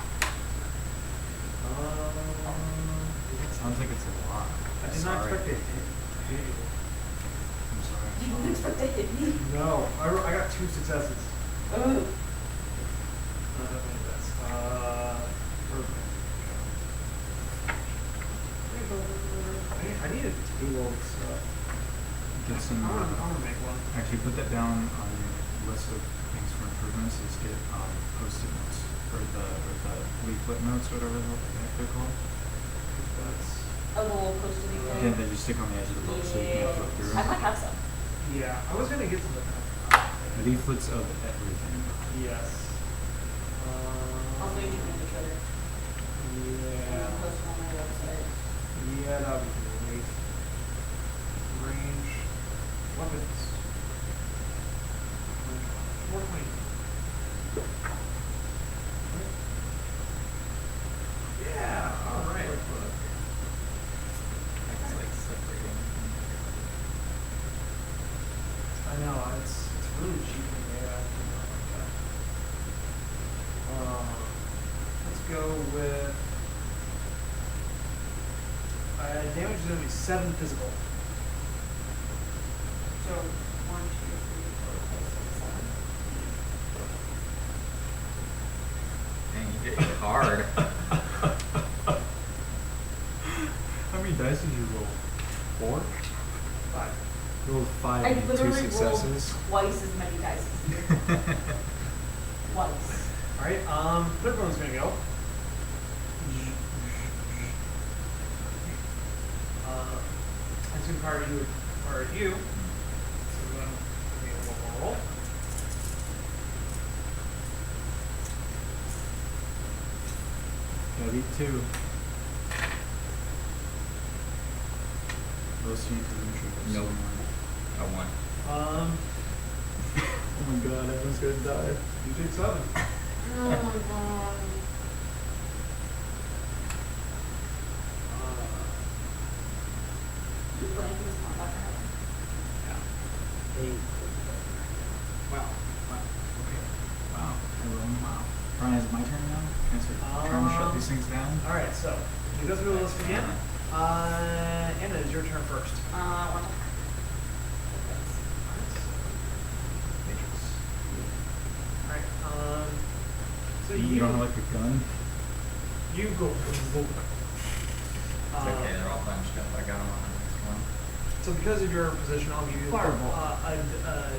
Sounds like it's a lot. I did not expect it to hit you. I'm sorry. You didn't expect to hit me. No, I got 2 successes. Oh. Not that many bets. I need a table of stuff. Get some. I'm gonna make one. Actually, put that down on your list of things for improvements. Is get post-it notes or the leaflet notes, whatever the heck they're called. That's, A little post-it thing. Again, that you stick on the edge of the book so you can't flip through. I might have some. yeah, I was gonna get some of that. Leaflets of everything. Yes. Also, you can make the trigger. Yeah. And post it on my website. Yeah, that'd be great. Range. Weapons. 420. Yeah, alright. It's like separating. I know, it's really cheap and made out of like that. Let's go with damage is gonna be 7 physical. So, 1, 2, 3, 4, 5, 6, 7. Dang, you hit it hard. How many dice did you roll? 4? 5. You rolled 5 I and 2 literally rolled successes. twice as many dice as you. Twice. Alright, third one's gonna go. It's gonna require you. So then, give me one more roll. Gotta beat 2. Those seem to be true. Nope. I won. Oh my god, everyone's gonna die. You take 7. Oh my god. The blanket is not that bad. Wow. Okay. Wow. I rolled wow. Brian, is it my turn now? Can I start trying to shut these things down? Alright, so you go through the list again. Anna, it's your turn first. I want to hack. Matrix. Alright, so You don't have like a gun? you go. It's okay, they're all bunched up. I got them on the next one. So because of your position, I'll give you Fireball. an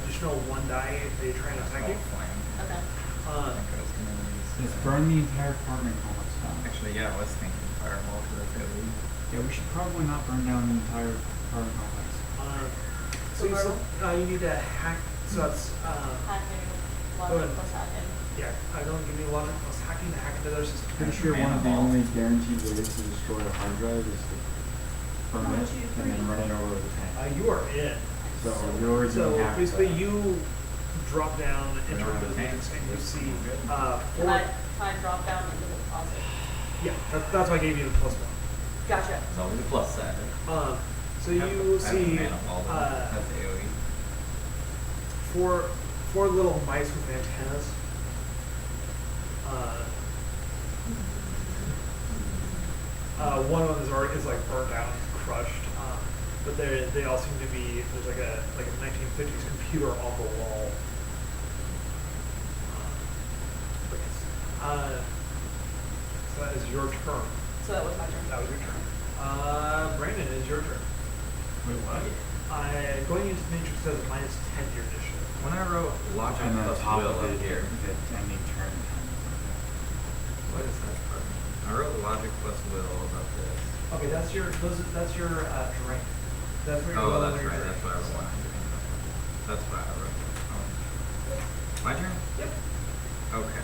additional 1 die if they try and That's attack you. all flame. Okay. I think I was gonna use. Let's burn the entire apartment complex down. Actually, yeah, I was thinking fireball because that's AoE. Yeah, we should probably not burn down the entire apartment complex. You need to hack. So that's Hacking. Go ahead. Logic plus hacking. yeah. I don't give you a lot of plus hacking to hack into their system. Pretty That's sure one of the Manifold. only guaranteed ways to destroy a hard drive is to burn 1, it 2, and then 3. run it over with a tank. You are in. So you're already So doing half basically, that. you drop down into don't a have a tank. business and you see Can I drop down into the closet? yeah. That's why I gave you the plus 1. Gotcha. There's always a plus side. So you see Manifold. That's AoE. four little mice with antennas. One of them is like burnt out and crushed, but they all seem to be there's like a 1950s computer on the wall. But yes. So So that is your turn. So that was my turn. That was your turn. Brandon, it is your turn. Wait, what? Going into matrix says minus 10 to your initiative. When I wrote logic And then plus top will of up it, here, the ending turn. what is that for? I wrote logic plus will about this. Okay, that's your drink. That's where Oh, you're that's right. That's what I wrote. That's what I wrote. Oh. My turn? Yep. Okay.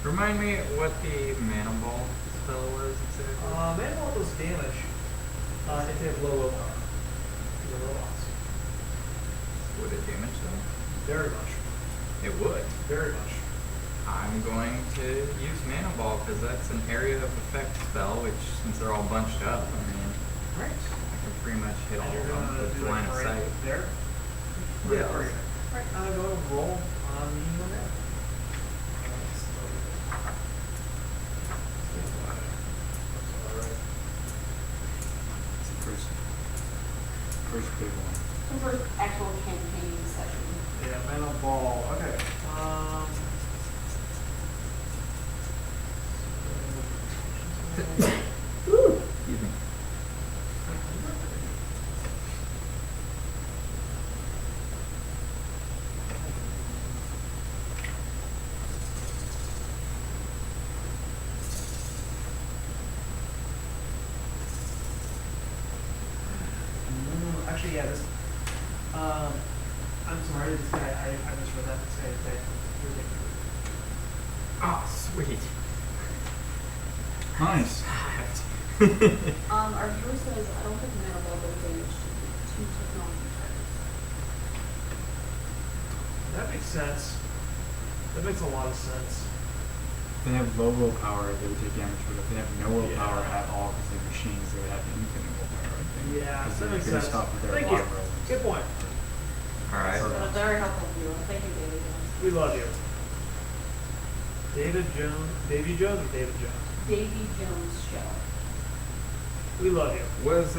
Remind me what the mana ball spell was exactly. Manimal does damage if they have low willpower. They're robots. Would it damage them? Very much. It would. Very much. I'm going to use mana ball because that's an area of effect spell. Which, since they're all bunched up, I mean, Right. I can pretty much hit all And you're of them gonna with do line like of right sight. there? Yeah. Right. Right. Go and roll on the there. Alright. It's the first big one. The first actual campaign session. Yeah, mana ball. Okay. Excuse me. Actually, yeah, this. I'm sorry, this guy. I misread that. This guy is dead. Oh, sweet. Nice. Our viewer says, I don't think mana ball does damage to technology targets. That makes sense. That makes a lot of sense. If they have low willpower, they would take damage, but if they have no willpower Yeah. at all, because they're machines, they would have infinite willpower. I think. Yeah, Because that they're makes based sense. off of their Thank you. bottom rolls. Good point. All right. So that's a very helpful viewer. Thank you, David Jones. We love you. David Jones. Davy Jones or David Jones? Davy Jones Show. We love you. Was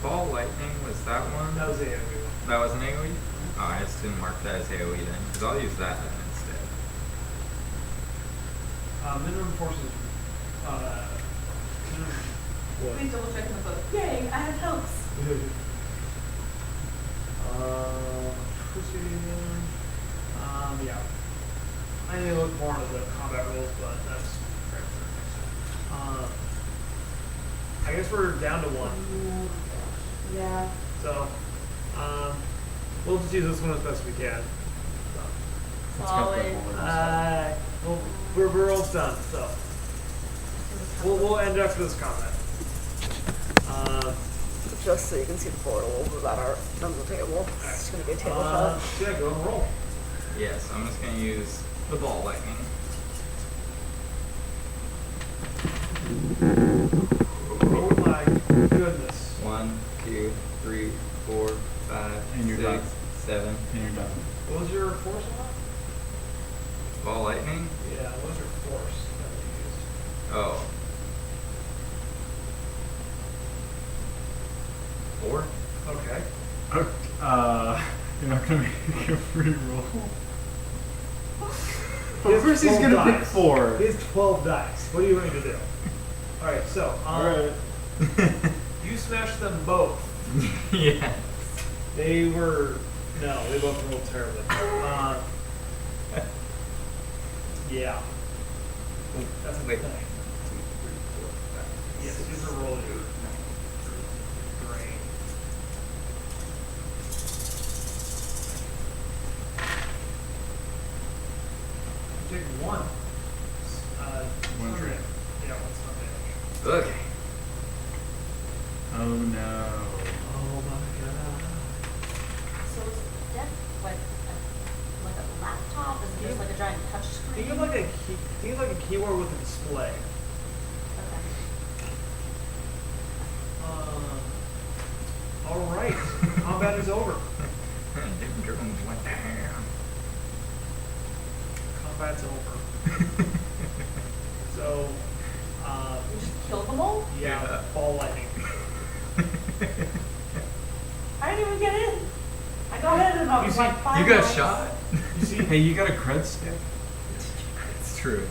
ball lightning? Was that one? That was the AoE one. That was an AOE? Oh, I just didn't mark that as AOE then, because I'll use that then instead. Minimum forces. Minimum. What? Please double check in the book. Yay, I have helps. Proceeding. Yeah. I need to look more into the combat rules, but that's fair. I guess we're down to one. Yeah. So, we'll just use this one as best we can. So, Let's go for Solid. the board and stuff. well, we're almost done. So, we'll end after this combat. Just so you can see the portals that are on the table. It's going to be a table shot. Yeah, go and roll. Yes, I'm just gonna use the ball lightning. Oh my goodness. 1, 2, 3, 4, 5, And you're 6, done. 7. And you're done. What was your force on that? Ball lightning? Yeah, what was your force that you used? Oh. 4? Okay. You're not gonna make a free roll. He has Of course he's 12 gonna pick dice. 4. He has 12 dice. What are you going to do? Alright, so, you smashed them both. Yes. They were. No, they both rolled terribly. Yeah. That's a Wait. thing. Yes, these are rolling. Brain. You take one. One stun drek. damage. Yeah, one stun damage. Okay. Oh no. Oh my god. So is death like a laptop? Is it just like a giant touch screen? Think of like a keyboard with a display. Okay. All right, combat is over. Different drones went down. Combat's over. So, You just killed them all? yeah, Yeah. ball lightning. I didn't even get in. I got in about You see- like 5 You got rounds. shot? You see, Hey, you got a cred stick. It's true.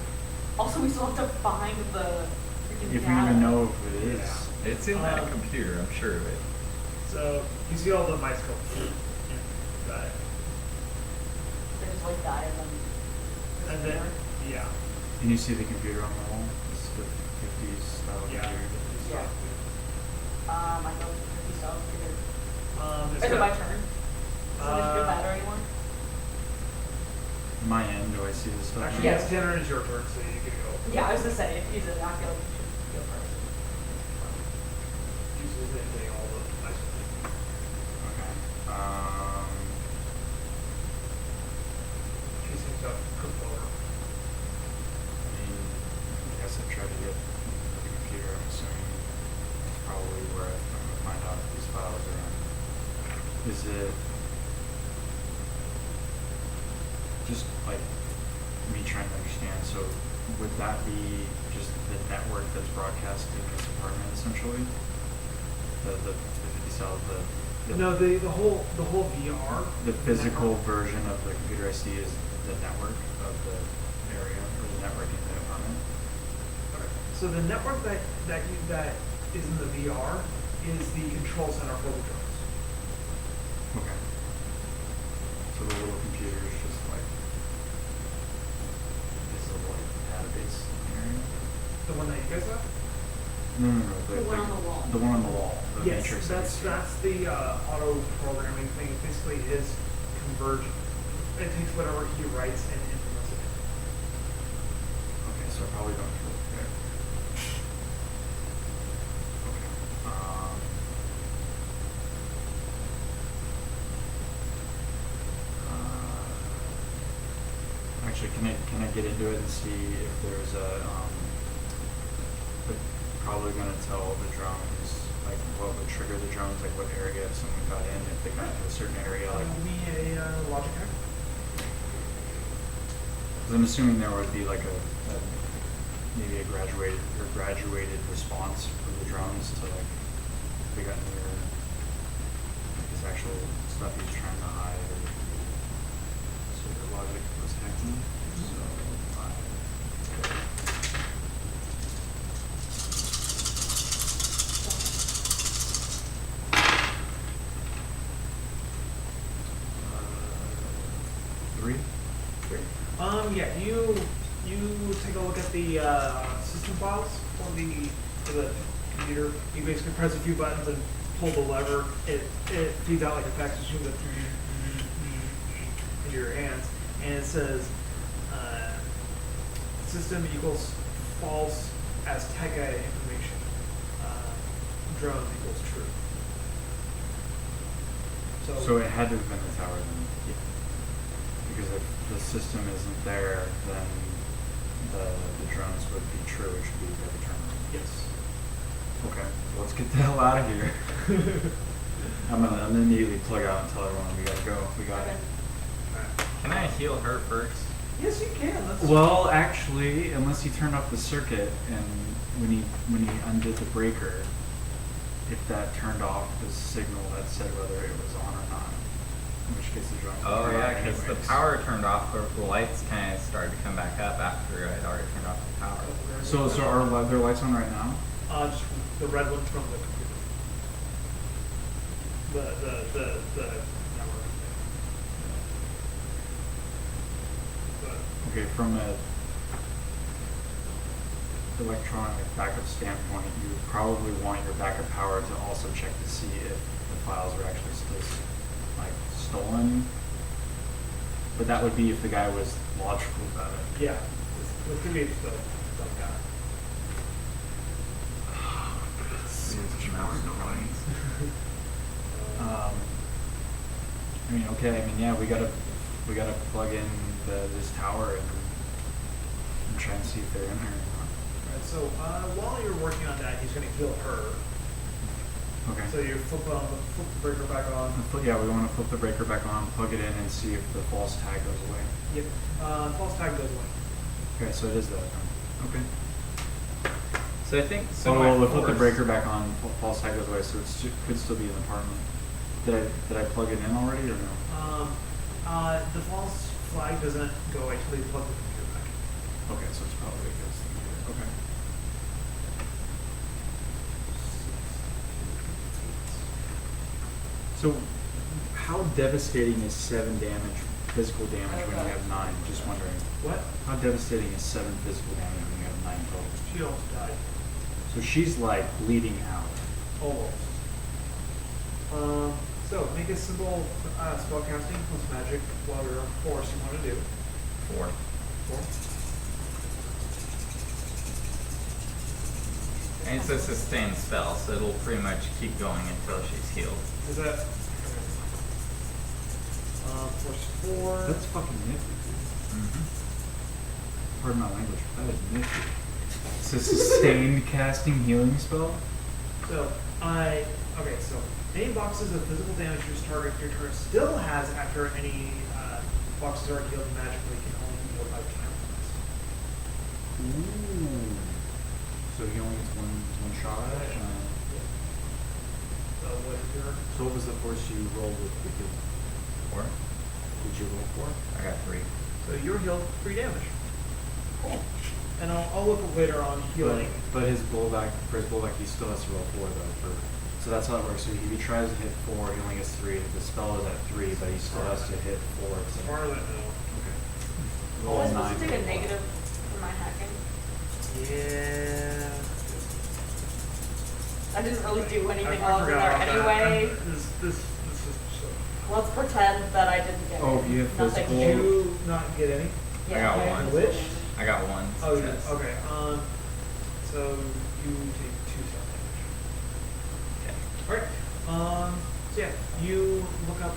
Also, we still have to find the freaking If we data. even know if it is. It's in that computer, I'm sure of it. So you see all the mice go and die. They just like die and then. And then disappear. yeah. And you see the computer on the wall? It's the 50s style Yeah. computer. Yeah. I know it's pretty solid figure. It's Is it my got- turn? So there's good matter anymore? My end, do I see the stuff? Actually, Yeah. yes, Tanner, it's your turn, so you can go. Yeah, I was gonna say, if he's in, I feel like you should go first. Usually they getting all the mice. Okay. She seems to have cooked over. I mean, I guess I tried to get the computer. I'm assuming that's probably where I'm going to find out if these files are in. Is it just like me trying to understand? So would that be just the network that's broadcast in this apartment essentially? The 50 cell, No, the whole VR. the physical version of the computer I see is the network of the area or the network in the apartment. Okay. So the network that is in the VR is the control center for the drones. Okay. So the little computer is just like this little like database area. The one that you guys have? No. The one on the wall. The one on the wall. The Yes, matrix. that we that's see. the auto programming thing. It's basically his conversion. It takes whatever he writes and implements it. Okay, so I probably don't need to look there. Okay. Actually, can I get into it and see if there's a they're probably gonna tell the drones like what would trigger the drones, like what area if someone got in, if they got into a certain area, like Give me a logic hack. because I'm assuming there would be like a maybe a graduated response for the drones to like if they got near like, this actual stuff he's trying to hide or so the logic was hacking. So three. Yeah, you take a look at the system files for the computer. You basically press a few buttons and pull the lever. It feeds out like a fax machine with into your hands, and it says system equals false Azteca information. Drone equals true. So it had to have been the tower then. Because if the system isn't there, then the drones would be true. It should be the terminal. yes. Okay, let's get the hell out of here. I'm gonna immediately plug out and tell everyone we gotta go. We got it. Can I heal her first? Yes, you can. That's Well, actually, unless he turned off the circuit and when he undid the breaker, if that turned off the signal that said whether it was on or not, in which case the drone. Oh would turn yeah, on because the anyways. power turned off, but the lights kind of started to come back up after I'd already turned off the power. So are their lights on right now? just the red one from the computer. The network. But Okay, from a electronic backup standpoint, you would probably want your backup power to also check to see if the files are actually still like stolen. But that would be if the guy was logical about it. yeah, it's gonna be the dumb guy. I mean, okay. I mean, yeah, we gotta plug in this tower and try and see if they're in here or not. Right, so while you're working on that, he's gonna heal her. Okay. So you flip the breaker back on. Yeah, we want to flip the breaker back on, plug it in, and see if the false tag goes away. Yep. False tag goes away. Okay, so it is that. Okay. So I think so. So my we'll flip the force- breaker back on, false tag goes away, so it could still be in the apartment. Did I plug it in already or no? The false flag doesn't go away until you plug the computer back in. Okay, so it's probably a ghost thing here. Okay. So, how devastating is 7 damage, physical damage, when you have 9? Just wondering. What? How devastating is 7 physical damage when you have 9 total? She almost died. So she's like bleeding out. Almost. So make a simple spell casting plus magic while you're on force you want to do. 4. 4. And it's a sustained spell, so it'll pretty much keep going until she's healed. Is that force 4? That's fucking nifty, dude. Mm-hmm. Pardon my language, but that is nifty. It's a sustained casting healing spell? So so any boxes of physical damage your target still has after any boxes are healed magically can only be healed by counts. Ooh. So he only gets one shot at it? So what is your So what was the force you rolled with the heal? 4. Did you roll 4? I got 3. so you're healed 3 damage. Cool. And I'll look later on healing. But his blowback, for his blowback, he still has to roll 4 though. So that's how it works. So if he tries to hit 4, he only gets 3. The spell is at 3, but he still has to hit 4. As far as I know. Okay. Am Roll I a supposed 9. to take a negative for my hacking? Yeah. I didn't really do anything I while I was in forgot there about that. anyway. This is so. Let's pretend that I didn't get Oh, it. you have Nothing. physical- Did you not get any? I got have one. Which? I got 1 Oh, you success. okay. So you take 2 spell damage. Okay. Alright. So yeah, you look up,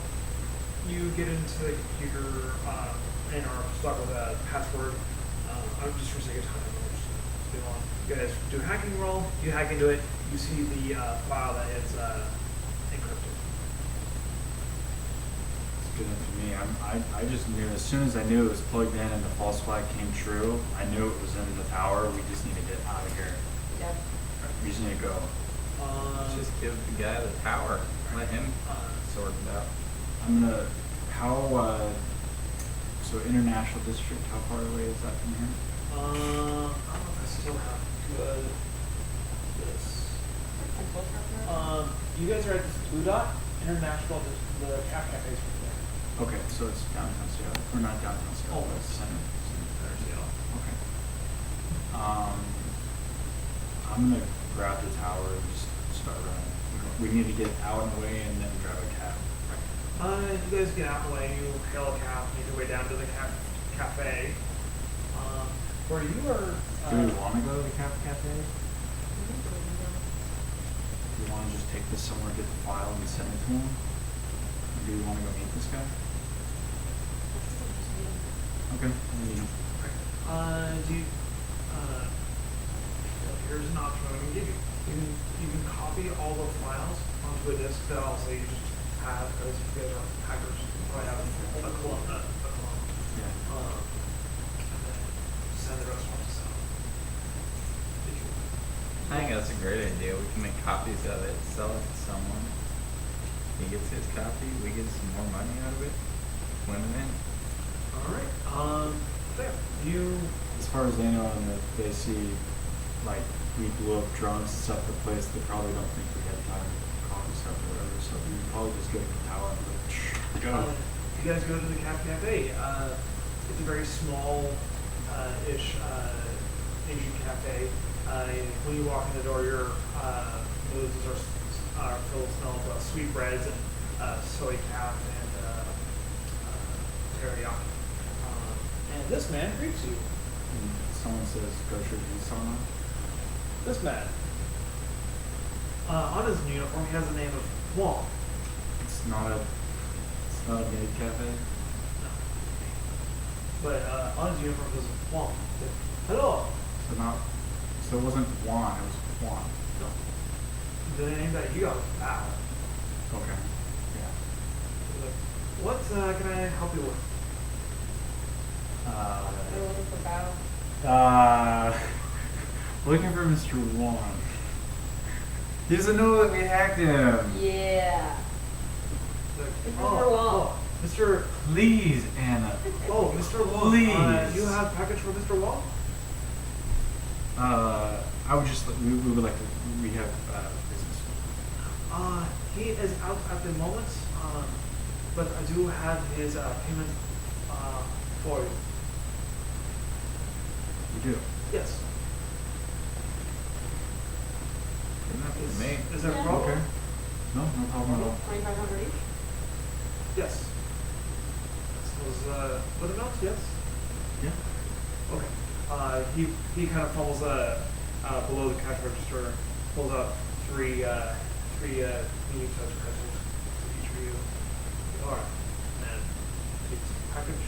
you get into the computer, and are stuck with a password. I'm just for sake of time, I'll just do on. You guys do a hacking roll, you hack into it, you see the file that is encrypted. It's good enough for me. I just knew, as soon as I knew it was plugged in and the false flag came true, I knew it was in the tower. We just need to get out of here. Yep. We just need to go. Just give the guy the power. Let him sort it out. I'm gonna, so International District, how far away is that from here? I don't know if I still have good this. You guys are at this blue dot, International, the Cafe is right there. Okay, so it's downtown Seattle, or not downtown Seattle, but Almost. center. There's Seattle. Okay. I'm gonna grab the tower and just start running. We need to get out and away and then grab a cab. You guys get out of the way, you hail a cab, make your way down to the cafe. Where you are. Do we want to go to the cafe? Do we want to just take this somewhere, get the file, and send it to him? Or do we want to go meet this guy? Okay. Meet him. Do you, here's an option I'm going to give you. You can copy all the files onto a disk that I'll say you just have, because you guys are hackers. You probably have a clone. Yeah. And then send the rest off to someone. If you want. I think that's a great idea. We can make copies of it, sell it to someone. He gets his copy, we get some more money out of it. Win-win. Alright. There. You. As far as they know, and if they see, like, we blew up drunks and stuff the place, they probably don't think we had time to coffee stuff or whatever, so we can probably just go to the tower and go. You guys go to the cafe. It's a very small-ish Asian cafe. When you walk in the door, your noses are filled with smell of sweetbreads and soy cap and teriyaki. And this man greets you. And someone says, go shoot someone. This man. On his uniform, he has the name of Wong. It's not a maid cafe. But on his uniform is Wong. Hello. So it wasn't Juan, it was Juan. No. The name that you got was Bao. Okay. Yeah. He's like, what can I help you with? We're looking for Bao. Looking for Mr. Juan. He doesn't know that we hacked him. Yeah. He's like, It's Mr. Wong. Mr. Please, Anna. Oh, Mr. Wong. Please. You have a package for Mr. Wong? I would just we would like to we have business. He is out at the moment, but I do have his payment for you. You do. Yes. Good enough for me. Is there a Yeah. problem? Okay. No, no problem at all. 2,500 each. Yes. This was what amount? Yes. Yeah. Okay. He kind of fumbles below the cash register, pulls out three medium-sized pretzels to each of you. All right, and takes the package.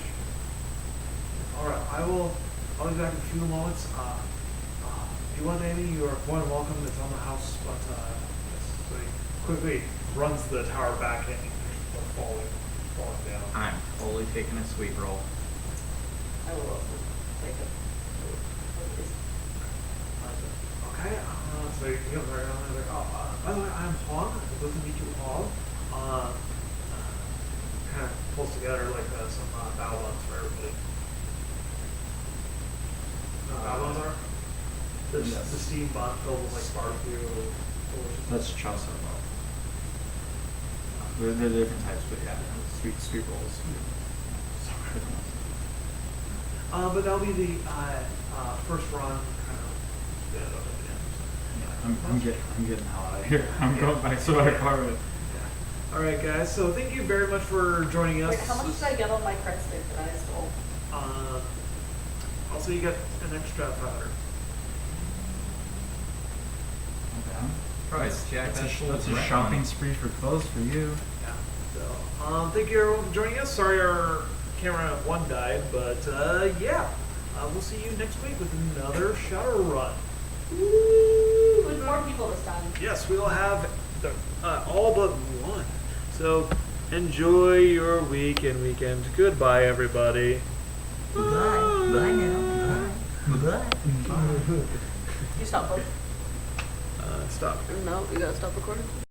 All right, I'll be back in a few moments. If you want any, you are more than welcome. It's on the house, but yes. So he quickly runs the tower back and falling down. I'm totally taking a sweet roll. I will also take it. Okay, so he comes right around and like, by the way, I'm Hong. Good to meet you all. Kind of pulls together like some bow buns for everybody. Bow buns are? Yes. The steam bun filled with like barbecue. Delicious. That's chasa roll. They're different types, but yeah, sweet rolls. But that'll be the first run kind of spin up at the end. Yeah, I'm getting the hell out of here. I'm going back to my apartment. Yeah. All right, guys. So thank you very much for joining us. Wait, how much did I get on my credit stick that I stole? Also, you get an extra 500. Okay. Price, Jack. That's a shopping spree for clothes for you. Yeah. So, thank you everyone for joining us. Sorry our camera one died, but yeah. We'll see you next week with another Shadowrun. Woo! With more people this time. Yes, we will have the, all but one. So, enjoy your week and weekend. Goodbye, everybody. Bye. Bye now. Bye. Bye. You stop both. Stop. No, you gotta stop recording.